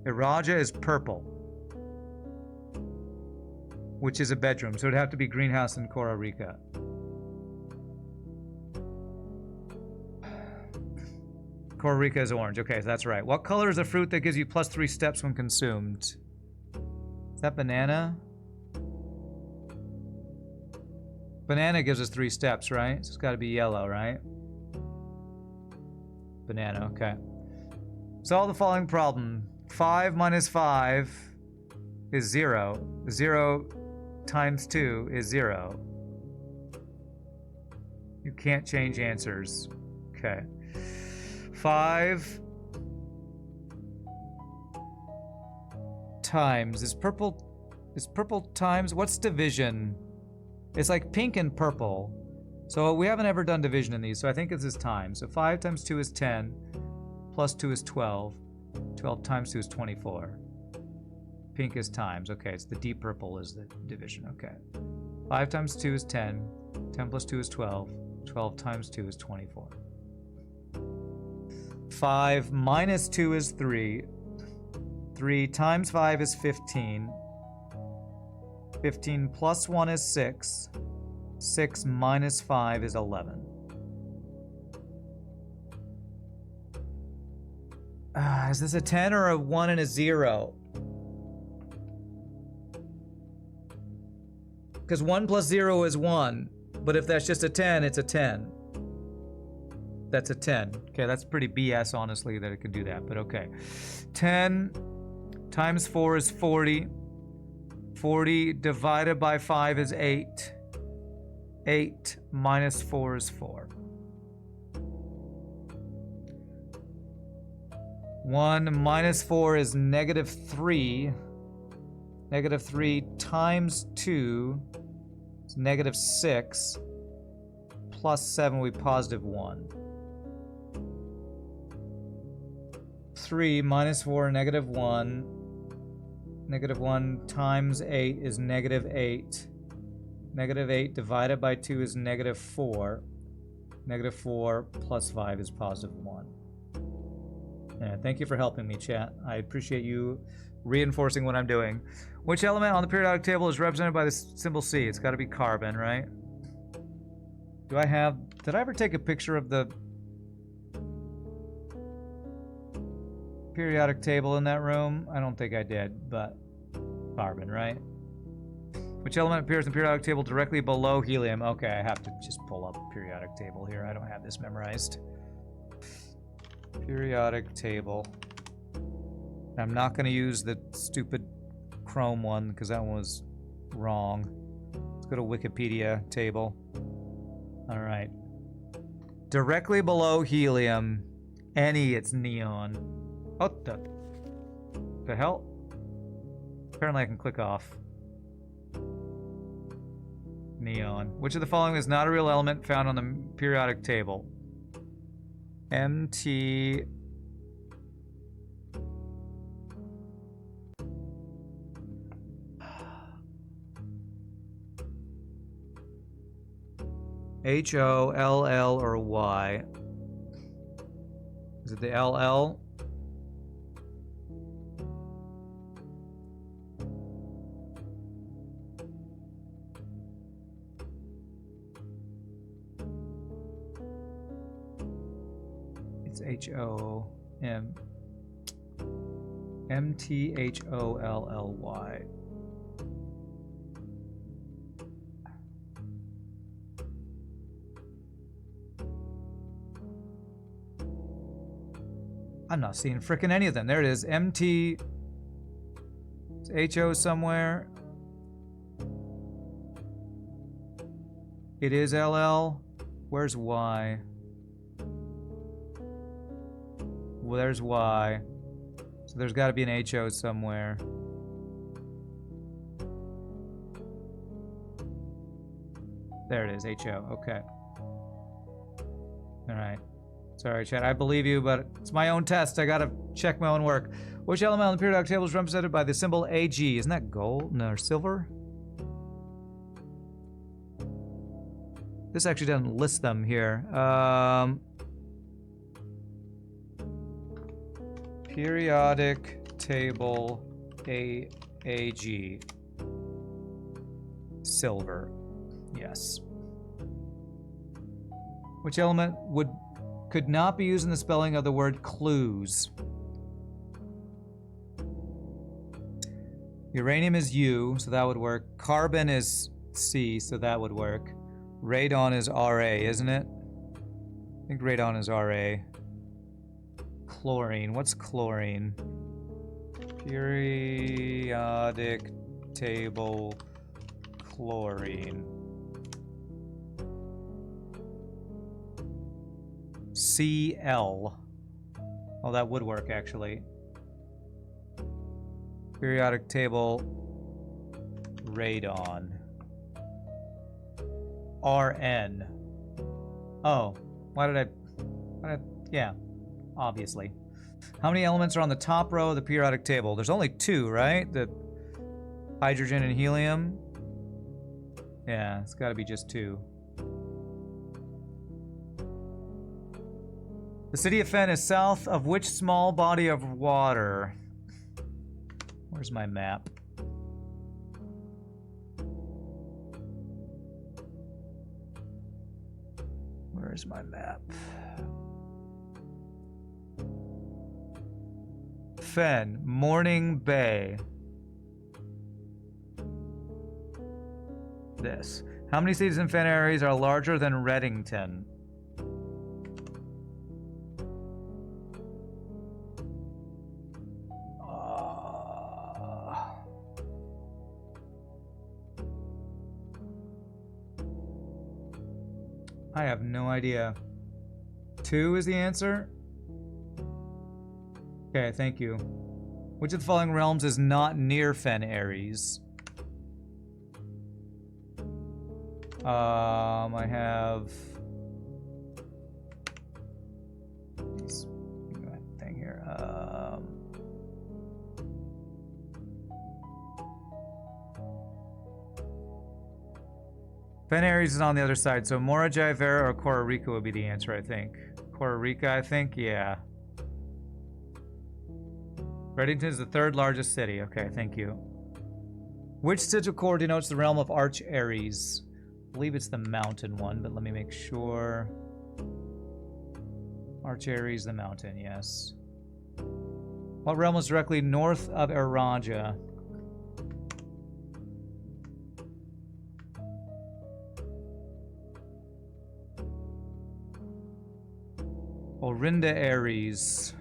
Iraja is purple, which is a bedroom, so it'd have to be greenhouse and Cora Rica. Cora Rica is orange. Okay, so that's right. What color is a fruit that gives you +3 steps when consumed? Is that banana? Banana gives us 3 steps, right? So it's got to be yellow, right? Banana, okay. Solve the following problem. 5 minus 5 is 0. 0 times 2 is 0. You can't change answers. Okay. 5 times is purple times, what's division? It's like pink and purple. So we haven't ever done division in these, so I think this is times. So 5 times 2 is 10, plus 2 is 12. 12 times 2 is 24. Pink is times. Okay, it's the deep purple is the division. Okay. 5 times 2 is 10. 10 plus 2 is 12. 12 times 2 is 24. 5 minus 2 is 3. 3 times 5 is 15. 15 plus 1 is 6. 6 minus 5 is 11. Is this a 10 or a 1 and a 0? Because 1 plus 0 is 1. But if that's just a 10, it's a 10. That's a 10. Okay, that's pretty BS, honestly, that it could do that. But okay. 10 times 4 is 40. 40 divided by 5 is 8. 8 minus 4 is 4. 1 minus 4 is negative 3. Negative 3 times 2 is negative 6. Plus 7 will be positive 1. 3 minus 4, negative 1. Negative 1 times 8 is negative 8. Negative 8 divided by 2 is negative 4. Negative 4 plus 5 is positive 1. Yeah, thank you for helping me, chat. I appreciate you reinforcing what I'm doing. Which element on the periodic table is represented by the symbol C? It's got to be carbon, right? Did I ever take a picture of the periodic table in that room? I don't think I did, but carbon, right? Which element appears in the periodic table directly below helium? Okay, I have to just pull up a periodic table here. I don't have this memorized. Periodic table. I'm not going to use the stupid Chrome one because that one was wrong. Let's go to Wikipedia table. All right. Directly below helium, it's neon. What the hell? Apparently I can click off. Neon. Which of the following is not a real element found on the periodic table? MT... H-O, L-L, or Y? Is it the L-L? It's H-O-M... M-T-H-O-L-L-Y. I'm not seeing frickin' any of them. There it is. MT... It's H-O somewhere. It is LL. Where's Y? Well, there's Y. So there's got to be an HO somewhere. There it is, HO. Okay. All right. Sorry, chat. I believe you, but it's my own test. I gotta check my own work. Which element on the periodic table is represented by the symbol AG? Isn't that gold? No, silver? This actually doesn't list them here. Periodic table AG. Silver. Yes. Which element could not be used in the spelling of the word clues? Uranium is U, so that would work. Carbon is C, so that would work. Radon is RA, isn't it? I think radon is RA. Chlorine. What's chlorine? Periodic table chlorine. Cl. Oh, that would work, actually. Periodic table radon. Rn. Oh, yeah, obviously. How many elements are on the top row of the periodic table? There's only 2, right? The hydrogen and helium. Yeah, it's got to be just 2. The city of Fen is south of which small body of water? Where's my map? Where's my map? Fen, Morning Bay. This. How many cities in Fen areas are larger than Reddington? I have no idea. 2 is the answer? Okay, thank you. Which of the following realms is not near Fen Ares? I have this thing here. Fen Ares is on the other side, so Mora Jaivera or Costa Rica would be the answer, I think. Costa Rica, I think, yeah. Reddington is the third largest city. Okay, thank you. Which sigil core denotes the realm of Arch Ares? I believe it's the mountain one, but let me make sure. Arch Ares, the mountain, yes. What realm is directly north of Araja? Orinda Ares.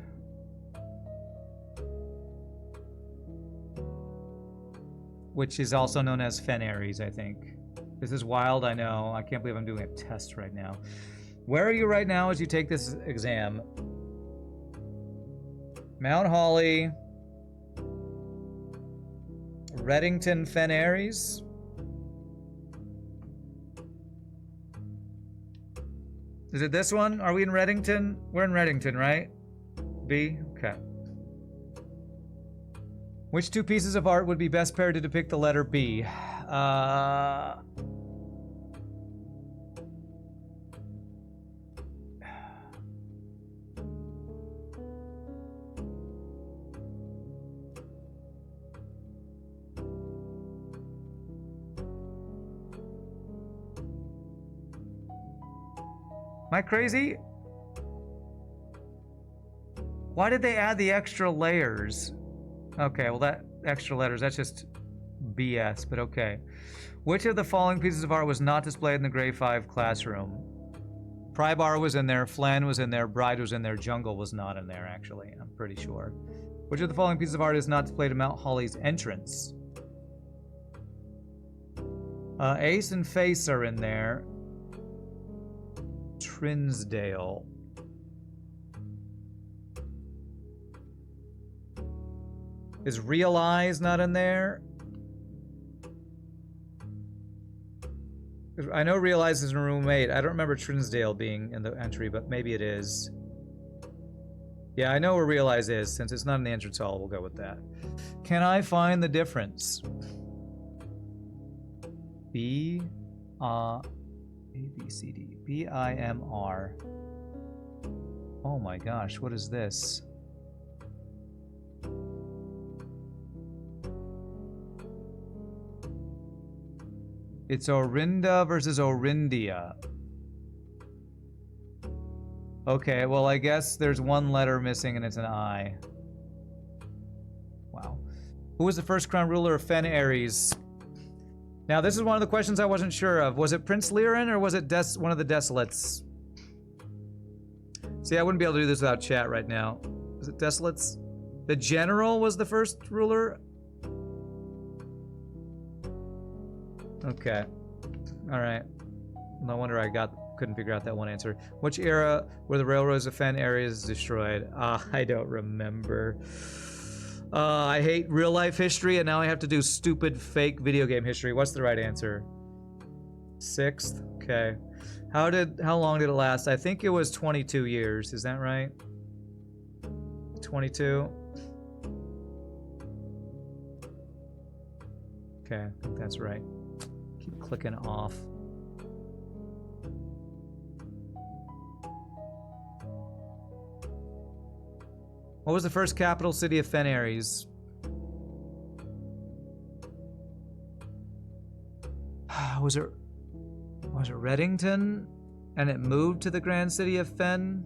Which is also known as Fen Ares, I think. This is wild, I know. I can't believe I'm doing a test right now. Where are you right now as you take this exam? Mount Holly. Reddington, Fen Ares. Is it this one? Are we in Reddington? We're in Reddington, right? B? Okay. Which two pieces of art would be best paired to depict the letter B? Am I crazy? Why did they add the extra layers? Okay, well that extra letters, that's just BS, but okay. Which of the following pieces of art was not displayed in the grade 5 classroom? Prybar was in there, Flan was in there, Bride was in there, Jungle was not in there, actually, I'm pretty sure. Which of the following pieces of art is not displayed at Mount Holly's entrance? Ace and Face are in there. Trinsdale. Is Realize not in there? I know Realize is in room 8. I don't remember Trinsdale being in the entry, but maybe it is. Yeah, I know where Realize is. Since it's not in the entrance hall, we'll go with that. Can I find the difference? B, A, B, C, D. B, I, M, R. Oh my gosh, what is this? It's Orinda versus Orindia. Okay, well, I guess there's one letter missing and it's an I. Wow. Who was the first crown ruler of Fen Ares? Now, this is one of the questions I wasn't sure of. Was it Prince Liren or was it one of the Desolates? See, I wouldn't be able to do this without chat right now. Was it Desolates? The general was the first ruler? Okay. Alright. No wonder I couldn't figure out that one answer. Which era were the railroads of Fen Ares destroyed? I don't remember. I hate real life history, and now I have to do stupid fake video game history. What's the right answer? 6th? Okay. How long did it last? I think it was 22 years. Is that right? 22? Okay, I think that's right. Keep clicking off. What was the first capital city of Fen Ares? Was it Reddington? And it moved to the grand city of Fen?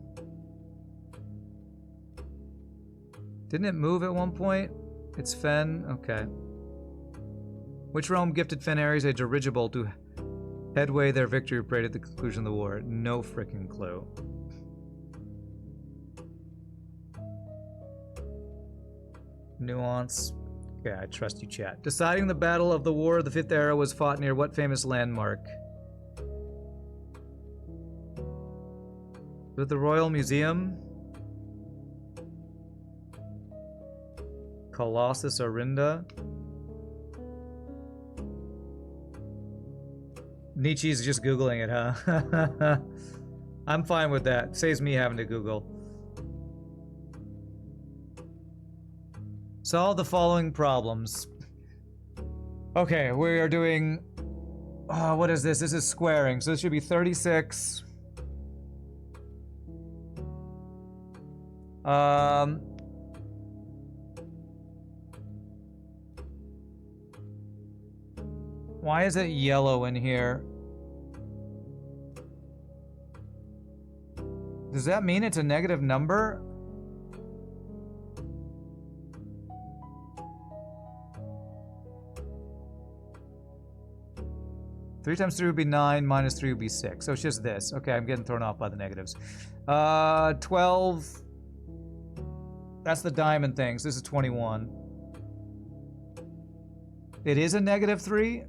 Didn't it move at one point? It's Fen? Okay. Which realm gifted Fen Ares a dirigible to headway their victory parade at the conclusion of the war? No frickin' clue. Nuance. Okay, I trust you, chat. Deciding the Battle of the War of the Fifth Era was fought near what famous landmark? Was it the Royal Museum? Colossus Arinda. Nietzsche's just Googling it, huh? I'm fine with that. Saves me having to Google. Solve the following problems. Okay, we are doing... what is this? This is squaring. So this should be 36. Why is it yellow in here? Does that mean it's a negative number? Three times 3 would be 9, minus 3 would be 6. So it's just this. Okay, I'm getting thrown off by the negatives. 12. That's the diamond things. This is 21. It is a negative 3?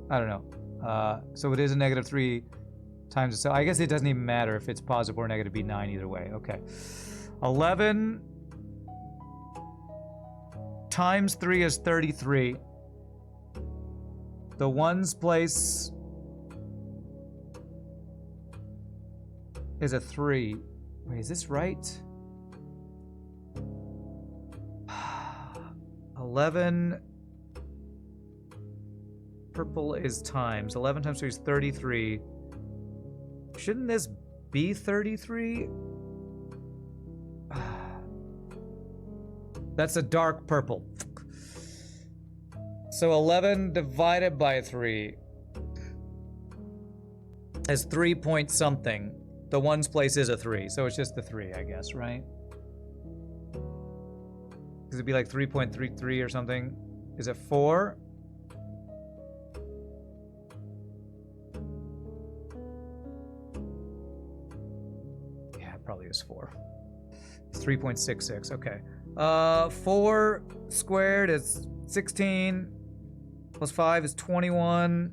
I don't know. So it is a negative 3 times... So I guess it doesn't even matter if it's positive or negative. Be 9 either way. Okay. 11... times 3 is 33. The ones place is a 3. Wait, is this right? 11. Purple is times. 11 times 3 is 33. Shouldn't this be 33? That's a dark purple. So 11 divided by 3 is 3 point something. The ones place is a 3, so it's just the 3, I guess, right? Because it'd be like 3.33 or something. Is it 4? Yeah, it probably is 4. It's 3.66, okay. 4 squared is 16, plus 5 is 21,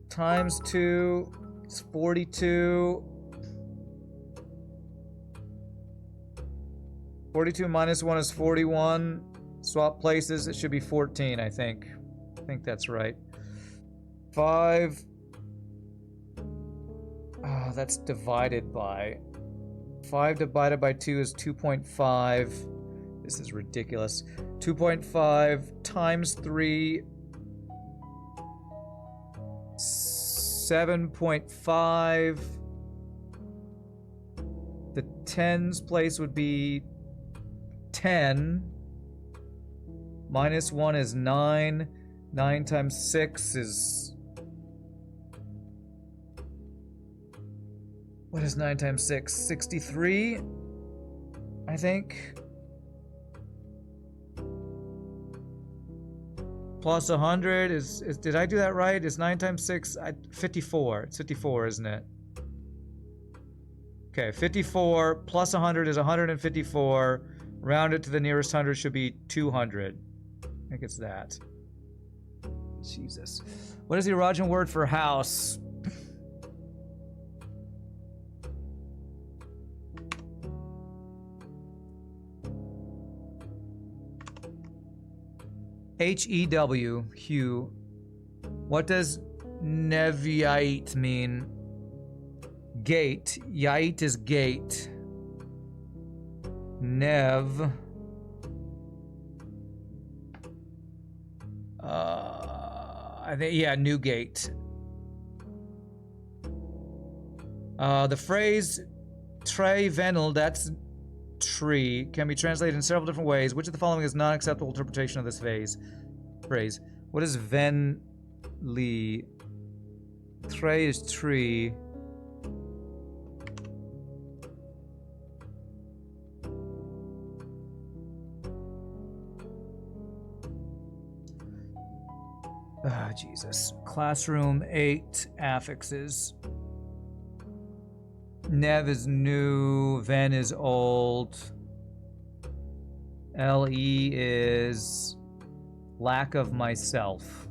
times 2 is 42. 42 minus 1 is 41. Swap places, it should be 14, I think. I think that's right. 5. Oh, that's divided by... 5 divided by 2 is 2.5. This is ridiculous. 2.5 times 3... 7.5. The tens place would be 10. Minus 1 is 9. 9 times 6 is... What is 9 times 6? 63? I think. Plus 100 is did I do that right? Is 9 times 6? 54. It's 54, isn't it? Okay, 54 plus 100 is 154. Round it to the nearest 100 should be 200. I think it's that. Jesus. What is the Erogen word for house? H-E-W, Hugh. What does Neviite mean? Gate. Yite is gate. Nev. I think, yeah, Newgate. The phrase tre venel, that's tree, can be translated in several different ways. Which of the following is not acceptable interpretation of this phrase? What is venli? Tre is tree. Ah, Jesus. Classroom 8 affixes. Nev is new, Ven is old. LE is lack of myself.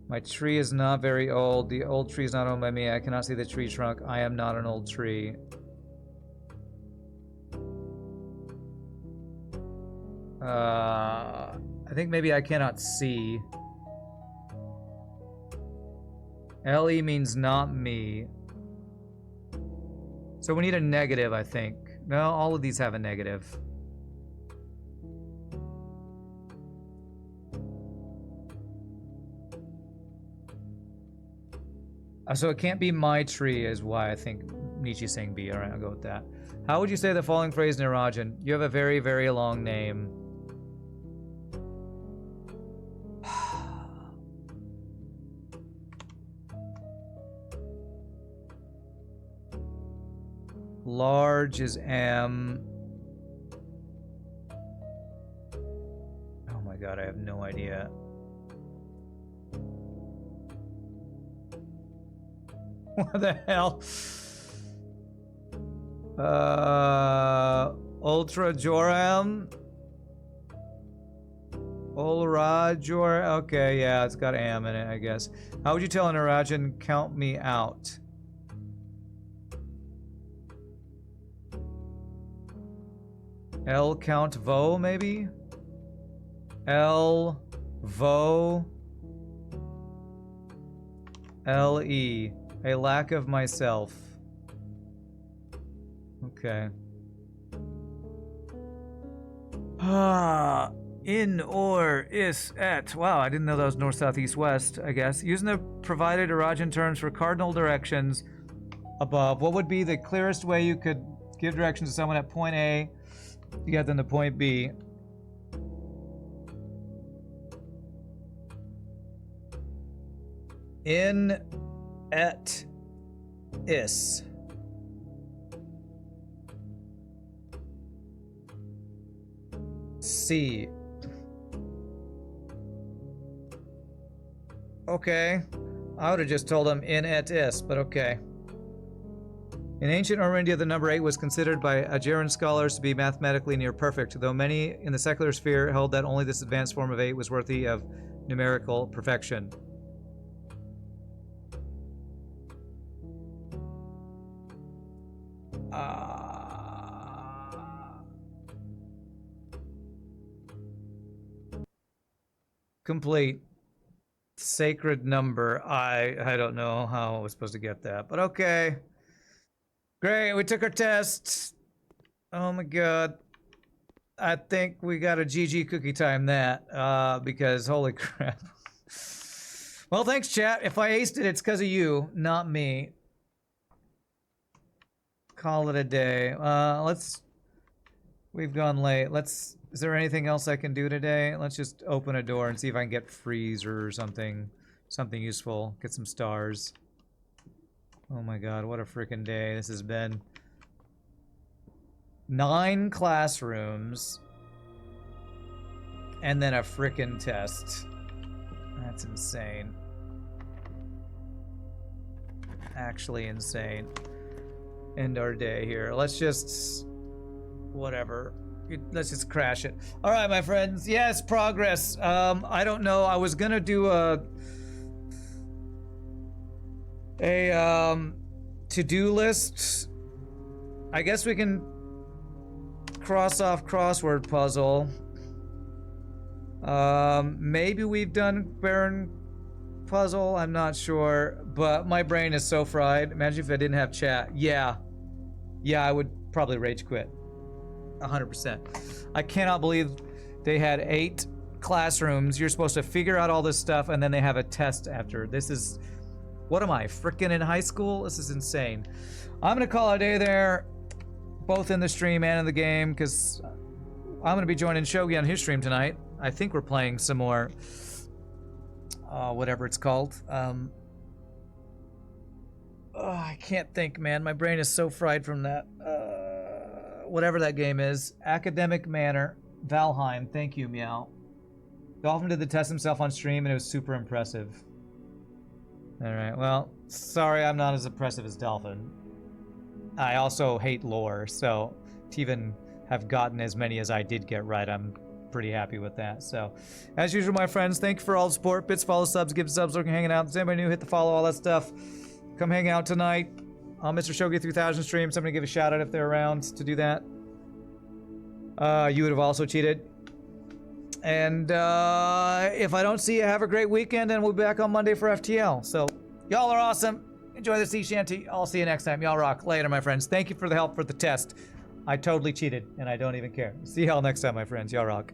My tree is not very old. The old tree is not owned by me. I cannot see the tree trunk. I am not an old tree. I think maybe I cannot see. LE means not me. So we need a negative, I think. No, all of these have a negative. So it can't be my tree is why I think Nietzsche's saying B. Alright, I'll go with that. How would you say the following phrase, Nirajan? You have a very, very long name. Large is M. Oh my god, I have no idea. What the hell? Ultra Joram? Ulra Jor. Okay, yeah, it's got am in it, I guess. How would you tell an Nirajan count me out? L count vo, maybe? L vo LE. A lack of myself. Okay. In or is at. Wow, I didn't know that was north, south, east, west, I guess. Using the provided Nirajan terms for cardinal directions above, what would be the clearest way you could give directions to someone at point A to get them to point B? In et is. C. Okay. I would have just told him in et is, but okay. In ancient Roman India, the number 8 was considered by Ajaran scholars to be mathematically near perfect, though many in the secular sphere held that only this advanced form of 8 was worthy of numerical perfection. Complete. Sacred number. I don't know how I was supposed to get that, but okay. Great, we took our tests. Oh my god. I think we got a GG cookie time that, because holy crap. Well, thanks, chat. If I aced it, it's because of you, not me. Call it a day. We've gone late. Is there anything else I can do today? Let's just open a door and see if I can get freeze or something. Something useful. Get some stars. Oh my god, what a freaking day this has been. 9 classrooms. And then a freaking test. That's insane. Actually insane. End our day here. Let's just... whatever. Let's just crash it. All right, my friends. Yes, progress. I don't know. I was gonna do a to-do list. I guess we can cross off crossword puzzle. Maybe we've done Baron puzzle. I'm not sure, but my brain is so fried. Imagine if I didn't have chat. Yeah, I would probably rage quit. 100%. I cannot believe they had 8 classrooms. You're supposed to figure out all this stuff and then they have a test after. This is... what am I, frickin' in high school? This is insane. I'm gonna call it a day there, both in the stream and in the game, because I'm gonna be joining Shogi on his stream tonight. I think we're playing some more, whatever it's called. I can't think, man. My brain is so fried from that. Whatever that game is. Academic Manor. Valheim. Thank you, Meow. Dolphin did the test himself on stream, and it was super impressive. Alright, well, sorry I'm not as impressive as Dolphin. I also hate lore, so to even have gotten as many as I did get right, I'm pretty happy with that. So, as usual, my friends, thank you for all the support. Bits, follow, subs, give subs, looking, hanging out. If there's anybody new, hit the follow, all that stuff. Come hang out tonight on Mr. Shogi 3000 stream. Somebody give a shout out if they're around to do that. You would have also cheated. And if I don't see you, have a great weekend, and we'll be back on Monday for FTL. So, y'all are awesome. Enjoy the sea shanty. I'll see you next time. Y'all rock. Later, my friends. Thank you for the help for the test. I totally cheated, and I don't even care. See y'all next time, my friends. Y'all rock.